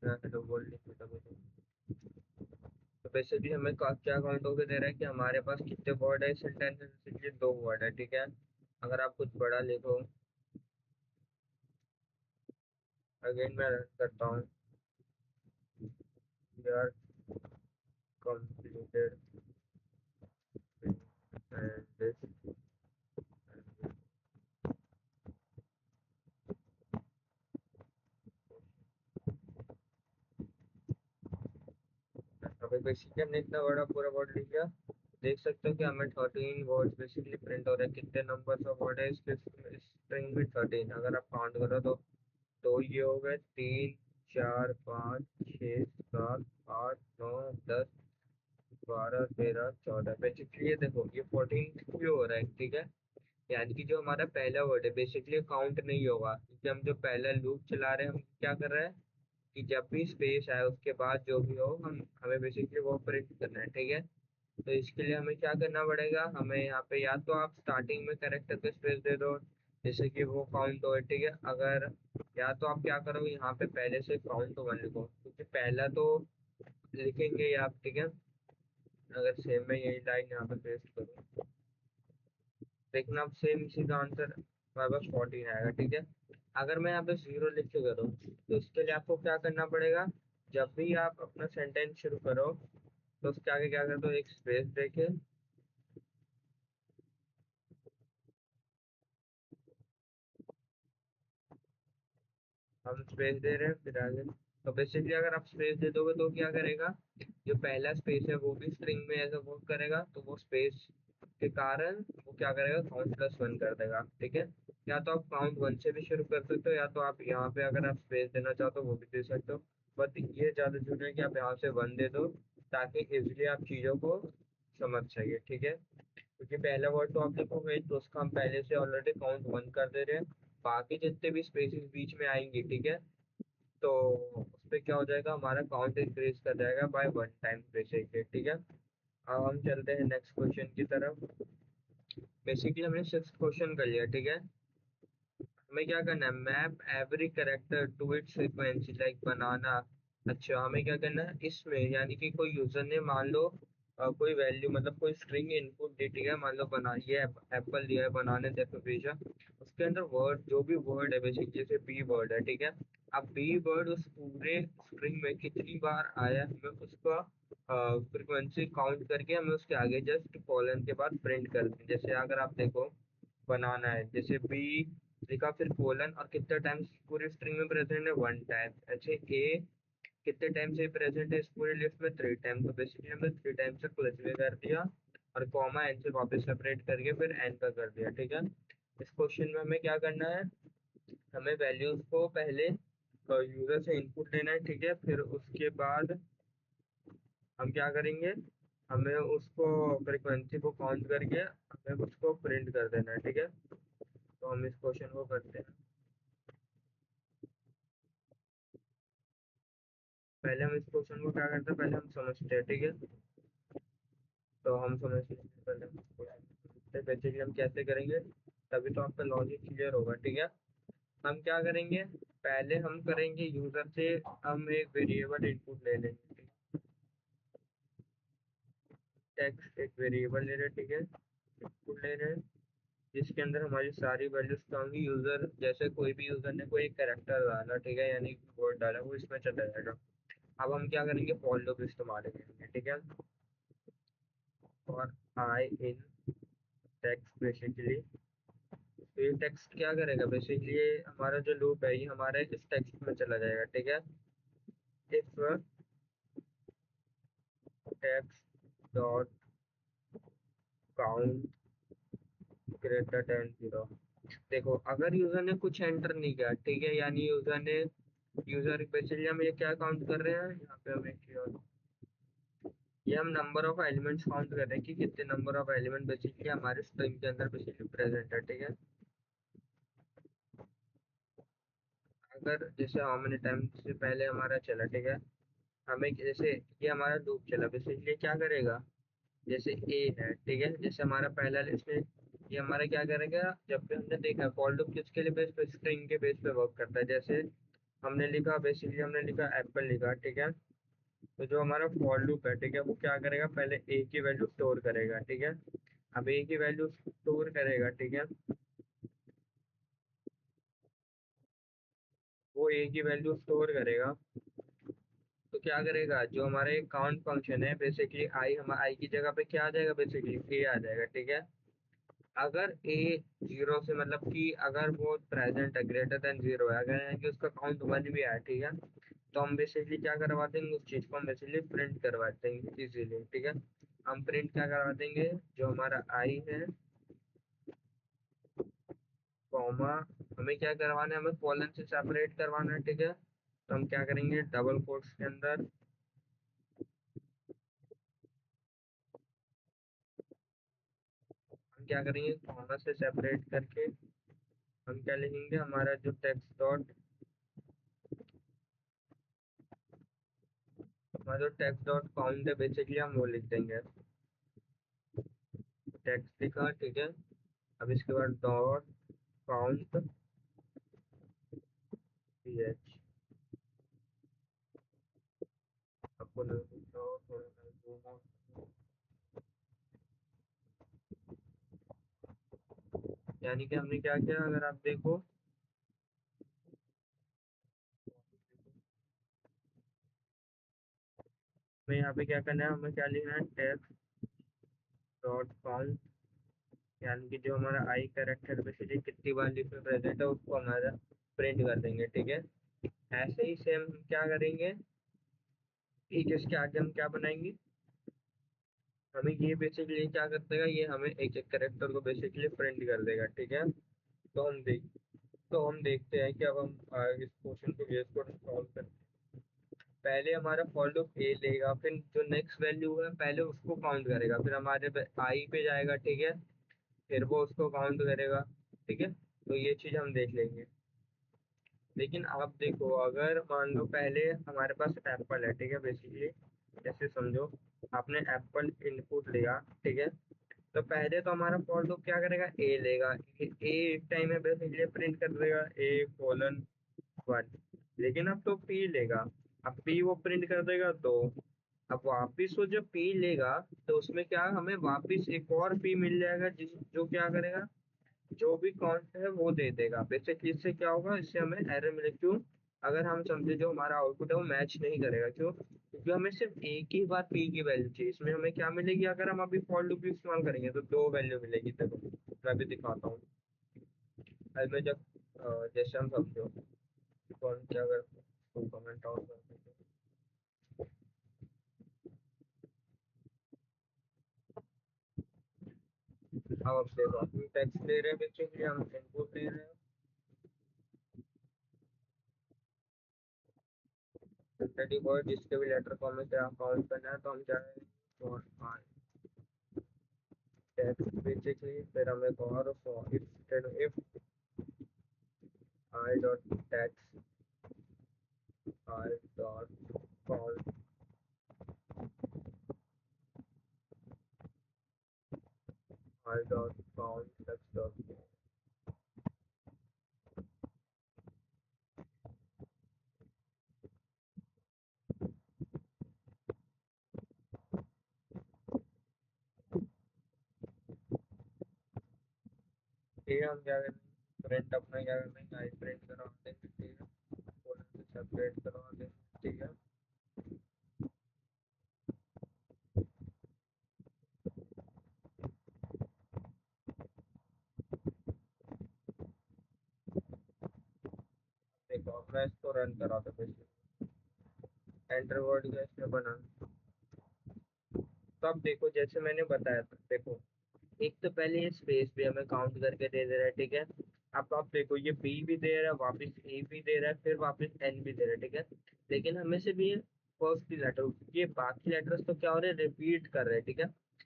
हेलो बोल लिखा था मैंने। तो बेसिकली हमें क्या काउंट होकर दे रहा है कि हमारे पास कितने वर्ड है सेंटेंस में, बेसिकली दो वर्ड है, ठीक है। अगर आप कुछ बड़ा लिखो, अगेन मैं रन करता हूँ, यार कंप्लीटेड एंड दिस, अभी बेसिकली हमने इतना बड़ा पूरा वर्ड लिख लिया। देख सकते हो कि हमें 13 वर्ड्स बेसिकली प्रिंट हो रहे हैं। कितने नंबर ऑफ वर्ड है इसके स्ट्रिंग में? 13। अगर आप काउंट करो तो ये हो गए 3, 4, 5, 6, 7, 8, 9, 10, 12, 13, 14। बेसिकली ये देखो ये 14 क्यों हो रहा है, ठीक है। यानी कि जो हमारा पहला वर्ड है बेसिकली काउंट नहीं होगा, क्योंकि हम जो पहला लूप चला रहे हैं, हम क्या कर रहे हैं कि जब भी स्पेस आए उसके बाद जो भी हो हम हमें बेसिकली वो प्रिंट करना है, ठीक है। तो इसके लिए हमें क्या करना पड़ेगा, हमें यहाँ पे या तो आप स्टार्टिंग में कैरेक्टर का स्पेस दे दो, जैसे कि वो काउंट हो, ठीक है। अगर या तो आप क्या करो, यहाँ पे पहले से काउंट वन लिखो, क्योंकि पहला तो लिखेंगे ही आप, ठीक है। अगर सेम में यही लाइन यहाँ पे पेस्ट करूँ, देखना आप सेम इसी का आंसर हमारे पास 14 आएगा, ठीक है। अगर मैं यहाँ पे 0 लिख के करूँ, तो इसके लिए आपको क्या करना पड़ेगा, जब भी आप अपना सेंटेंस शुरू करो तो उसके आगे क्या कर दो, एक स्पेस देके, हम स्पेस दे रहे हैं फिर आगे। तो बेसिकली अगर आप स्पेस दे दोगे तो क्या करेगा, जो पहला स्पेस है वो भी स्ट्रिंग में ऐसा वर्क करेगा, तो वो स्पेस के कारण वो क्या करेगा, काउंट प्लस वन कर देगा, ठीक है। या तो आप काउंट वन से भी शुरू कर सकते हो, या तो आप यहाँ पे अगर आप स्पेस देना चाहो तो वो भी दे सकते हो। बट ये ज्यादा जरूरी है कि आप यहाँ से वन दे दो, ताकि इजिली आप चीजों को समझ सके, ठीक है। क्योंकि पहला वर्ड तो आप लिखोगे तो उसका हम पहले से ऑलरेडी काउंट वन कर दे रहे हैं। बाकी जितने भी स्पेसेस बीच में आएंगे, ठीक है, तो उस पे क्या हो जाएगा, हमारा काउंट इंक्रीज कर जाएगा बाय वन टाइम बेसिकली, ठीक है। अब हम चलते हैं नेक्स्ट क्वेश्चन की तरफ। बेसिकली हमने सिक्स क्वेश्चन कर लिया, ठीक है। हमें क्या करना है, map every character to its sequence like banana. अच्छा, हमें क्या करना है इसमें, यानी कि कोई यूजर ने मान लो कोई वैल्यू मतलब कोई स्ट्रिंग इनपुट दी, ठीक है। मान लो बना ये एप्पल दिया है, बनाने देखो भेजा, उसके अंदर वर्ड जो भी वर्ड है बेसिक, जैसे बी वर्ड है, ठीक है। अब बी वर्ड उस पूरे स्ट्रिंग में कितनी बार आया, हमें उसका फ्रिक्वेंसी काउंट करके हमें उसके आगे जस्ट कॉलन के बाद प्रिंट कर दें। जैसे अगर आप देखो बनाना है, जैसे बी लिखा फिर कोलन, और कितने टाइम्स पूरी स्ट्रिंग में प्रेजेंट है, वन टाइम। अच्छा, ए कितने टाइम से प्रेजेंट है इस पूरी लिस्ट में, थ्री टाइम। तो बेसिकली हमने थ्री टाइम से क्लासिफाई कर दिया, और कॉमा एन से वापस सेपरेट करके फिर एन का कर दिया, ठीक है। इस क्वेश्चन में हमें क्या करना है, हमें वैल्यूज को पहले यूजर से इनपुट लेना है, ठीक है। फिर उसके बाद हम क्या करेंगे, हमें उसको फ्रिक्वेंसी को काउंट करके हमें उसको प्रिंट कर देना है, ठीक है। तो हम इस क्वेश्चन को करते हैं। पहले हम इस क्वेश्चन को क्या करते हैं, पहले हम समझते हैं, ठीक है। तो हम समझते हैं पहले बेसिकली हम कैसे करेंगे, तभी तो आपका लॉजिक क्लियर होगा, ठीक है। हम क्या करेंगे, पहले हम करेंगे यूजर से, हम एक वेरिएबल इनपुट ले लेंगे, टेक्स्ट एक वेरिएबल ले रहे हैं, ठीक है। इनपुट ले रहे हैं जिसके अंदर हमारी सारी वैल्यूज होंगी। यूजर जैसे कोई भी यूजर ने कोई कैरेक्टर डाला, ठीक है, यानी वर्ड डाला, वो इसमें चला जाएगा। अब हम क्या करेंगे, फॉर लूप इस्तेमाल करेंगे, ठीक है। और आई इन टेक्स्ट बेसिकली, तो ये टेक्स्ट क्या करेगा, बेसिकली ये हमारा जो लूप है ये हमारे इस टेक्स्ट में चला जाएगा, ठीक है। If text dot count greater than zero. देखो अगर यूजर ने कुछ एंटर नहीं किया, ठीक है, यानी यूजर ने यूजर बेसिकली हम ये क्या काउंट कर रहे हैं, यहाँ पे हम ये हम नंबर ऑफ एलिमेंट्स काउंट कर रहे हैं कि कितने नंबर ऑफ एलिमेंट बेसिकली हमारे स्ट्रिंग के अंदर बेसिकली प्रेजेंट है, ठीक है। अगर जैसे हाउ मेनी टाइम से पहले हमारा चला, ठीक है, हमें जैसे ये हमारा लूप चला बेसिकली क्या करेगा, जैसे ए है, ठीक है, जैसे हमारा पहला लिस्ट में ये हमारा क्या करेगा, जब भी हमने देखा फॉर लूप किसके लिए बेस पे, स्ट्रिंग के बेस पे वर्क करता है। जैसे हमने लिखा बेसिकली हमने लिखा एप्पल लिखा, ठीक है, तो जो हमारा फॉर लूप है, ठीक है, वो क्या करेगा, पहले ए की वैल्यू स्टोर करेगा, ठीक है। अब ए की वैल्यू स्टोर करेगा, ठीक है, वो ए की वैल्यू स्टोर करेगा, तो क्या करेगा, जो हमारे काउंट फंक्शन है बेसिकली आई, हम आई की जगह पे क्या आ जाएगा, बेसिकली ए आ जाएगा, ठीक है। अगर ए जीरो से मतलब कि अगर वो प्रेजेंट है, ग्रेटर देन जीरो है, अगर है कि उसका काउंट वन भी है, ठीक है, तो हम बेसिकली क्या करवा देंगे, उस चीज को हम बेसिकली प्रिंट करवा देंगे इजीली, ठीक है। हम प्रिंट क्या करवा देंगे, जो हमारा आई है कॉमा, हमें क्या करवाना है, हमें कॉलन से सेपरेट करवाना है, ठीक है। तो हम क्या करेंगे, डबल कोट्स के अंदर हम क्या करेंगे, कॉमा से सेपरेट करके हम क्या लिखेंगे, हमारा जो टेक्स्ट डॉट, हमारा जो टेक्स्ट डॉट काउंट है बेसिकली हम वो लिख देंगे, टेक्स्ट लिखा, ठीक है। अब इसके बाद डॉट काउंट ph, आपको यानी कि हमने क्या किया, अगर आप देखो, हमें यहाँ पे क्या करना है, हमें क्या लिखना है, टेक्स्ट डॉट काउंट, यानी कि जो हमारा आई कैरेक्टर बेसिकली कितनी बार लिस्ट में प्रेजेंट है उसको हमारा प्रिंट कर देंगे, ठीक है। ऐसे ही सेम हम क्या करेंगे कि इसके आगे हम क्या बनाएंगे, हमें ये बेसिकली क्या कर देगा, ये हमें एक एक कैरेक्टर को बेसिकली प्रिंट कर देगा, ठीक है। तो हम देखते हैं कि अब हम इस क्वेश्चन को बेस को सॉल्व कर, पहले हमारा फॉर लूप ए लेगा, फिर जो नेक्स्ट वैल्यू है पहले उसको काउंट करेगा, फिर हमारे आई पे जाएगा, ठीक है, फिर वो उसको काउंट करेगा, ठीक है। तो ये चीज हम देख लेंगे। लेकिन आप देखो, अगर मान लो पहले हमारे पास एप्पल है, ठीक है, बेसिकली जैसे समझो आपने एप्पल इनपुट लिया, ठीक है, तो पहले तो हमारा फॉर लूप क्या करेगा, ए लेगा, ए एक टाइम में बेसिकली प्रिंट कर देगा ए कोलन वन, लेकिन अब तो पी लेगा, अब पी वो प्रिंट कर देगा, तो अब वापिस वो जब पी लेगा तो उसमें क्या हमें वापिस एक और पी मिल जाएगा, जिस जो क्या करेगा, जो भी काउंट है वो दे देगा बेसिकली। इससे क्या होगा, इससे हमें एरर मिले, क्यों, अगर हम समझे जो हमारा आउटपुट है वो मैच नहीं करेगा, क्यों, क्योंकि हमें सिर्फ एक ही बार पी की वैल्यू चाहिए, इसमें हमें क्या मिलेगी, अगर हम अभी फॉर लूप इस्तेमाल करेंगे तो दो वैल्यू मिलेगी, देखो मैं भी दिखाता हूँ। अब मैं जब जैसे हम समझो कौन क्या अगर कमेंट आउट कर देंगे, अब देखो हम टेक्स्ट ले रहे हैं बेसिकली, हम इनपुट ले रहे हैं, थर्टी वर्ड जिसके भी लेटर को हमें क्या काउंट करना है, तो हम चाहे टेक्स्ट बेसिकली, फिर हमें और if I dot text I dot count I dot count text dot, ठीक है। हम क्या करेंगे, प्रिंट अपना क्या करेंगे, आई प्रिंट करवा देंगे, ठीक है, कोलन से सेपरेट करवा देंगे, ठीक है। देखो अब मैं इसको रन करा था बेसिकली, एंटर वर्ड का इसमें बना, तो अब देखो जैसे मैंने बताया था, देखो एक तो पहले ये स्पेस भी हमें काउंट करके दे दे रहा है, ठीक है। अब आप देखो ये बी भी दे रहा है, वापस ए भी दे रहा है, फिर वापस एन भी दे रहा है, ठीक है। लेकिन हमें से भी फर्स्ट लेटर, ये बाकी लेटर्स तो क्या हो रहे हैं, रिपीट कर रहे हैं, ठीक है।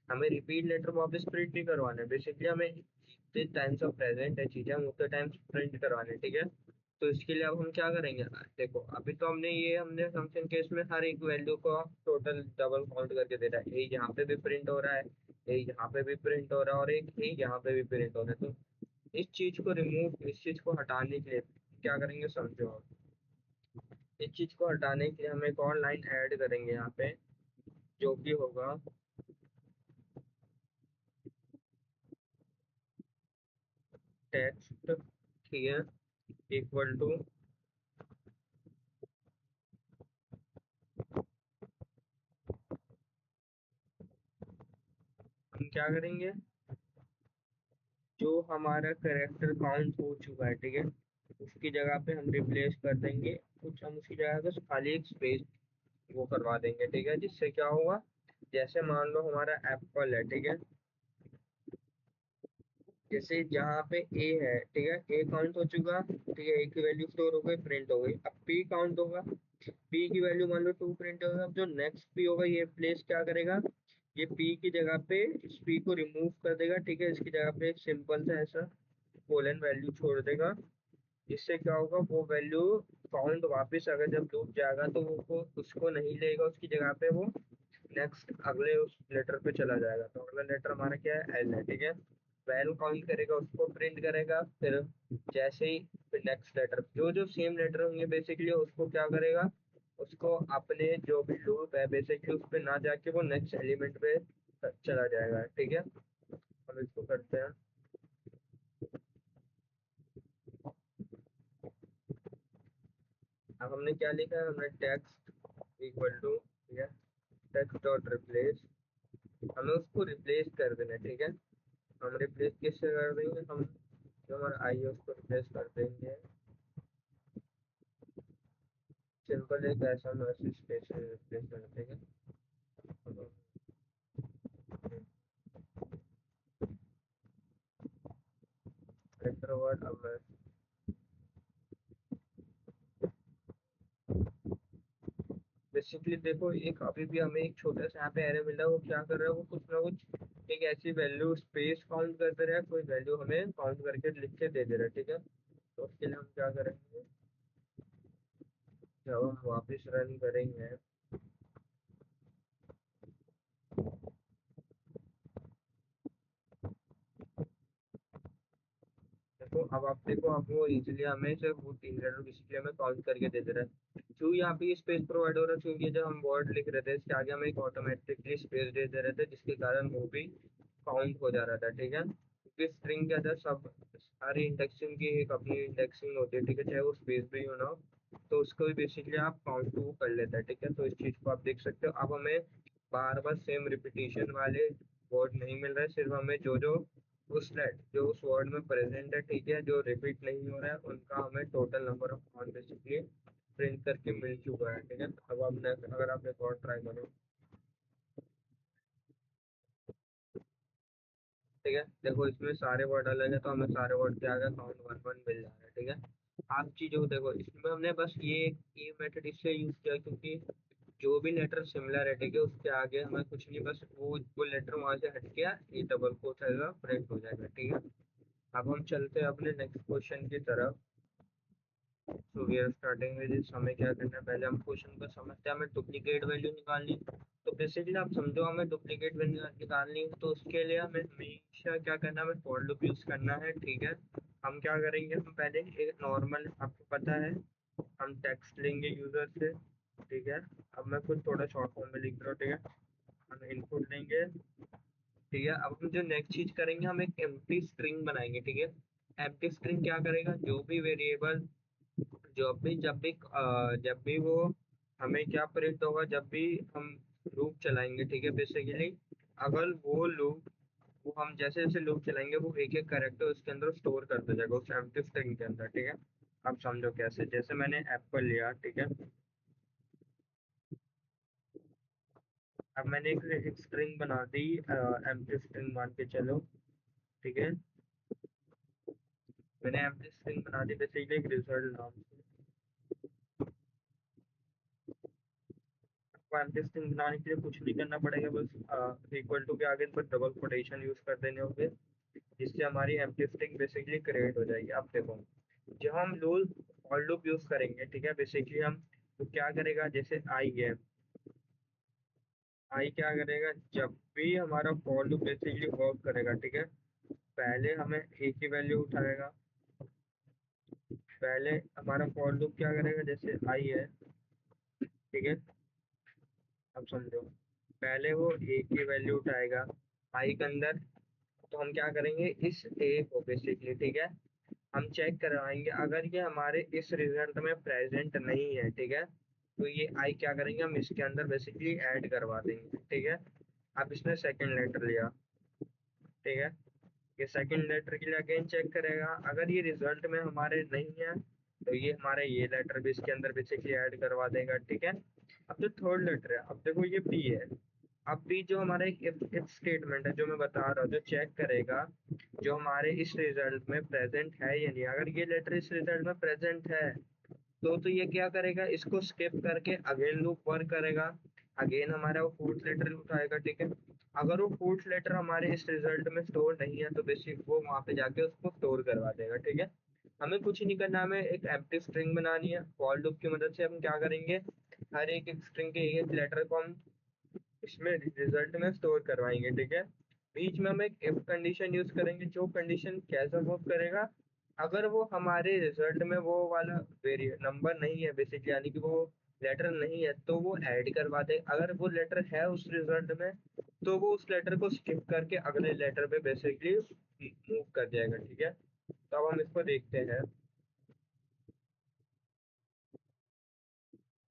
हमें रिपीट लेटर वापस प्रिंट नहीं करवाने, बेसिकली हमें जितने टाइम्स ऑफ प्रेजेंट है चीजें हम उतने टाइम्स प्रिंट करवाने, ठीक है। तो इसके लिए अब हम क्या करेंगे, देखो अभी तो हमने फंक्शन केस में हर एक वैल्यू को टोटल डबल काउंट करके दे रहा है, एक यहाँ पे भी प्रिंट हो रहा है, एक यहाँ पे भी प्रिंट हो रहा है, और एक यहाँ पे भी प्रिंट हो रहा है। तो इस चीज को हटाने के लिए क्या करेंगे समझो आप। इस चीज को हटाने के लिए हम एक और लाइन ऐड करेंगे यहाँ पे, जो कि होगा टेक्स्ट, ठीक है, इक्वल टू, हम क्या करेंगे, जो हमारा करेक्टर काउंट हो चुका है, ठीक है, उसकी जगह पे हम रिप्लेस कर देंगे कुछ, हम उसकी जगह पे खाली एक स्पेस वो करवा देंगे, ठीक है। जिससे क्या होगा, जैसे मान लो हमारा एप्पल है, ठीक है, जैसे यहाँ पे ए है, ठीक है, ए काउंट हो चुका, ठीक है, ए की वैल्यू स्टोर हो गई, प्रिंट हो गई। अब पी काउंट होगा, पी की वैल्यू मान लो 2 प्रिंट होगा। अब जो नेक्स्ट पी होगा ये प्लेस क्या करेगा, ये पी की जगह पे इस पी को रिमूव कर देगा, ठीक है, इसकी जगह पे एक सिंपल सा ऐसा कोलन वैल्यू छोड़ देगा। जिससे क्या होगा, वो वैल्यू काउंट वापस अगर जब लूप जाएगा तो वो उसको नहीं लेगा, उसकी जगह पे वो नेक्स्ट अगले उस लेटर पे चला जाएगा। तो अगला लेटर हमारा क्या है, एल है, ठीक है। वैल्यू काउंट करेगा, उसको प्रिंट करेगा, फिर जैसे ही नेक्स्ट लेटर, जो जो सेम लेटर होंगे बेसिकली उसको क्या करेगा, उसको अपने जो भी लूप है बेसिकली उस पे ना जाके वो नेक्स्ट एलिमेंट पे चला जाएगा, ठीक है। हम इसको करते हैं। अब हमने क्या लिखा है, हमने टेक्स्ट इक्वल टू, ठीक है, टेक्स्ट डॉट रिप्लेस, हमें उसको रिप्लेस कर देना है, ठीक है। हम रिप्लेस किससे कर देंगे, हम जो हमारा आई है उसको रिप्लेस कर देंगे, सिंपल एक ऐसा मैसेज स्पेस से रिप्लेस कर देंगे। वर्ड अब बेसिकली देखो, एक अभी भी हमें एक छोटा सा यहाँ पे एरर मिल रहा है, वो क्या कर रहा है, वो कुछ ना कुछ एक ऐसी वैल्यू स्पेस काउंट कर दे रहा है, कोई वैल्यू हमें काउंट करके लिख के दे दे रहा है, ठीक है। तो उसके लिए हम क्या करेंगे, जब हम वापस रन करेंगे, देखो अब आप देखो, अब वो इजीली हमें सिर्फ वो 3 लेटर बेसिकली हमें काउंट करके दे दे रहा है। क्यों यहाँ पे स्पेस प्रोवाइड हो रहा है, क्योंकि जब हम वर्ड लिख रहे थे इसके आगे हम एक ऑटोमेटिकली स्पेस दे दे रहे थे, जिसके कारण वो भी काउंट हो जा रहा था, ठीक है। क्योंकि स्ट्रिंग के अंदर सब सारी इंडेक्सिंग की एक अपनी इंडेक्सिंग होती है, ठीक है, चाहे वो स्पेस भी हो ना हो, तो उसको भी बेसिकली आप काउंट टू कर लेते हैं, ठीक है। तो इस चीज को आप देख सकते हो। अब हमें बार बार सेम रिपीटिशन वाले वर्ड नहीं मिल रहे, सिर्फ हमें जो जो जो उस वर्ड में प्रेजेंट है, ठीक है, जो रिपीट नहीं हो रहा है उनका हमें total number of count basically print करके मिल चुका है, ठीक है। अब आपने अगर आपने और ट्राई करो, ठीक है, देखो इसमें सारे वर्ड अलग है, तो हमें सारे वर्ड के आगे काउंट वन वन मिल जा रहा है, ठीक है। आप चीजों को देखो, इसमें हमने बस ये मेथड इसलिए यूज किया क्योंकि जो भी लेटर सिमिलर है, ठीक है, उसके आगे हमें कुछ नहीं, बस वो लेटर वहां से हट गया, ये डबल कोट आएगा, प्रिंट हो जाएगा, ठीक है। अब हम चलते हैं अपने नेक्स्ट क्वेश्चन की तरफ। So we are starting with this, हमें क्या करना है, पहले हम क्वेश्चन को समझते हैं, हमें डुप्लीकेट वैल्यू निकालनी है। तो बेसिकली आप समझो, हमें डुप्लीकेट वैल्यू निकालनी है, तो उसके लिए हमें हमेशा क्या करना है, हमें फॉर लूप यूज करना है, ठीक है। हम क्या करेंगे, हम पहले एक नॉर्मल, आपको पता है, हम टेक्स्ट लेंगे यूजर से, ठीक है। अब मैं कुछ थोड़ा शॉर्ट फॉर्म में लिख रहा हूँ, ठीक है। हम इनपुट लेंगे, ठीक है। अब हम जो नेक्स्ट चीज करेंगे, हम एक एम्प्टी स्ट्रिंग बनाएंगे, ठीक है। एम्प्टी स्ट्रिंग क्या करेगा, जो भी वेरिएबल, जब भी वो हमें क्या प्रिंट होगा, जब भी हम लूप चलाएंगे, ठीक है, बेसिकली अगर वो लूप, वो हम जैसे जैसे लूप चलाएंगे वो एक एक करेक्टर उसके अंदर स्टोर करता जाएगा उस एम्प्टी स्ट्रिंग के अंदर, ठीक है। अब समझो कैसे, जैसे मैंने एप्पल लिया, ठीक है। अब मैंने एक स्ट्रिंग बना दी, एम्प्टी स्ट्रिंग मान के चलो, ठीक है। मैंने एम्प्टी स्ट्रिंग बना दी बेसिकली एक रिजल्ट नाम से। आपको एम्प्टी स्ट्रिंग बनाने के लिए कुछ नहीं करना पड़ेगा, बस इक्वल टू के आगे पर डबल कोटेशन यूज कर देने होंगे, जिससे हमारी एम्प्टी स्ट्रिंग बेसिकली क्रिएट हो जाएगी। अब देखो, जब हम लूप और लूप यूज करेंगे, ठीक है, बेसिकली हम तो क्या करेगा, जैसे आई है, आई क्या करेगा, जब भी हमारा फॉर लूप बेसिकली वर्क करेगा, ठीक है, पहले हमें ए की वैल्यू उठाएगा। पहले हमारा फॉर लूप क्या करेगा, जैसे आई है, ठीक है, अब समझो, पहले वो ए की वैल्यू उठाएगा आई के अंदर। तो हम क्या करेंगे, इस ए को बेसिकली, ठीक है, हम चेक करवाएंगे, अगर ये हमारे इस रिजल्ट में प्रेजेंट नहीं है, ठीक है, तो ये आई क्या करेंगे, हम इसके अंदर बेसिकली ऐड करवा देंगे, ठीक है। अब इसने सेकंड लेटर लिया, ठीक है, ये सेकंड लेटर के लिए अगेन चेक करेगा, अगर ये रिजल्ट में हमारे नहीं है तो ये हमारे ये लेटर भी इसके अंदर बेसिकली ऐड करवा देगा, ठीक है। अब जो थर्ड लेटर है, अब देखो ये पी है। अब पी जो हमारा एक इफ स्टेटमेंट है, जो मैं बता रहा हूँ, जो चेक करेगा जो हमारे इस रिजल्ट में प्रेजेंट है या नहीं। अगर ये लेटर इस रिजल्ट में प्रेजेंट है तो ये क्या करेगा, इसको स्किप करके अगेन लूप वर्क करेगा, अगेन हमारा वो फोर्थ लेटर उठाएगा, ठीक है। अगर वो फोर्थ लेटर हमारे इस रिजल्ट में स्टोर नहीं है तो बेसिक वो वहां पे जाके उसको स्टोर करवा देगा, ठीक है। हमें कुछ नहीं करना, हमें एक एम्प्टी स्ट्रिंग बनानी है। फॉर लूप की मदद से हम क्या करेंगे, हर एक स्ट्रिंग के एक लेटर को हम इसमें रिजल्ट में स्टोर करवाएंगे, ठीक है। बीच में हम एक इफ कंडीशन यूज करेंगे, जो कंडीशन कैसा वर्क करेगा, अगर वो हमारे रिजल्ट में वो वाला वेरिए नंबर नहीं है बेसिकली, यानी कि वो लेटर नहीं है, तो वो ऐड करवा दे। अगर वो लेटर है उस रिजल्ट में तो वो उस लेटर को स्किप करके अगले लेटर पे बेसिकली मूव कर जाएगा, ठीक है। तो अब हम इसको देखते हैं,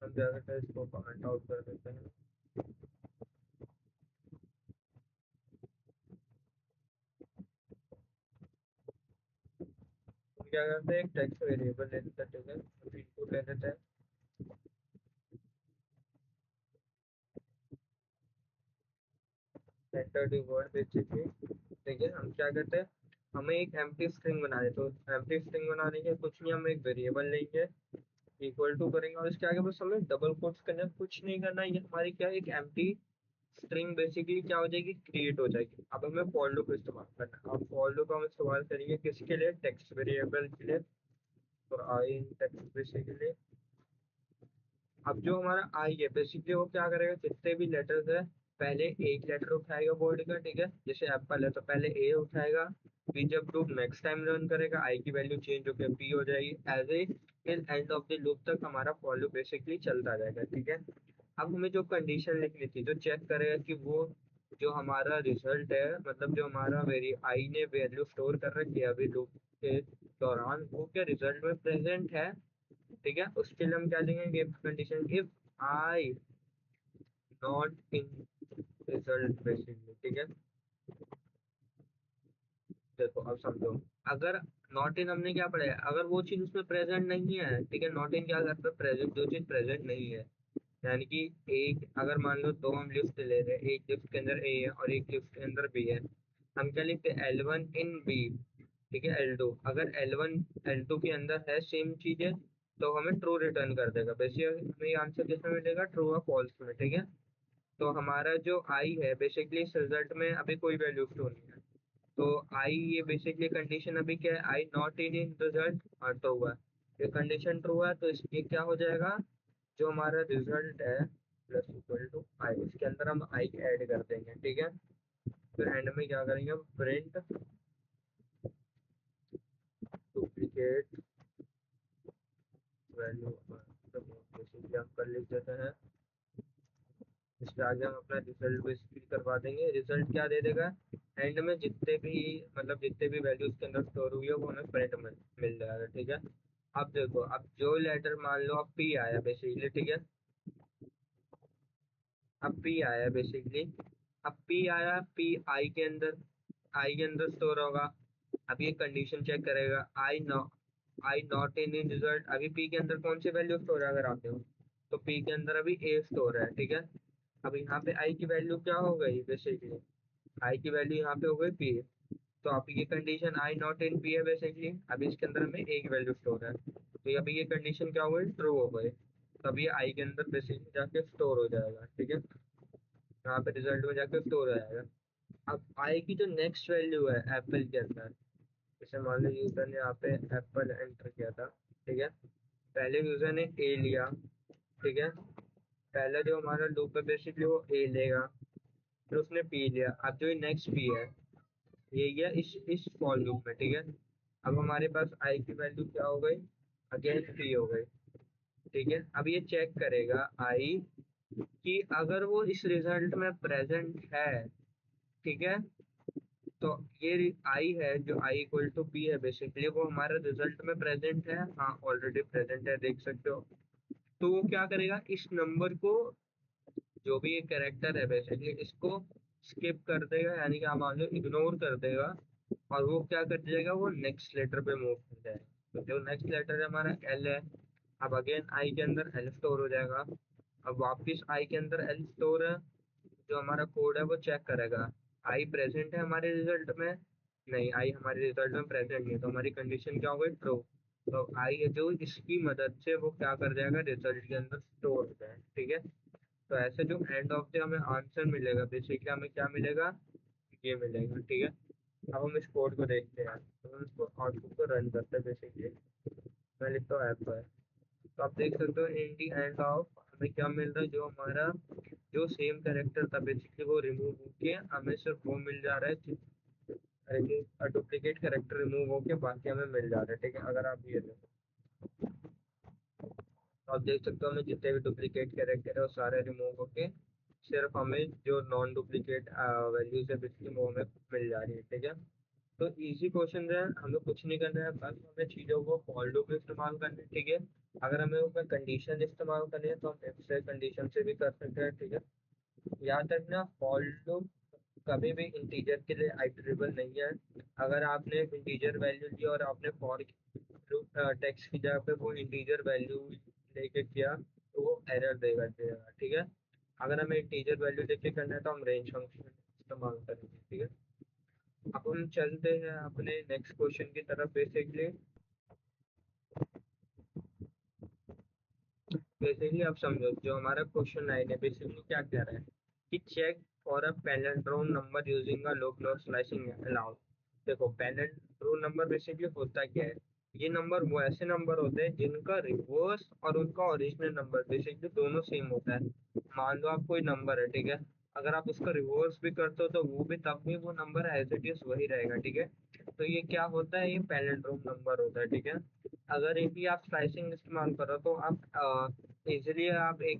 हम क्या करते हैं, इसको कमेंट आउट कर देते हैं। हम क्या करते हैं, एक टेक्स्ट वेरिएबल ले लेते हैं, ठीक है, इनपुट ले लेते हैं, सेंटर दी वर्ड बेसिकली, ठीक है। हम क्या करते हैं, हमें एक एम्प्टी स्ट्रिंग बनाए, तो एम्प्टी स्ट्रिंग बनाने के कुछ नहीं, हम एक वेरिएबल लेंगे, इक्वल टू करेंगे, और इसके आगे बस हमें डबल कोट्स करना है, कुछ नहीं करना। ये हमारी क्या है, एक एम्प्टी स्ट्रिंग बेसिकली क्या हो जाएगी, क्रिएट हो जाएगी। अब हमें फॉर लूप इस्तेमाल करना है। अब फॉर लूप हम इस्तेमाल करेंगे किसके लिए, टेक्स्ट वेरिएबल के लिए, और आई टेक्स्ट बेसिकली। अब जो हमारा आई है बेसिकली वो क्या करेगा, जितने भी लेटर्स है, पहले एक लेटर उठाएगा बोर्ड का, ठीक है, जैसे एप्पल है तो पहले ए उठाएगा। फिर जब लूप नेक्स्ट टाइम रन करेगा, आई की वैल्यू चेंज होकर पी हो जाएगी, as a till end of the loop तक हमारा फॉर लूप बेसिकली चलता जाएगा, ठीक है। अब हमें जो कंडीशन लिखनी थी, जो चेक करेगा कि वो जो हमारा रिजल्ट है, मतलब जो हमारा वेरी आई ने वैल्यू स्टोर कर रखी है अभी लूप के दौरान, वो क्या रिजल्ट में प्रेजेंट है, ठीक है। उसके लिए हम क्या लिखेंगे, condition if I not in result basically, ठीक है। देखो अब समझो, अगर नॉट इन हमने क्या पढ़ा है, अगर वो चीज उसमें प्रेजेंट नहीं है, ठीक है, नॉट इन क्या करता है, प्रेजेंट जो चीज प्रेजेंट नहीं है, यानी कि एक अगर मान लो दो हम लिस्ट ले रहे हैं, एक लिस्ट के अंदर ए है और एक लिस्ट के अंदर बी है, हम क्या लिखते हैं, L1 इन बी, ठीक है, L2, अगर L1 L2 के अंदर है सेम चीज है तो हमें ट्रू रिटर्न कर देगा। बेसिकली हमें आंसर किसमें मिलेगा, ट्रू और फॉल्स में, ठीक है। तो हमारा जो आई है बेसिकली इस रिजल्ट में अभी कोई वैल्यू स्टोर नहीं है, तो आई ये बेसिकली कंडीशन अभी क्या है, आई नॉट इन इन रिजल्ट, और तो हुआ है, ये कंडीशन ट्रू है, तो इसके क्या हो जाएगा, जो हमारा रिजल्ट है प्लस इक्वल टू आई, इसके अंदर हम आई ऐड कर देंगे, ठीक है। फिर एंड में क्या करेंगे, हम प्रिंट डुप्लीकेट वैल्यू, बेसिकली हम कर लिख देते हैं, इसके आगे हम अपना रिजल्ट बेसिकली करवा देंगे। रिजल्ट क्या दे देगा, एंड में जितने भी मतलब जितने भी वैल्यू उसके अंदर स्टोर हुई है वो हमें प्रिंट में मिल जाएगा, ठीक है। अब देखो, अब जो लेटर मान लो अब पी आया बेसिकली, ठीक है, अब पी आया बेसिकली, अब पी आया, पी आई के अंदर स्टोर होगा। अब ये कंडीशन चेक करेगा, आई नॉट इन इन रिजल्ट, अभी पी के अंदर कौन सी वैल्यू स्टोर है, अगर आते हो तो पी के अंदर अभी ए स्टोर है, ठीक है। अब यहाँ पे आई की वैल्यू क्या हो गई, बेसिकली आई की वैल्यू यहाँ पे हो गई पी, तो अब ये condition I not in P है बेसिकली, अभी इसके अंदर हमें एक वैल्यू स्टोर है, तो अभी ये कंडीशन क्या हो गई, ट्रू हो गई। तब ये आई के अंदर बेसिकली जाके स्टोर हो जाएगा, ठीक है, यहाँ पे रिजल्ट में जाके स्टोर हो जाएगा। अब आई की जो नेक्स्ट वैल्यू है एप्पल के अंदर, जैसे मान लो यूजर ने यहाँ पे एप्पल एंटर किया था, ठीक है, पहले यूजर ने ए लिया, ठीक है, पहला जो हमारा लूप है बेसिकली वो ए लेगा, फिर उसने पी लिया, अब जो नेक्स्ट पी है ये गया इस फॉर लूप में, ठीक है। अब हमारे पास आई की वैल्यू क्या हो गई, अगेन पी हो गई, ठीक है। अब ये चेक करेगा आई कि अगर वो इस रिजल्ट में प्रेजेंट है, ठीक है, तो ये आई है जो आई इक्वल टू पी है बेसिकली, वो हमारे रिजल्ट में प्रेजेंट है, हाँ ऑलरेडी प्रेजेंट है, देख सकते हो। तो वो क्या करेगा, इस नंबर को, जो भी ये कैरेक्टर है बेसिकली, इसको स्किप कर देगा, यानी कि आप मान लो इग्नोर कर देगा, और वो क्या कर जाएगा, वो नेक्स्ट लेटर पे मूव कर जाएगा। तो जो नेक्स्ट लेटर है हमारा एल है, अब अगेन आई के अंदर एल स्टोर हो जाएगा, अब वापिस आई के अंदर एल स्टोर है, जो हमारा कोड है वो चेक करेगा आई प्रेजेंट है हमारे रिजल्ट में, नहीं आई हमारे रिजल्ट में प्रेजेंट नहीं है, तो हमारी कंडीशन क्या हो गई, ट्रू। तो आई है जो इसकी मदद से वो क्या कर जाएगा, रिजल्ट के अंदर स्टोर हो जाए, ठीक है। तो ऐसे जो एंड ऑफ द हमें आंसर मिलेगा बेसिकली, हमें क्या मिलेगा, ये मिलेगा, ठीक है। अब हम इस कोड को देखते हैं, तो हम इसको आउटपुट को रन करते हैं बेसिकली, मैं लिखता हूँ ऐप पर। तो आप देख सकते हो इन दी एंड ऑफ हमें क्या मिल रहा है, जो हमारा जो सेम कैरेक्टर था बेसिकली वो रिमूव होके हमें सिर्फ वो मिल जा रहा है, रिमूव डुप्लीकेट कैरेक्टर रिमूव होके बाकी हमें मिल जा रहा है, ठीक है। अगर आप ये देखो तो आप देख सकते हो हमें जितने भी डुप्लीकेट कैरेक्टर है वो सारे रिमूव होके सिर्फ हमें जो नॉन डुप्लीकेट वैल्यूज है बेसिकली वो हमें मिल जा रही है, ठीक है। तो इजी क्वेश्चन है, हमें कुछ नहीं करना है, बस हमें चीज़ों को फॉर लूप में इस्तेमाल करना है, ठीक है। अगर हमें उसमें कंडीशन इस्तेमाल करनी है तो हम इफ से कंडीशन से भी कर सकते हैं, ठीक है। याद रखना फॉर लूप कभी भी इंटीजर के लिए आइटरेबल नहीं है। अगर आपने इंटीजर वैल्यू ली और आपने फॉर टेक्स्ट की जगह पे वो इंटीजर वैल्यू लेके किया तो वो एरर देगा, ठीक है। अगर हमें इंटीजर वैल्यू लेके करना है तो हम रेंज फंक्शन इस्तेमाल करेंगे, ठीक है। अब हम चलते हैं अपने नेक्स्ट क्वेश्चन की तरफ। बेसिकली आप समझो जो हमारा क्वेश्चन नाइन है बेसिकली क्या कह रहा है कि check for a palindrome number using a log no slicing allowed. देखो पैलिंड्रोम नंबर बेसिकली होता क्या है, ये नंबर वो ऐसे नंबर होते हैं जिनका रिवर्स और उनका ओरिजिनल नंबर बेसिकली दोनों सेम होता है। मान लो आप कोई नंबर है, ठीक है, अगर आप उसका रिवर्स भी करते हो तो वो भी तब भी वो नंबर एज इट इज वही रहेगा, ठीक है। तो ये क्या होता है, ये पैलिंड्रोम नंबर होता है, ठीक है। अगर इनकी आप स्लाइसिंग इस्तेमाल करो तो आप इसलिए आप एक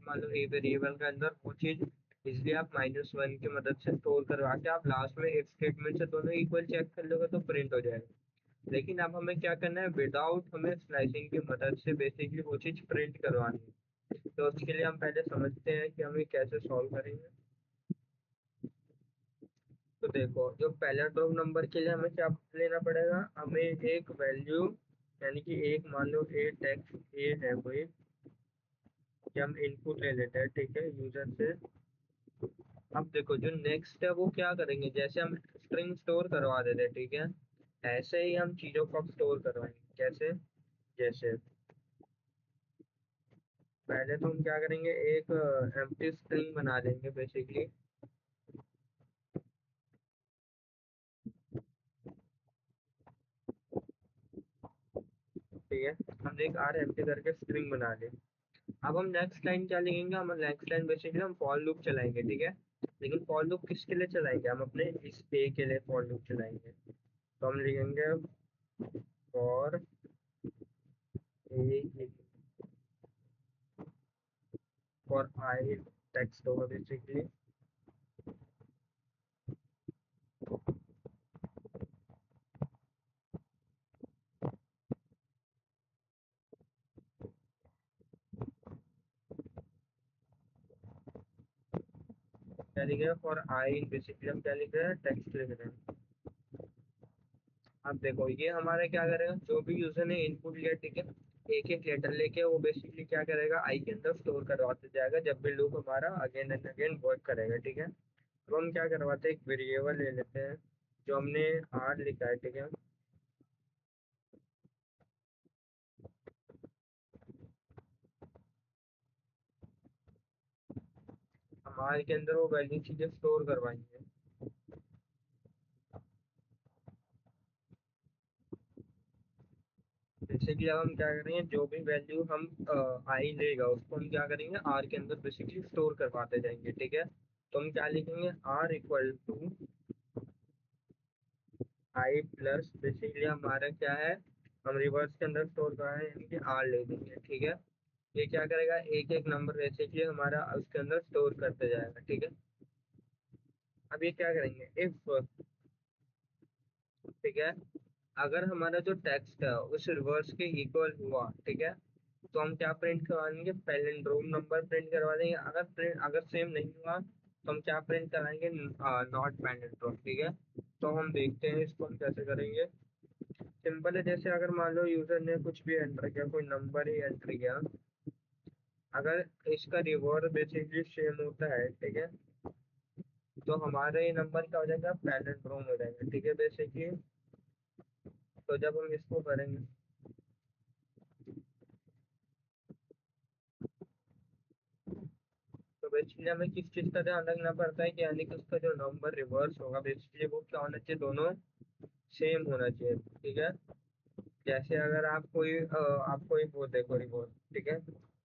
मान लो एक वेरिएबल के अंदर वो चीज इसलिए आप -1 की मदद से स्टोर करवा के आप लास्ट में इफ स्टेटमेंट से दोनों इक्वल चेक कर लोगे तो प्रिंट हो जाएगा। लेकिन अब हमें क्या करना है, विदाउट हमें स्लाइसिंग की मदद से बेसिकली वो चीज प्रिंट करवानी है। तो उसके लिए हम पहले समझते हैं कि हम ये कैसे सॉल्व करेंगे। तो देखो जो पैलिंड्रोम नंबर के लिए हमें क्या लेना पड़ेगा, हमें एक वैल्यू, यानी कि एक मान लो ए टेक्स्ट ए है कोई, कि हम इनपुट ले लेते हैं, ठीक है, यूजर से। अब देखो जो नेक्स्ट है वो क्या करेंगे, जैसे हम स्ट्रिंग स्टोर करवा देते हैं, ठीक है, ऐसे ही हम चीजों को अब स्टोर करवाएंगे। कैसे, जैसे पहले तो हम क्या करेंगे, एक एम्प्टी स्ट्रिंग बना लेंगे बेसिकली, ठीक है। हम एक आर एम्प्टी करके स्ट्रिंग बना लें। अब हम नेक्स्ट लाइन क्या लिखेंगे, हम नेक्स्ट लाइन बेसिकली हम फॉर लूप चलाएंगे, ठीक है। लेकिन फॉर लूप किसके लिए चलाएंगे, हम अपने इस ए के लिए फॉर लूप चलाएंगे। तो हम लिखेंगे for A for I text होगा बेसिकली, क्या लिख रहे हैं, फॉर आई बेसिकली हम क्या लिख रहे हैं, टेक्स्ट लिख रहे हैं। अब देखो ये हमारा क्या करेगा, जो भी यूजर ने इनपुट लिया, ठीक है, एक एक लेटर लेके वो बेसिकली क्या करेगा, आई के अंदर स्टोर करवाते जाएगा जब भी लूप हमारा अगेन एंड अगेन वर्क करेगा, ठीक है। तो हम क्या करवाते हैं, एक वेरिएबल ले लेते हैं, जो हमने आर लिखा है, ठीक है। हम आर के अंदर वो वैल्यू चीजें स्टोर करवाएंगे। बेसिकली अब हम क्या करेंगे, जो भी वैल्यू हम आई लेगा उसको हम क्या करेंगे, आर के अंदर बेसिकली स्टोर करवाते जाएंगे, ठीक है। तो हम क्या लिखेंगे, R equal to I plus, basically हमारा क्या है, हम रिवर्स के अंदर स्टोर कराएं यानी कि आर ले देंगे, ठीक है। ये क्या करेगा, एक एक नंबर बेसिकली हमारा उसके अंदर स्टोर करते जाएगा, ठीक है। अब ये क्या करेंगे, इफ, ठीक है, अगर हमारा जो टेक्स्ट है उस रिवर्स के इक्वल हुआ, ठीक है, तो हम क्या प्रिंट करवा देंगे, पैलिंड्रोम नंबर प्रिंट करवा देंगे। अगर सेम नहीं हुआ तो हम क्या प्रिंट कराएंगे, नॉट पैलिंड्रोम, ठीक है। तो हम देखते हैं इसको हम कैसे करेंगे। सिंपल है, जैसे अगर मान लो यूजर ने कुछ भी एंटर किया, कोई नंबर ही एंटर किया, अगर इसका रिवर्स बेसिकली सेम होता है, ठीक है, तो हमारे ये नंबर क्या हो जाएगा, पैलिंड्रोम हो जाएगा, ठीक है बेसिकली। तो जब हम इसको करेंगे, तो बेसिकली हमें किस चीज का ध्यान रखना पड़ता है कि यानी कि उसका जो नंबर रिवर्स होगा बेसिकली वो क्या होना चाहिए, दोनों सेम होना चाहिए, ठीक है। जैसे अगर आप कोई आप कोई वो देखो रिवर्स, ठीक है।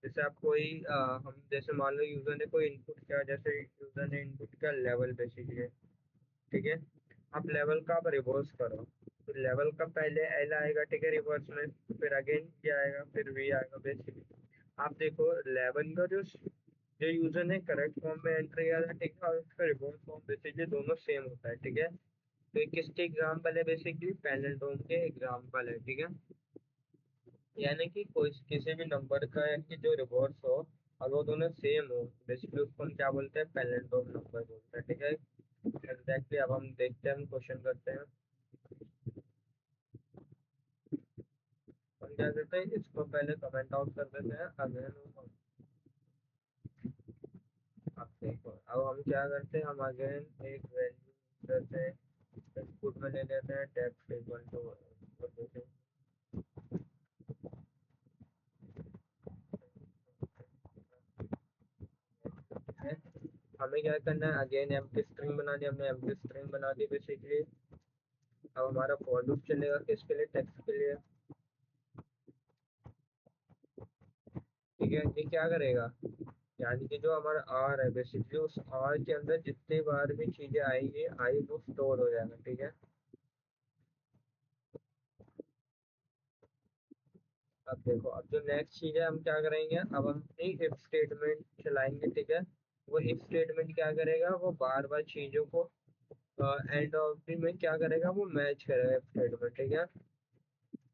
जैसे आप कोई हम जैसे मान लो यूजर ने कोई इनपुट किया, जैसे यूजर ने इनपुट किया लेवल बेसिकली, ठीक है। आप लेवल का आप रिवर्स करो, तो लेवल का पहले एल आएगा, ठीक है, रिवर्स में, फिर अगेन क्या आएगा, फिर वी आएगा बेसिकली। आप देखो लेवल का जो यूजर ने करेक्ट फॉर्म में एंटर किया था, ठीक है, और उसका रिवर्स फॉर्म बेसिकली दोनों सेम होता है, ठीक है। तो ये किसके एग्जाम्पल है, बेसिकली पैरेलल के एग्जाम्पल है, ठीक है। यानी कि कोई किसी भी नंबर का यानी कि जो रिवर्स हो और वो दोनों सेम हो, बेसिकली उसको हम क्या बोलते हैं, पैरेलल नंबर बोलते हैं, ठीक है। एग्जैक्टली अब हम देखते हैं, हम क्वेश्चन करते हैं। हम क्या करते हैं, इसको पहले कमेंट आउट कर देते हैं, अगेन। अब देखो, अब हम क्या करते हैं, हम अगेन एक वैल्यू करते हैं, इनपुट में ले लेते हैं टेक्स्ट इक्वल टू, हमें क्या करना है, अगेन एम्प्टी स्ट्रिंग बनानी है, हमने एम्प्टी स्ट्रिंग बना दी बेसिकली। अब हमारा फॉर लूप चलेगा किसके लिए, टेक्स्ट के लिए, ठीक है। ये क्या करेगा, यानी कि जो हमारा आर है बेसिकली उस आर के अंदर जितनी बार भी चीजें आएंगी आई वो स्टोर हो जाएगा, ठीक है। अब देखो, अब जो नेक्स्ट चीज है हम क्या करेंगे, अब हम अपनी इफ स्टेटमेंट चलाएंगे, ठीक है। वो इफ स्टेटमेंट क्या करेगा, वो बार बार चीजों को एंड ऑफ में क्या करेगा, वो मैच करेगा इफ स्टेटमेंट, ठीक है।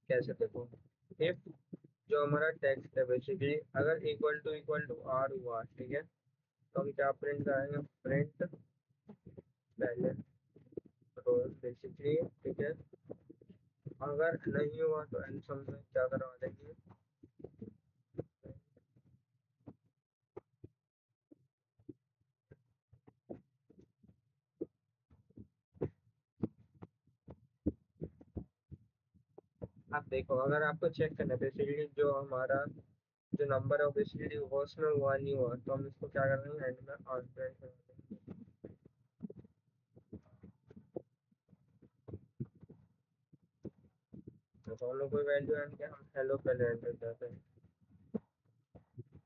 कैसे देखो, इफ जो हमारा टेक्स्ट है बेसिकली अगर इक्वल टू आर हुआ, ठीक है, तो हम क्या प्रिंट करेंगे, प्रिंट पहले रोल बेसिकली, ठीक है। अगर नहीं हुआ तो एंड में क्या करवा देंगे। आप देखो, अगर आपको चेक करना है बेसिकली जो हमारा जो नंबर है बेसिकली वर्स में हुआ नहीं हुआ, तो हम इसको क्या कर देंगे, एंड में ऑन प्रिंट कर देंगे। तो हम लोग कोई वैल्यू एंड के हम हेलो पहले एंटर करते हैं।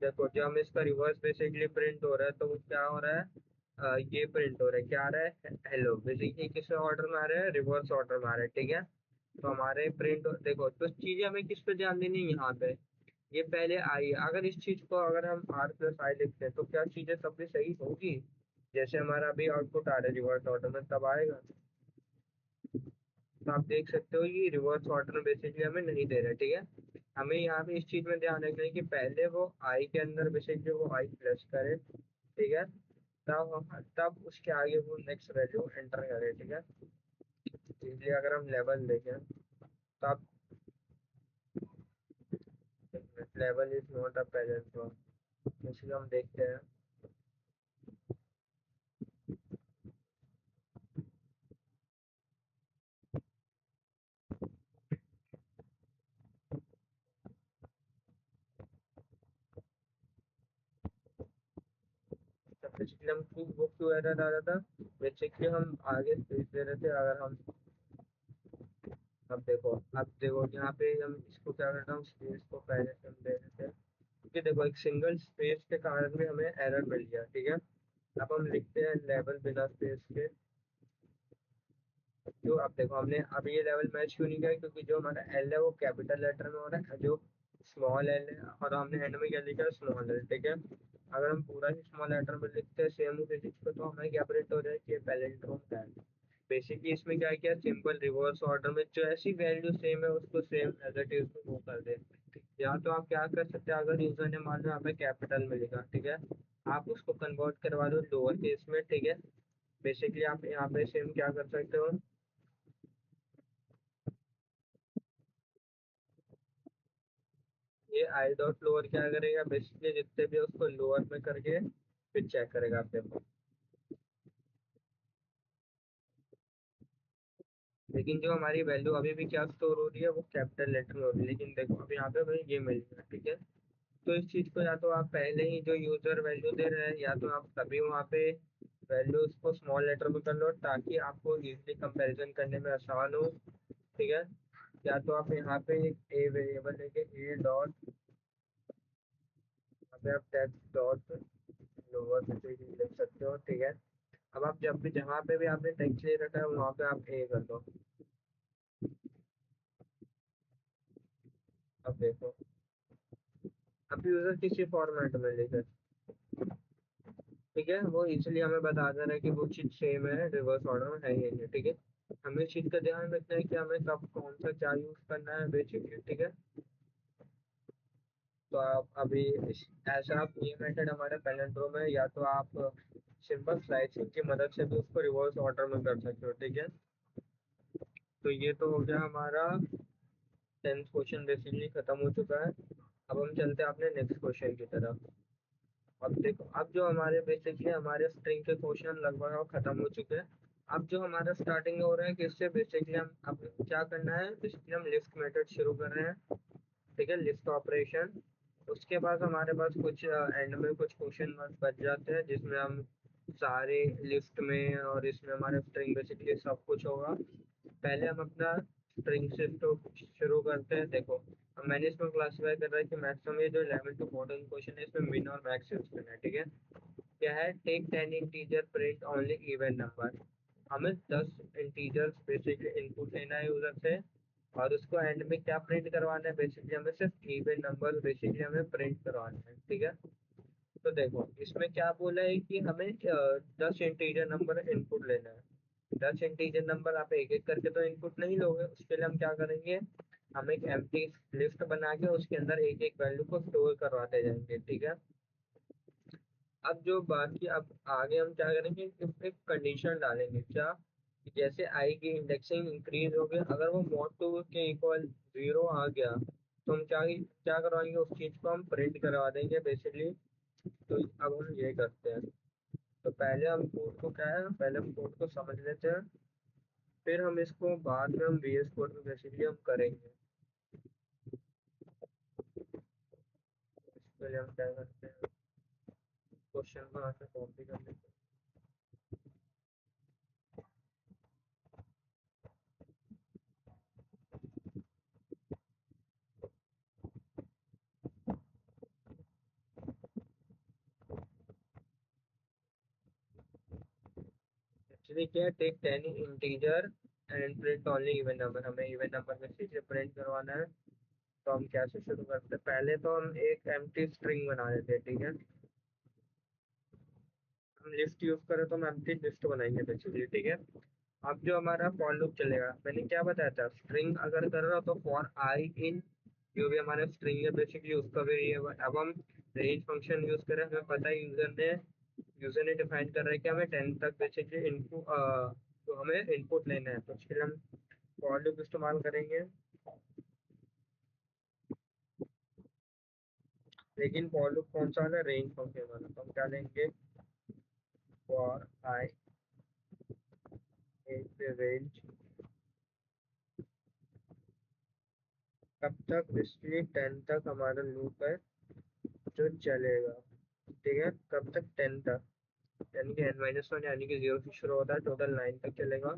देखो, जो हम इसका रिवर्स बेसिकली प्रिंट हो रहा है, तो वो क्या हो रहा है, ये प्रिंट हो रहा है, क्या आ रहा है, हेलो, बेसिकली किस ऑर्डर में आ रहा है, रिवर्स ऑर्डर में आ रहा है, ठीक है। तो हमारे प्रिंट देखो, तो चीजें हमें किस पे ध्यान देनी है, यहाँ पे ये पहले आई है। अगर इस चीज को अगर हम आर प्लस आई लिखते हैं तो क्या चीजें सब भी सही होगी, जैसे हमारा अभी आउटपुट आ रहा है रिवर्स ऑर्डर में तब आएगा। तो आप देख सकते हो ये रिवर्स ऑर्डर में बेसिकली हमें नहीं दे रहा है, ठीक है। हमें यहाँ पे इस चीज में ध्यान रखना है कि पहले वो आई के अंदर बेसिकली वो आई प्लस करे, ठीक है, तब उसके आगे वो नेक्स्ट वैल्यू एंटर करे, ठीक है। इसलिए अगर हम लेवल देखें तो आप, level is not a parent, इसलिए हम देखते हैं। बेसिकली हम वो क्यों एरर आ रहा था, बेसिकली हम आगे स्पेस दे रहे थे। अगर हम अब देखो यहाँ पे हम इसको क्या करता हूँ, स्पेस को पहले से हम दे देते हैं, क्योंकि देखो एक सिंगल स्पेस के कारण भी हमें एरर मिल गया, ठीक है। अब हम लिखते हैं लेवल बिना स्पेस के। जो अब देखो हमने अब ये लेवल मैच क्यों नहीं किया, क्योंकि जो हमारा एल है वो कैपिटल लेटर में हो रहा है, जो स्मॉल एल है, और हमने एंड में क्या लिखा है, स्मॉल एल, ठीक है। अगर हम पूरा ही स्मॉल लेटर में लिखते हैं सेम फिजिक्स को, तो हमें क्या प्रिंट हो जाए कि पैलेंड्रोम है। बेसिकली इसमें क्या किया, सिंपल रिवर्स ऑर्डर में जो ऐसी वैल्यू सेम है उसको सेम एज इट इज में वो कर दे। या तो आप क्या कर सकते हैं, अगर यूजर ने मान लो यहाँ पे कैपिटल में लिखा, ठीक है, आप उसको कन्वर्ट करवा दो लोअर केस में, ठीक है। बेसिकली आप यहाँ पे सेम क्या कर सकते हो, ये आई डॉट लोअर क्या करेगा, बेसिकली जितने भी है उसको लोअर में करके फिर चेक करेगा आपके पास। लेकिन जो हमारी वैल्यू अभी भी क्या स्टोर हो रही है, वो कैपिटल लेटर में हो रही है, लेकिन देखो अब यहाँ पे हमें ये मिल गया, ठीक है। तो इस चीज को या तो आप पहले ही जो यूजर वैल्यू दे रहे हैं, या तो आप तभी वहाँ पे वैल्यूज को स्मॉल लेटर में कर लो, ताकि आपको इजीली कंपैरिजन करने में आसान हो, ठीक है। या तो आप यहाँ पे एक ए वेरिएबल लेके ए डॉट, यहाँ पे आप टेक्स्ट डॉट लोअर लिख सकते हो, ठीक है। अब आप जब भी जहाँ पे भी आपने टेक्स्ट ले रखा है वहाँ पे आप ए कर दो। अब देखो, अब यूजर किसी फॉर्मेट में लिखे, ठीक है, वो इसलिए हमें बता दे रहा है कि वो चीज सेम है, रिवर्स ऑर्डर में है ही नहीं, ठीक है। हमें इस चीज का ध्यान रखना है कि हमें कब कौन सा क्या यूज करना है बेसिकली, ठीक है। तो आप अभी ऐसा आप ये मेथड हमारे पैलेंड्रो में, या तो आप सिंपल स्लाइसिंग की मदद से भी उसको रिवर्स ऑर्डर में कर सकते हो, ठीक है। तो ये तो हो गया हमारा 10th क्वेश्चन बेसिकली खत्म हो चुका है। अब हम चलते हैं अपने नेक्स्ट क्वेश्चन की तरफ। अब देखो, अब जो हमारे बेसिकली हमारे स्ट्रिंग के क्वेश्चन लगभग अब खत्म हो चुके हैं। अब जो हमारा स्टार्टिंग हो रहा है कि इससे बेसिकली हम अब क्या करना है, बेसिकली हम लिस्ट मेथड शुरू कर रहे हैं, ठीक है, लिस्ट ऑपरेशन। उसके बाद हमारे पास कुछ एंड में कुछ क्वेश्चन बच जाते हैं, जिसमें हम सारे लिस्ट में और इसमें हमारे स्ट्रिंग बेसिकली सब कुछ होगा। पहले हम अपना स्ट्रिंग से तो शुरू करते हैं। देखो, अब मैंने इसमें क्लासीफाई कर रहा है कि मैक्सिमम ये जो 11 टू 14 क्वेश्चन है इसमें मिन और मैक्स यूज करना है, ठीक है। क्या है, take 10 integer print only even number. हमें 10 इंटीजर्स बेसिकली इनपुट लेना है यूजर से, और उसको एंड में क्या प्रिंट करवाना है, बेसिकली हमें सिर्फ इवन नंबर बेसिकली हमें प्रिंट करवाना है, ठीक है। तो देखो इसमें क्या बोला है कि हमें 10 इंटीजर नंबर इनपुट लेना है। 10 इंटीजर नंबर आप एक एक करके तो इनपुट नहीं लोगे, उसके लिए हम क्या करेंगे, हम एक एम्प्टी लिस्ट बना के उसके अंदर एक एक वैल्यू को स्टोर करवाते जाएंगे, ठीक है। अब जो बाकी अब आगे हम क्या करेंगे कि एक कंडीशन डालेंगे, क्या कि जैसे आई की इंडेक्सिंग इंक्रीज हो गई, अगर वो मॉड 2 के इक्वल 0 आ गया, तो हम क्या क्या करवाएंगे, उस चीज को हम प्रिंट करवा देंगे बेसिकली। तो अब हम ये करते हैं। तो पहले हम कोड को क्या है, पहले हम कोड को समझ लेते हैं, फिर हम इसको बाद में हम VS कोड में बेसिकली हम करेंगे। इसके लिए हम क्या करते हैं, क्वेश्चन को यहाँ से कॉपी कर लेते हैं। एक्चुअली क्या है, take 10 integer and print only even number, हमें इवन नंबर बेसिकली प्रिंट करवाना है। तो हम कैसे शुरू करते हैं, पहले तो हम एक एम्प्टी स्ट्रिंग बना देते हैं, ठीक है। हम लिस्ट यूज करें तो हम एम्प्टी लिस्ट बनाएंगे बेसिकली, ठीक है। अब जो हमारा फॉर लूप चलेगा, मैंने क्या बताया था, स्ट्रिंग अगर कर रहा हो तो फॉर आई इन, जो भी हमारा स्ट्रिंग है बेसिकली उसका भी ये। अब हम रेंज फंक्शन यूज करें, हमें पता है यूजर ने डिफाइन कर रहा है कि हमें 10 तक बेसिकली इनपुट, तो हमें इनपुट लेना है, तो उसके लिए हम फॉर लूप इस्तेमाल करेंगे। लेकिन फॉर लूप कौन सा वाला, रेंज फंक्शन वाला, तो हम क्या लेंगे, फॉर आई इन रेंज, कब तक, बेसिकली 10 तक हमारा लूप है जो चलेगा, ठीक है, कब तक, 10 तक। यानी कि n-1 यानी कि 0 से शुरू होता है, टोटल 9 तक चलेगा।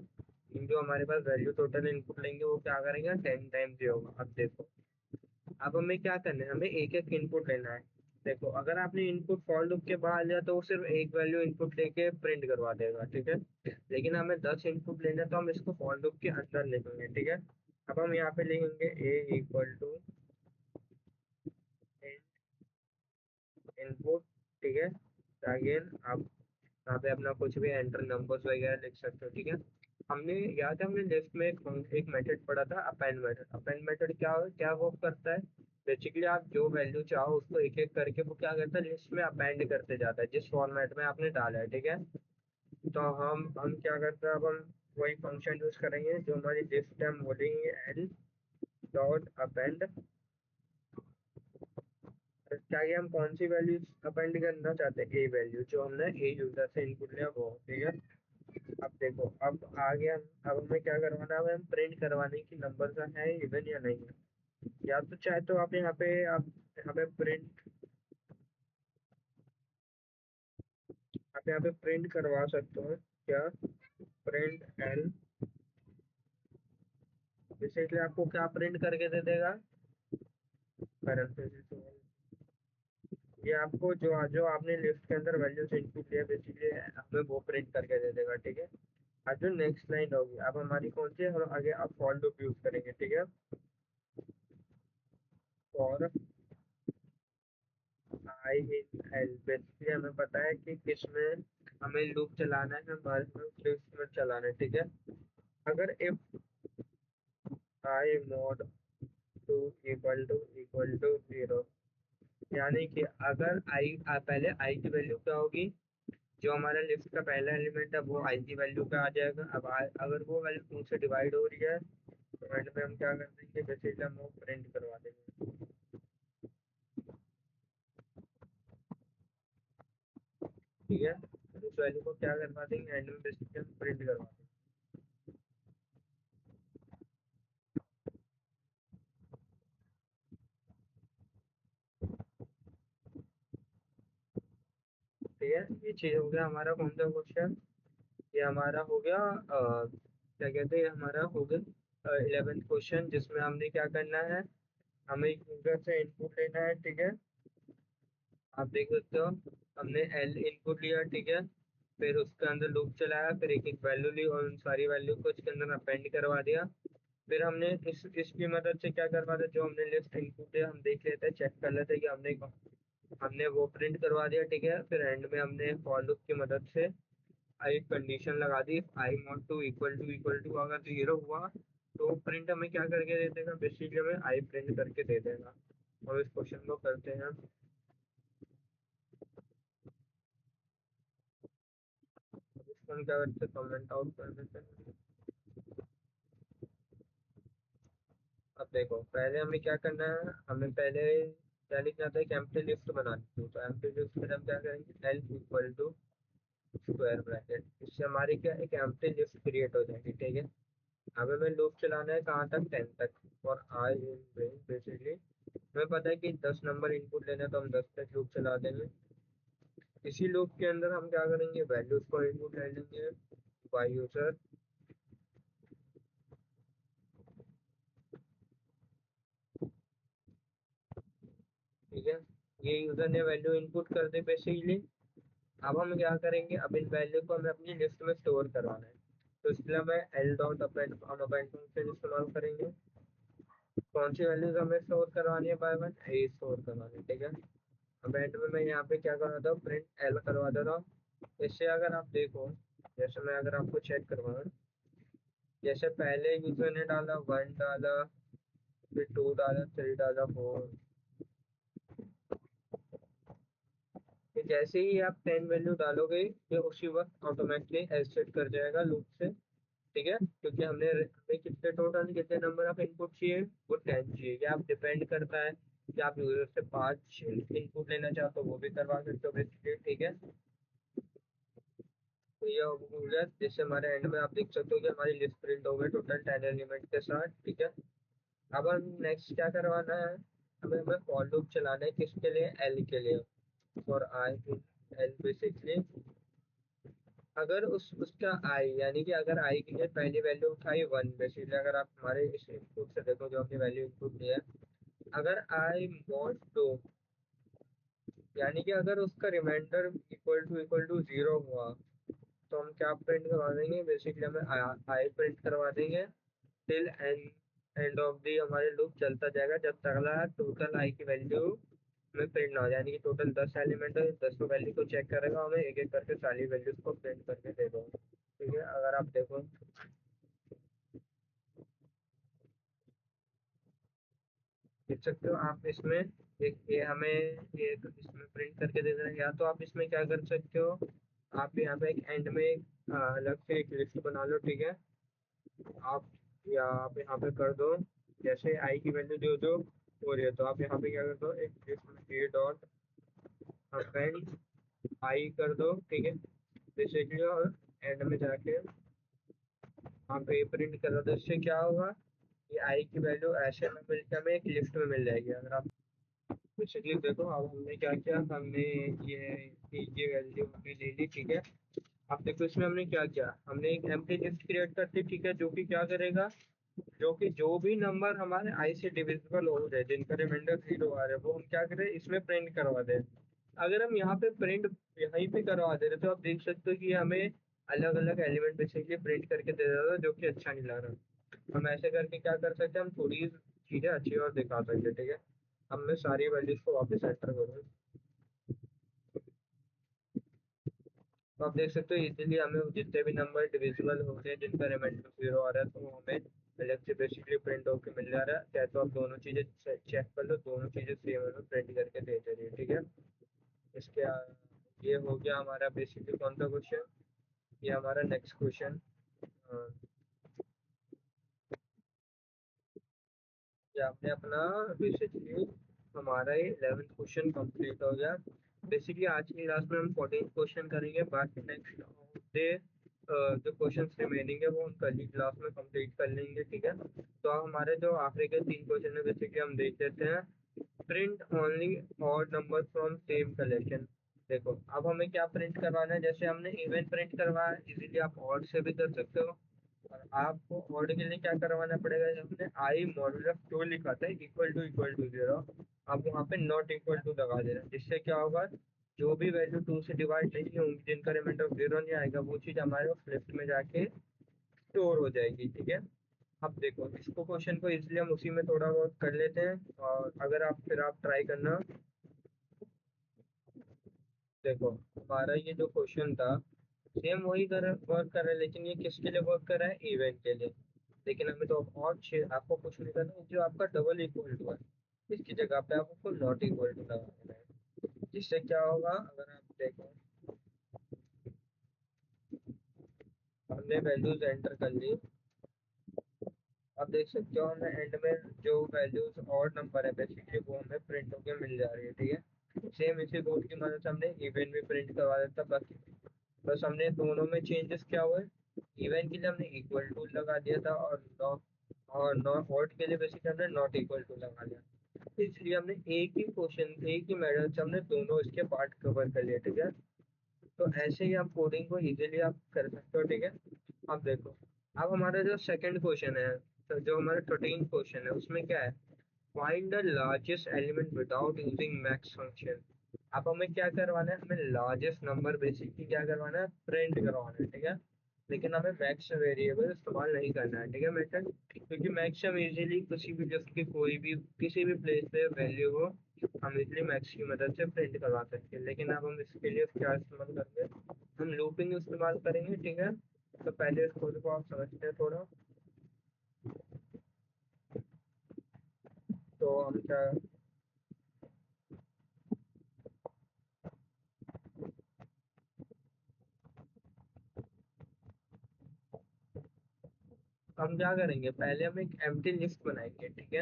जो हमारे पास वैल्यू टोटल इनपुट लेंगे वो क्या करेंगे, 10 टाइम्स ये होगा। अब देखो, अब हमें क्या करना है, हमें एक एक इनपुट लेना है। देखो, अगर आपने इनपुट फॉर लूप के बाहर लिया तो वो सिर्फ एक वैल्यू इनपुट लेके प्रिंट करवा देगा, ठीक है। लेकिन हमें 10 इनपुट लेना है तो हम इसको फॉर लूप के अंदर लिखेंगे, ठीक है। अब हम यहाँ पे लिखेंगे a इक्वल टू इनपुट, ठीक है। अगेन आप यहाँ पे अपना कुछ भी एंटर नंबर्स वगैरह लिख सकते हो, ठीक है। हमने याद है, हमने लिस्ट में एक मेथड पढ़ा था, अपेंड मेथड। अपेंड मेथड क्या क्या वर्क करता है, बेसिकली आप जो वैल्यू चाहो उसको एक एक करके वो क्या करता है, लिस्ट में अपेंड करते जाता है जिस फॉर्मेट में आपने डाला है, ठीक है। तो हम क्या करते हैं, अब हम वही फंक्शन यूज करेंगे जो हमारी लिस्ट है, हम बोलेंगे एल डॉट अपेंड। क्या ये हम कौन सी वैल्यू अपेंड करना चाहते हैं, ए वैल्यू जो हमने ए यूजर से इनपुट लिया वो, ठीक है। अब देखो, अब आ गया। अब हमें क्या करवाना है, हमें प्रिंट करवाने की नंबर है इवन या नहीं है। या तो चाहे तो आप यहाँ पे आप यहाँ पे प्रिंट, आप यहाँ पे प्रिंट करवा सकते हो क्या, प्रिंट एल। बेसिकली आपको क्या प्रिंट करके दे देगा, पैरेंथेसिस। ये आपको जो जो आपने लिस्ट के अंदर वैल्यूज इनपुट लिया बेसिकली हमें वो प्रिंट करके दे देगा, ठीक है। अब जो नेक्स्ट लाइन होगी, अब हमारी कौन सी है, हम आगे अब फॉर लूप यूज करेंगे, ठीक है। For I in L, basically हमें पता है कि किसमें हमें लूप चलाना है, हमारे में लिस्ट में चलाना है, ठीक है। अगर if I mod two equal to 0, यानी कि अगर आई पहले आई की वैल्यू क्या होगी, जो हमारा लिस्ट का पहला एलिमेंट है वो आई की वैल्यू पे आ जाएगा। अब अगर वो वैल्यू 2 से डिवाइड हो रही है तो एंड में हम क्या कर देंगे, बेसिकली हम वो प्रिंट करवा देंगे, ठीक है। उस वैल्यू को क्या करवा देंगे, एंड में बेसिकली हम प्रिंट करवा देंगे। ठीक है, ये चीज हो गया हमारा कौन सा क्वेश्चन, ये हमारा हो गया क्या कहते हैं, हमारा हो गया 11th क्वेश्चन, जिसमें हमने क्या करना है, हमें यूजर से इनपुट लेना है, ठीक है। आप देख सकते हो, हमने एल इनपुट लिया, ठीक है। फिर उसके अंदर लूप चलाया, फिर एक एक वैल्यू ली और उन सारी वैल्यू को इसके अंदर अपेंड करवा दिया। फिर हमने इसकी मदद से क्या करवा दिया, जो हमने लिस्ट इनपुट है हम देख लेते हैं, चेक कर लेते हैं कि हमने वो प्रिंट करवा दिया, ठीक है। फिर एंड में हमने फॉर लूप की मदद से एक कंडीशन लगा दी, आई नॉट टू इक्वल टू अगर 0 हुआ तो प्रिंट हमें क्या करके दे देगा, बेसिकली हमें आई प्रिंट करके दे देगा। और इस क्वेश्चन को करते हैं, इसको हम क्या करते हैं, कमेंट आउट कर देते हैं। अब देखो, पहले हमें क्या करना है, हमें पहले क्या लिखना था, एक एम्प्टी लिस्ट बनानी थी। तो एम्प्टी लिस्ट में हम क्या करेंगे, L equal to square bracket, इससे हमारी क्या एक एम्प्टी लिस्ट क्रिएट हो जाएगी, ठीक है। अब हमें लूप चलाना है कहाँ तक, 10 तक। और आई इन रेंज, बेसिकली हमें पता है कि 10 नंबर इनपुट लेना है तो हम 10 तक लूप चला देंगे। इसी लूप के अंदर हम क्या करेंगे, वैल्यूज को इनपुट ले लेंगे बाई यूजर, ठीक है। ये यूजर ने वैल्यू इनपुट कर दी बेसिकली। अब हम क्या करेंगे, अब इन वैल्यू को हमें अपनी लिस्ट में स्टोर करवाना है। तो इसके लिए हमें एल डॉट अपेंड, हम अपेंड फंक्शन इस्तेमाल करेंगे। कौन सी वैल्यूज हमें स्टोर करवानी है, बाय वन ए स्टोर करवानी है, ठीक है। अब एंड में मैं यहाँ पे क्या करवाता हूँ, प्रिंट एल करवा देता हूँ। इससे अगर आप देखो, जैसे मैं अगर आपको चेक करवाऊँ, जैसे पहले यूजर ने डाला 1 डाला, फिर 2 डाला, 3 डाला, 4, कि जैसे ही आप 10 वैल्यू डालोगे ये उसी वक्त ऑटोमेटिकली एग्जिट कर जाएगा लूप से, ठीक है। क्योंकि हमने हमें कितने टोटल कितने नंबर ऑफ इनपुट चाहिए, वो 10 चाहिए। ये आप डिपेंड करता है कि आप यूजर से 5 इनपुट लेना चाहते हो वो भी करवा सकते हो बेसिकली, ठीक है। तो ये हो गया, जैसे हमारे एंड में आप देख सकते हो कि हमारी लिस्ट प्रिंट हो गई टोटल 10 एलिमेंट के साथ, ठीक है। अब हम नेक्स्ट क्या करवाना है, हमें हमें फॉर लूप चलाना है, किसके लिए, एल के लिए। For I in L basically अगर उसका आई, यानी कि अगर आई की लिए पहली वैल्यू उठाई 1, बेसिकली अगर आप हमारे इस इनपुट से देखो जो हमने वैल्यू इनपुट दिया है, अगर आई मॉड टू, यानी कि अगर उसका रिमाइंडर इक्वल टू जीरो हुआ, तो हम क्या प्रिंट करवा देंगे, बेसिकली हमें आई प्रिंट करवा देंगे टिल एंड ऑफ दी, हमारे लूप चलता जाएगा जब तक टोटल आई की वैल्यू में प्रिंट ना हो, यानी कि टोटल 10 एलिमेंट है, 10 वैल्यू को चेक करेगा, हमें एक एक करके सारी वैल्यूज को प्रिंट करके दे दो। ठीक है, अगर आप देखो देख सकते हो आप इसमें, एक ये हमें एक इसमें प्रिंट करके दे देना, या तो आप इसमें क्या कर सकते हो, आप यहाँ पे एक एंड में एक अलग से एक लिस्ट बना लो। ठीक है, आप या आप यहाँ पे कर दो, जैसे आई की वैल्यू जो जो हो रही है, तो आप यहाँ पे क्या कर दो, एक लिस्ट ए डॉट अपेंड आई कर दो। ठीक है, बेसिकली, और एंड में जाके आप ए प्रिंट कर दो, तो इससे क्या होगा, ये आई की वैल्यू ऐसे में मिल के हमें एक लिस्ट में मिल जाएगी। अगर आप बेसिकली देखो, अब हमने क्या किया, हमने ये वैल्यू हमने ले ली। ठीक है, अब देखो इसमें हमने क्या किया, हमने एक एम्प्टी लिस्ट क्रिएट कर दी। ठीक है, जो कि क्या करेगा, जो कि जो भी नंबर हमारे आई से डिविजिबल हो रहे, जिनका रिमाइंडर जीरो आ रहा है, वो हम क्या करें, इसमें प्रिंट करवा दें। अगर हम यहाँ पे प्रिंट यहीं पे करवा दे रहे, तो आप देख सकते हो कि हमें अलग अलग एलिमेंट बेसिकली प्रिंट करके दे रहा था, जो कि अच्छा नहीं लग रहा। हम ऐसे करके क्या कर सकते हैं, हम थोड़ी चीजें अच्छी और दिखा सकते हैं। ठीक है, अब मैं सारी वैल्यूज को वापस एंटर करूँ, तो आप देख सकते हो इजीली हमें जितने भी नंबर डिविजिबल हो रहे हैं, जिनका रिमाइंडर जीरो आ रहा है, तो वो हमें अलग से बेसिकली प्रिंट होकर मिल जा रहा है। चाहे तो आप दोनों चीजें चेक कर लो, दोनों चीजें सेम हमें प्रिंट करके दे दे रही है। ठीक है, इसके ये हो गया हमारा बेसिकली कौन सा क्वेश्चन, ये हमारा नेक्स्ट क्वेश्चन। ये आपने अपना बेसिकली हमारा ये 11th क्वेश्चन कंप्लीट हो गया। बेसिकली आज की क्लास में हम 14th क्वेश्चन करेंगे, बाकी नेक्स्ट डे जो क्वेश्चन रिमेनिंग है वो हम कल की क्लास में कंप्लीट कर लेंगे। ठीक है, तो अब हमारे जो आखिरी के 3 क्वेश्चन है बेसिकली हम देख लेते हैं। Print only odd number from same collection. देखो अब हमें क्या प्रिंट करवाना है, जैसे हमने इवन प्रिंट करवाया, इजीली आप ऑड से भी कर सकते हो, और आपको ऑड के लिए क्या करवाना पड़ेगा, जब हमने आई मॉड्यूलस टू लिखा था इक्वल टू जीरो, आप वहाँ पे नॉट इक्वल टू लगा देना, जिससे क्या होगा, जो भी वैल्यू टू से डिवाइड नहीं होंगी, जिनका रिमाइंडर जीरो नहीं आएगा, वो चीज़ हमारे लिस्ट में जाके स्टोर हो जाएगी। ठीक है, अब देखो इसको क्वेश्चन को इसलिए हम उसी में थोड़ा बहुत कर लेते हैं, और अगर आप फिर आप ट्राई करना। देखो हमारा ये जो क्वेश्चन था, सेम वही कर वर्क कर रहा है, लेकिन ये किसके लिए वर्क कर रहा है, इवेंट के लिए। लेकिन हमें तो और आपको कुछ नहीं करना है, जो आपका डबल इक्वल टू है, इसकी जगह पे आपको नॉट इक्वल टू लगा देना है। जिससे क्या होगा, अगर आप देखो हमने वैल्यूज एंटर कर ली, आप देख सकते हो हमें एंड में जो वैल्यूज और नंबर है बेसिकली वो हमें प्रिंट होकर मिल जा रही है। ठीक है, सेम इसी कोड की मदद से हमने इवेंट भी प्रिंट करवा देता, बाकी बस हमने दोनों में चेंजेस क्या हुआ है, इवेंट के लिए हमने इक्वल टू लगा दिया था, और नॉट के लिए बेसिकली हमने नॉट इक्वल टू लगा दिया। इसलिए हमने एक ही क्वेश्चन एक ही मेथड से हमने दोनों इसके पार्ट कवर कर लिए। ठीक है, तो ऐसे ही आप कोडिंग को इजीली आप कर सकते हो। ठीक है, अब देखो, अब हमारा जो सेकंड क्वेश्चन है, तो जो हमारा 13 क्वेश्चन है, उसमें क्या है, find the largest element without using max function. अब हमें क्या करवाना है, हमें लार्जेस्ट नंबर बेसिकली क्या करवाना है, प्रिंट करवाना है। ठीक है, लेकिन हमें मैक्स वेरिएबल इस्तेमाल नहीं करना है। ठीक है मेथड, क्योंकि मैक्स हम इजीली किसी भी लिस्ट की कोई भी किसी भी प्लेस पे वैल्यू हो, हम इजीली मैक्स की मदद से प्रिंट करवा सकते हैं। लेकिन अब हम इसके लिए क्या इस्तेमाल करेंगे, हम लूपिंग इस्तेमाल करेंगे। ठीक है, तो पहले इस कोड को आप समझते हैं थोड़ा, तो हम क्या, हम क्या करेंगे, पहले हम एक एम्प्टी लिस्ट बनाएंगे। ठीक है,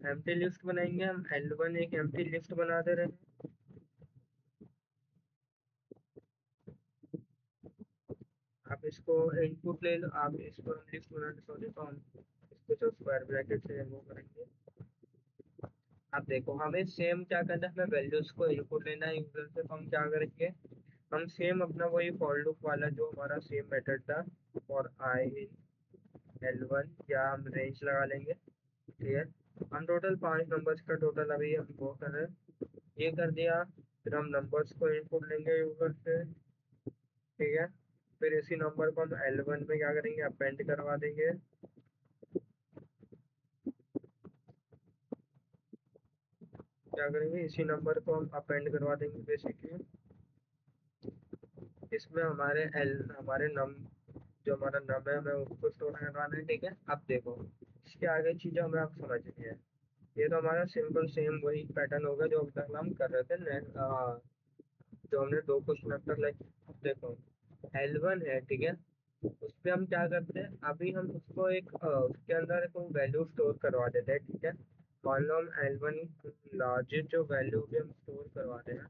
एम्प्टी लिस्ट बनाएंगे, हम L1 एक एम्प्टी लिस्ट बना दे रहे हैं। आप इसको इनपुट ले लो, आप इसको हम लिस्ट बनाने सॉरी, तो हम इसको जो स्क्वायर ब्रैकेट से वो करेंगे। अब देखो हमें सेम क्या करना है, हमें वैल्यूज को इनपुट लेना है यूजर से, तो हम क्या करेंगे, हम सेम अपना वही फॉर लूप वाला जो हमारा सेम मेथड था, फॉर आई इन L1, या हम रेंज लगा लेंगे। ठीक है, हम टोटल 5 नंबर्स का टोटल अभी हम वो कर रहे हैं, ये कर दिया। फिर हम नंबर्स को इनपुट लेंगे यूजर से। ठीक है, फिर इसी नंबर को हम L1 में क्या करेंगे, अपेंड करवा देंगे। क्या करेंगे, इसी नंबर को हम अपेंड करवा देंगे बेसिकली। इसमें हमारे नम जो हमारा नम है हमें उसको स्टोर करवाना है। ठीक है, अब देखो इसके आगे चीज़ें हमें आप समझनी है। ये तो हमारा सिंपल सेम वही पैटर्न होगा जो अभी तक हम कर रहे थे जो हमने दो क्वेश्चन अब तक लाइक। देखो L1 है, ठीक है, उस पे हम क्या करते हैं, अभी हम उसको उसके अंदर एक वैल्यू स्टोर करवा देते हैं। ठीक है, मान लो हम L1 लार्जेस्ट जो वैल्यू भी हम स्टोर करवा रहे हैं।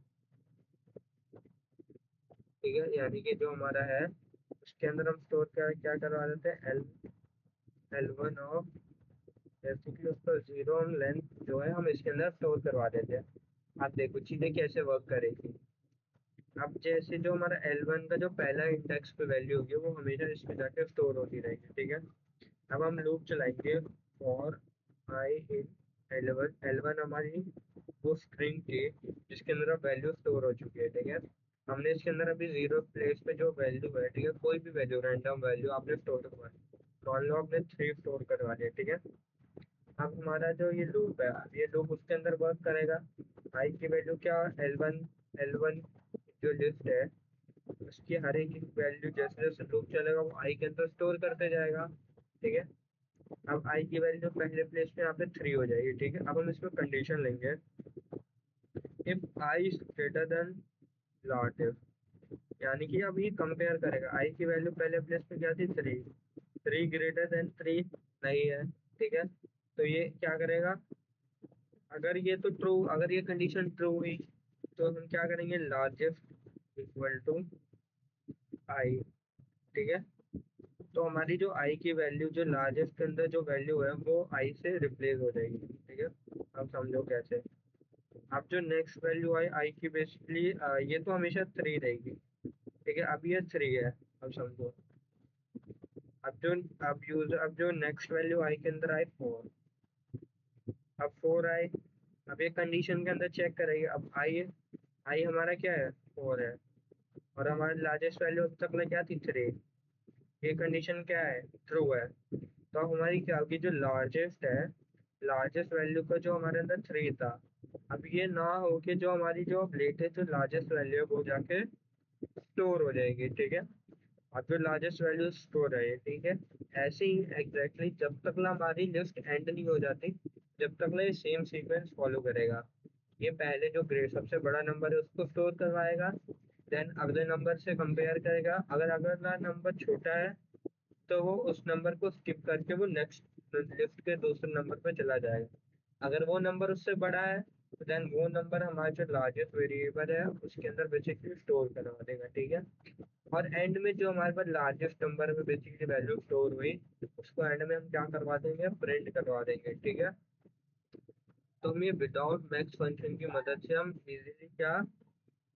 ठीक है, यानी कि जो हमारा है उसके अंदर हम स्टोर क्या क्या करवा देते हैं, L1 ऑफ बेसिकली उसका जीरो लेंथ जो है हम इसके अंदर स्टोर करवा देते हैं। आप देखो चीज़ें कैसे वर्क करेगी। अब जैसे जो हमारा L1 का जो पहला इंडेक्स पे वैल्यू होगी वो हमेशा इसमें जाके स्टोर होती रहेगी। ठीक है, अब हम लूप चलाएंगे फॉर आई इन L1 हमारी वो स्ट्रिंग थी जिसके अंदर अब वैल्यू स्टोर हो चुकी है। ठीक है, हमने इसके अंदर अभी जीरो प्लेस पे जो वैल्यू है, ठीक है, कोई भी वैल्यू रैंडम वैल्यू आपने स्टोर करवा मान लो आपने 3 स्टोर करवा दिया। ठीक है, अब हमारा जो ये लूप है, अब ये लूप उसके अंदर वर्क करेगा। आई की वैल्यू क्या, एल वन जो लिस्ट है उसकी हर एक वैल्यू जैसे जैसे लूप चलेगा वो आई के अंदर स्टोर करते जाएगा। ठीक है, अब आई की वैल्यू पहले प्लेस पे यहाँ पे 3 हो जाएगी। ठीक है, अब हम इसमें कंडीशन लेंगे, if I is greater than lot if, यानी कि अब ये कंपेयर करेगा। आई की वैल्यू पहले प्लेस पे क्या थी, 3, 3 ग्रेटर देन 3 नहीं है। ठीक है, तो ये क्या करेगा, अगर ये तो ट्रू, अगर ये कंडीशन ट्रू हुई तो हम क्या करेंगे, लार्जेस्ट इक्वल टू आई। ठीक है, तो हमारी जो आई की वैल्यू जो लार्जेस्ट के अंदर जो वैल्यू है वो आई से रिप्लेस हो जाएगी। ठीक है, अब समझो कैसे। अब जो नेक्स्ट वैल्यू आई आई की बेसिकली ये तो हमेशा 3 रहेगी। ठीक है, अब ये 3 है। अब समझो, अब जो अब जो नेक्स्ट वैल्यू आई के अंदर आई 4, अब 4 आई, अब ये कंडीशन के अंदर चेक करेंगे। अब आई आई हमारा क्या है, 4 है, और हमारी लार्जेस्ट वैल्यू अब तक में क्या थी, 3। ये कंडीशन क्या है, ट्रू है। तो हमारी क्या होगी, जो लार्जेस्ट है, लार्जेस्ट वैल्यू का जो हमारे अंदर 3 था, अब ये ना हो कि जो हमारी जो लेटेस्ट जो लार्जेस्ट वैल्यू है वो जाके स्टोर हो जाएगी। ठीक है, अब जो लार्जेस्ट वैल्यू स्टोर है, ठीक है, ऐसे ही एग्जैक्टली जब तक ना हमारी लिस्ट एंड नहीं हो जाती, जब तक ना ये सेम सीक्वेंस फॉलो करेगा। ये पहले जो ग्रेड सबसे बड़ा नंबर है उसको स्टोर करवाएगा, देन अगले नंबर से कंपेयर करेगा, अगर अगला नंबर छोटा है तो वो उस नंबर को स्किप करके वो नेक्स्ट लिस्ट के दूसरे नंबर पे चला जाएगा। अगर वो नंबर उससे बड़ा है तो देन वो नंबर हमारा जो लार्जेस्ट वेरिएबल है उसके अंदर बेसिकली स्टोर करवा देगा। ठीक है, और एंड में जो हमारे पास लार्जेस्ट नंबर में बेसिकली वैल्यू स्टोर हुई उसको एंड में हम क्या करवा देंगे, प्रिंट करवा देंगे। ठीक है, तो हम ये विदाउट मैक्स फंक्शन की मदद से हम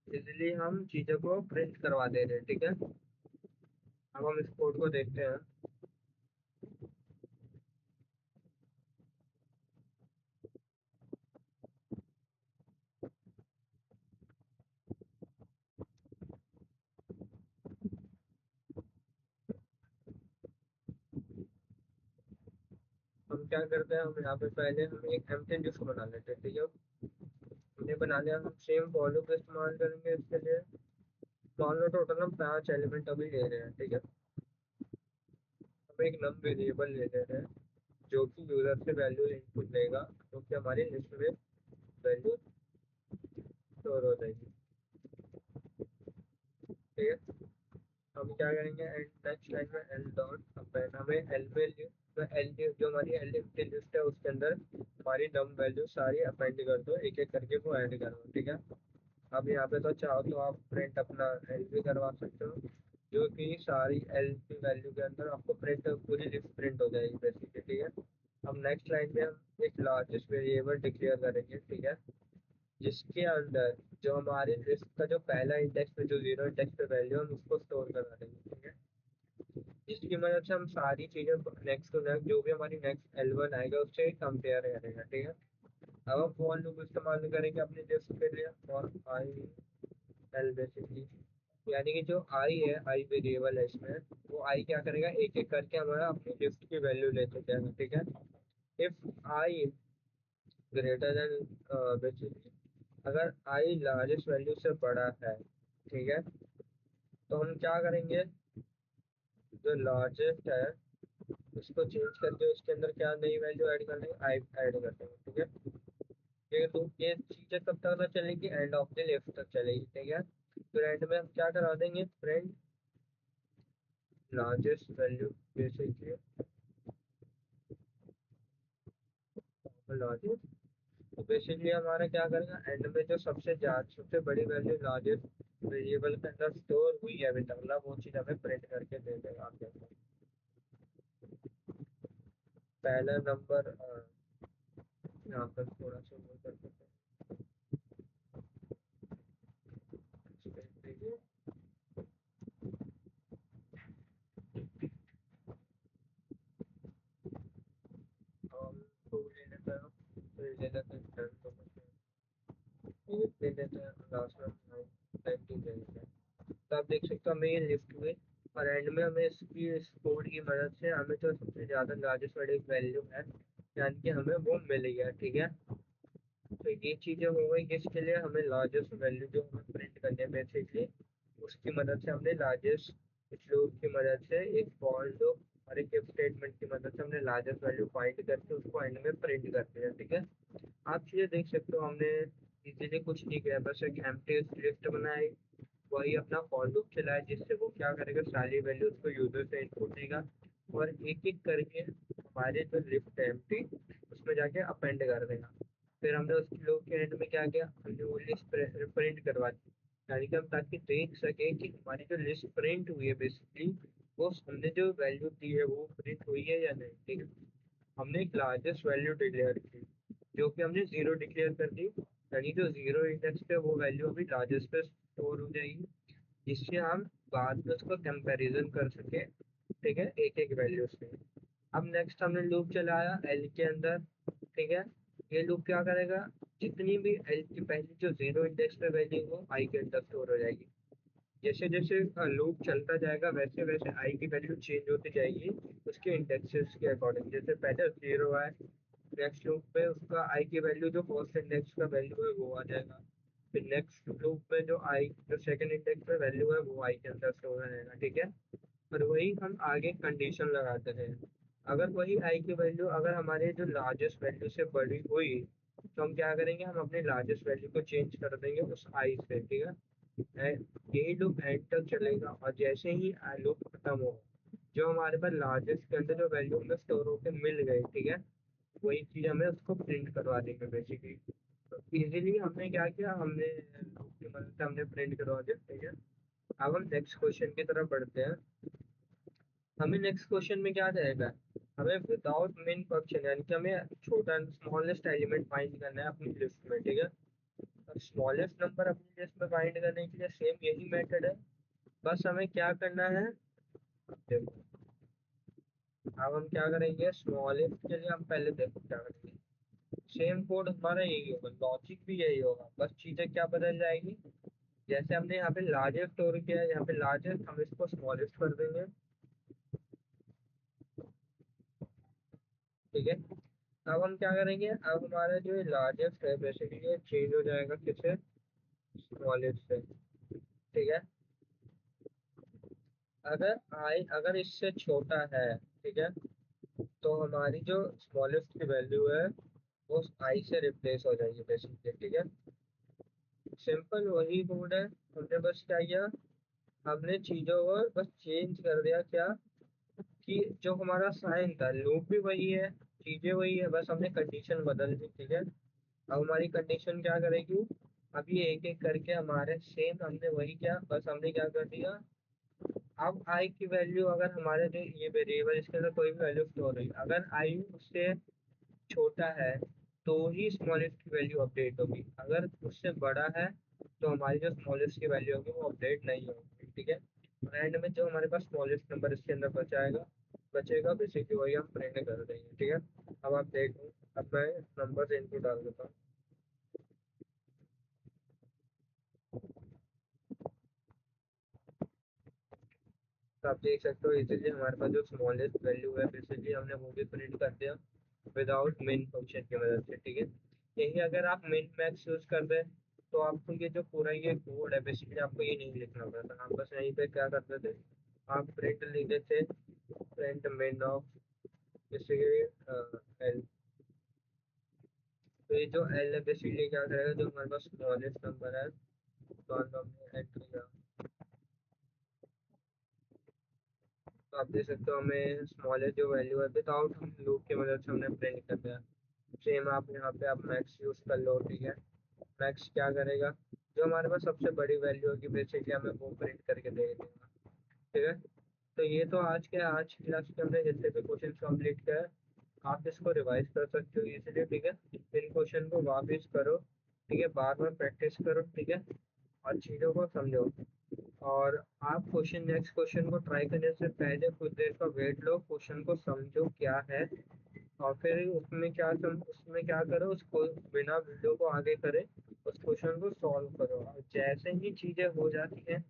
इजीली हम चीज़ों को प्रिंट करवा दे रहे हैं। ठीक है, अब हम इस कोड को देखते हैं। हम क्या करते हैं, हम यहाँ पे पहले हम एक एम्प्टी लिस्ट बना लेते हैं। ठीक है, हमने बना लिया, हम सेम फॉलो का इस्तेमाल करेंगे इसके लिए। मान लो टोटल हम 5 एलिमेंट अभी ले रहे हैं। ठीक है, हम एक नम वेरिएबल ले ले रहे हैं जो कि यूजर से वैल्यू इनपुट लेगा, जो कि हमारी लिस्ट में वैल्यू स्टोर हो जाएगी। ठीक है, हम क्या करेंगे, एंड नेक्स्ट लाइन में एल डॉट अपेंड, हमें एल वैल्यू तो एल जो हमारी एल की लिस्ट है उसके अंदर हमारी नम वैल्यू सारी अपेंड कर दो, एक एक करके वो ऐड करो। ठीक है, अब यहाँ पे तो चाहो तो आप प्रिंट अपना एल भी करवा सकते हो, जो कि सारी एल की वैल्यू के अंदर आपको प्रिंट पूरी लिस्ट प्रिंट हो जाएगी बेसिकली। ठीक है, अब नेक्स्ट लाइन में हम एक लार्जेस्ट वेरिएबल डिक्लेयर करेंगे। ठीक है, जिसके अंदर जो हमारे लिस्ट का जो पहला इंडेक्स पे जो जीरो इंडेक्स पे वैल्यू हम उसको स्टोर करा देंगे, ठीक है। जिसकी मदद से हम सारी चीजें नेक्स्ट टू नेक्स्ट जो भी हमारी नेक्स्ट L1 आएगा उससे कंपेयर करेगा, ठीक है। अब हम फॉर लूप इस्तेमाल करेंगे अपनी लिस्ट के लिए, फॉर आई एल बेसिकली, यानी कि जो आई है, आई वेरिएबल है इसमें, वो आई क्या करेगा, एक एक करके हमारा अपनी लिस्ट की वैल्यू लेते जाएगा, ठीक है। If I greater than basically, अगर आई लार्जेस्ट वैल्यू से बड़ा है, ठीक है, तो हम क्या करेंगे, जो लार्जेस्ट है उसको चेंज करके उसके अंदर क्या नई वैल्यू ऐड कर देंगे, आई ऐड कर देंगे, ठीक है। ये तो ये चीजें कब तक चलेगी, एंड ऑफ द लिस्ट तक चलेगी, ठीक है। तो एंड में हम क्या करा देंगे, print largest value basically largest. तो बेसिकली हमारा क्या करेगा, एंड में जो सबसे ज्यादा सबसे बड़ी वैल्यू लार्जेस्ट वेरिएबल के अंदर स्टोर हुई है अभी तक, मतलब वो चीज हमें प्रिंट करके दे देगा आगे। पहला नंबर यहाँ पर थोड़ा सा वो कर देते हैं, हम टू ले लेते हैं, फिर ले लेते हैं 10, तो ये ले लेते हैं लास्ट में 19 ले लेते हैं। तो आप देख सकते हो हमें ये लिफ्ट हुए, और एंड में हमें इसकी इस कोड की मदद से हमें जो सबसे ज़्यादा लार्जेस्ट वैल्यू है, यानी कि हमें वो मिल गया, ठीक है। तो ये चीज़ें हो गई, इसके लिए हमें लार्जेस्ट वैल्यू जो हमें प्रिंट करनी है बेसिकली, उसकी मदद से हमने लार्जेस्ट इस लूप की मदद से एक फॉर लूप और एक इफ स्टेटमेंट की मदद से हमने लार्जेस्ट वैल्यू फाइंड करके उसको एंड में प्रिंट कर दिया, ठीक है। आप चीज़ें देख सकते हो, हमने इजीली कुछ नहीं किया, बस एक एम्प्टी लिस्ट बनाई, वही अपना फॉर लूप चलाए, जिससे वो क्या करेगा, सारी वैल्यूज को यूजर से इनपुट देगा, और एक एक करके हमारे जो लिस्ट है एम्प्टी उसमें जाके अपेंड कर देगा। फिर हमने उसके लूप के एंड में क्या किया, हमने वो लिस्ट प्रिंट करवा दी, यानी कि हम ताकि देख सके कि हमारी जो लिस्ट प्रिंट हुई है बेसिकली, वो हमने जो वैल्यू दी है वो प्रिंट हुई है या नहीं, ठीक है। हमने एक लार्जेस्ट वैल्यू डिक्लेयर की, जो कि हमने जीरो डिक्लेयर कर दी, यानी जो जीरो इंडेक्स पे वो वैल्यू अभी लार्जेस्ट पे स्टोर हो जाएगी, जिससे हम बाद में उसको कंपैरिजन कर सके, ठीक है, एक एक वैल्यू से। अब नेक्स्ट हमने लूप चलाया एल के अंदर, ठीक है। ये लूप क्या करेगा, जितनी भी एल की पहली जो जीरो इंडेक्स पे वैल्यू हो आई के अंदर स्टोर हो जाएगी। जैसे जैसे लूप चलता जाएगा वैसे वैसे आई की वैल्यू चेंज होती जाएगी उसके इंडेक्सेस के अकॉर्डिंग, जैसे पहले जीरो है, नेक्स्ट लूप पे उसका आई की वैल्यू जो फर्स्ट इंडेक्स का वैल्यू है वो आ जाएगा, फिर नेक्स्ट लूप में जो आई जो सेकंड इंडेक्स पे वैल्यू है वो आई के अंदर स्टोर हो जाएगा, ठीक है। और वही हम आगे कंडीशन लगाते हैं, अगर वही आई की वैल्यू अगर हमारे जो लार्जेस्ट वैल्यू से बड़ी हुई, तो हम क्या करेंगे, हम अपने लार्जेस्ट वैल्यू को चेंज कर देंगे उस आई से, ठीक है। यही लूप एंड तक चलेगा, और जैसे ही लूप खत्म हो, जो हमारे पास लार्जेस्ट के अंदर जो वैल्यू हमें स्टोर होकर मिल गए, ठीक है, वही चीज़ हमें उसको प्रिंट करवा देंगे बेसिकली। तो इजीली हमने क्या किया, हमने लूप की मदद से हमने प्रिंट करवा दिया, ठीक है। अब हम नेक्स्ट क्वेश्चन की तरफ बढ़ते हैं। हमें नेक्स्ट क्वेश्चन में क्या रहेगा, हमें विदाउट मेन फंक्शन, यानी कि हमें छोटा स्मॉलेस्ट एलिमेंट फाइंड करना है अपनी लिस्ट में, ठीक है। और स्मॉलेस्ट नंबर अपनी लिस्ट में फाइंड करने के लिए सेम यही मेथड है, बस हमें क्या करना है, देखो अब हम क्या करेंगे, स्मॉलेस्ट के लिए हम पहले देखो क्या करेंगे, सेम कोड हमारा यही होगा, लॉजिक भी यही होगा, बस चीज़ें क्या बदल जाएगी, जैसे हमने यहाँ पे लार्जेस्ट स्टोर किया है, यहाँ पे लार्जेस्ट हम इसको स्मॉलेस्ट कर देंगे, ठीक है। अब हम क्या करेंगे, अब हमारा जो लार्जेस्ट है बेसिकली ये चेंज हो जाएगा किससे, स्मॉलेस्ट से, ठीक है। अगर आई अगर इससे छोटा है, ठीक है, तो हमारी जो स्मॉलेस्ट की वैल्यू है वो आई से रिप्लेस हो जाएगी बेसिकली, ठीक है। सिंपल वही कोड है, हमने बस क्या किया, हमने चीज़ों को बस चेंज कर दिया, क्या कि जो हमारा साइन था लूप भी वही है, चीज़ें वही है, बस हमने कंडीशन बदल दी, ठीक है। अब हमारी कंडीशन क्या करेगी, अभी एक एक करके हमारे सेम हमने वही किया, बस हमने क्या कर दिया, अब आई की वैल्यू अगर हमारे जो ये वेरिएबल इसके अंदर कोई भी वैल्यू स्टोर हुई, अगर आई उससे छोटा है, तो ही स्मॉलेस्ट की वैल्यू अपडेट होगी। अगर उससे बड़ा है तो हमारी जो स्मॉलेस्ट की वैल्यू होगी वो अपडेट नहीं होगी, ठीक है। और एंड में जो हमारे पास स्मॉलेस्ट नंबर इसके अंदर बचाएगा बचेगा बेसिकली वही हम प्रिंट कर देंगे, ठीक है। अब आप देखो, अब मैं नंबर इनपुट डाल देता हूँ। तो आप देख सकते हो इसीलिए हमारे पास जो स्मॉलेस्ट वैल्यू है बेसिकली हमने वो भी प्रिंट कर दिया विदाउट मेन फंक्शन की मदद से, ठीक है। यही अगर आप मेन मैक्स यूज कर रहे हैं तो आपको ये जो पूरा ये कोड है बेसिकली आपको ये नहीं लिखना पड़ता। आप बस यहीं पे क्या करते थे, आप प्रिंट लिख देते print main of basically L. तो ये जो एल है बेसिकली क्या करेगा, जो हमारे पास स्मॉलेस्ट नंबर है तो हमने एंटर किया। तो आप देख सकते हो हमें स्मॉलेस्ट जो वैल्यू है विदाउट हम लूप की मदद से हमने प्रिंट कर दिया। सेम आप यहाँ पे आप मैक्स यूज कर लो, ठीक है। मैक्स क्या करेगा, जो हमारे पास सबसे बड़ी वैल्यू होगी बेसिकली हमें वो प्रिंट करके दे देगा, ठीक है। तो ये तो आज की क्लास के हमने जितने भी क्वेश्चन कंप्लीट किया है, आप इसको रिवाइज कर सकते हो इजीली, ठीक है। इन क्वेश्चन को वापस करो, ठीक है, बार बार प्रैक्टिस करो, ठीक है, और चीज़ों को समझो। और आप क्वेश्चन नेक्स्ट क्वेश्चन को ट्राई करने से पहले कुछ देर का वेट लो, क्वेश्चन को समझो क्या है, और फिर उसमें क्या करो, उसको बिना वीडियो को आगे करे उस क्वेश्चन को सॉल्व करो। और जैसे ही चीज़ें हो जाती हैं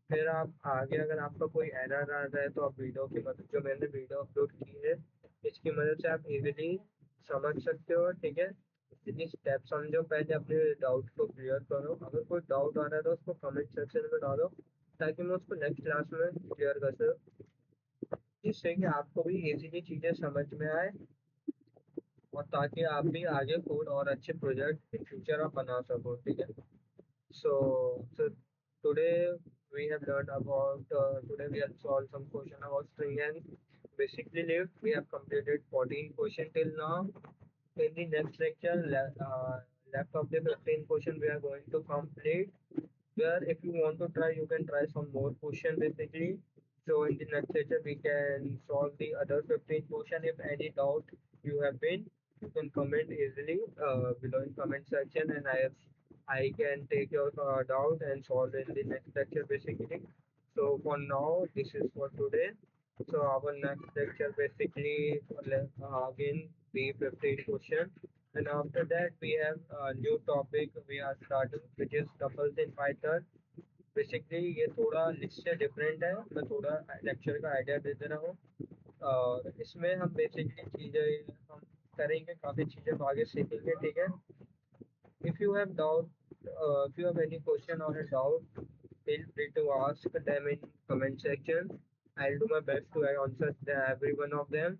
फिर आप आगे, अगर आपका कोई एरर आ रहा है तो आप वीडियो की मदद, जो मैंने वीडियो अपलोड की है इसकी मदद से आप इजीली समझ सकते हो, ठीक है। इतनी स्टेप समझो, पहले अपने डाउट को क्लियर करो। अगर कोई डाउट आ रहा है तो उसको कमेंट सेक्शन में डालो ताकि मैं उसको नेक्स्ट क्लास में क्लियर कर सकूँ, जिससे कि आपको भी इजीली चीज़ें समझ में आए और ताकि आप भी आगे कोड और अच्छे प्रोजेक्ट इन फ्यूचर आप बना सको, ठीक है। So today we have learned about today we have solved some question about string and basically lift. We have completed 14 question till now. In the next lecture, left of the 15 question we are going to complete. Where if you want to try, you can try some more question basically. So in the next lecture we can solve the other 15 question. If any doubt you have been, you can comment easily below in comment section, and I can take your doubt and solve in the next lecture basically. So for now, this is for today. So our next lecture basically again be 15 question, and after that we have a new topic we are starting which is tuples in Python. Basically ये थोड़ा list से different है, मैं थोड़ा lecture का idea दे दे रहा हूँ। और इसमें हम बेसिकली चीज़ें हम करेंगे, काफ़ी चीज़ें आगे सीखेंगे, ठीक है। If you have doubt, if you have any question or a doubt, feel free to ask them in comment section. I'll do my best to answer every one of them.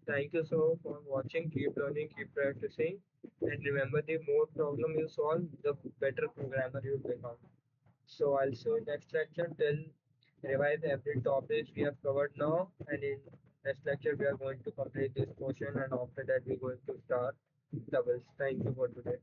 Thank you so for watching. Keep learning, keep practicing, and remember, the more problem you solve, the better programmer you become. So I'll see you next lecture. Till revise every topic we have covered now, and in next lecture we are going to complete this portion, and after that we're going to start doubles. Thank you for today.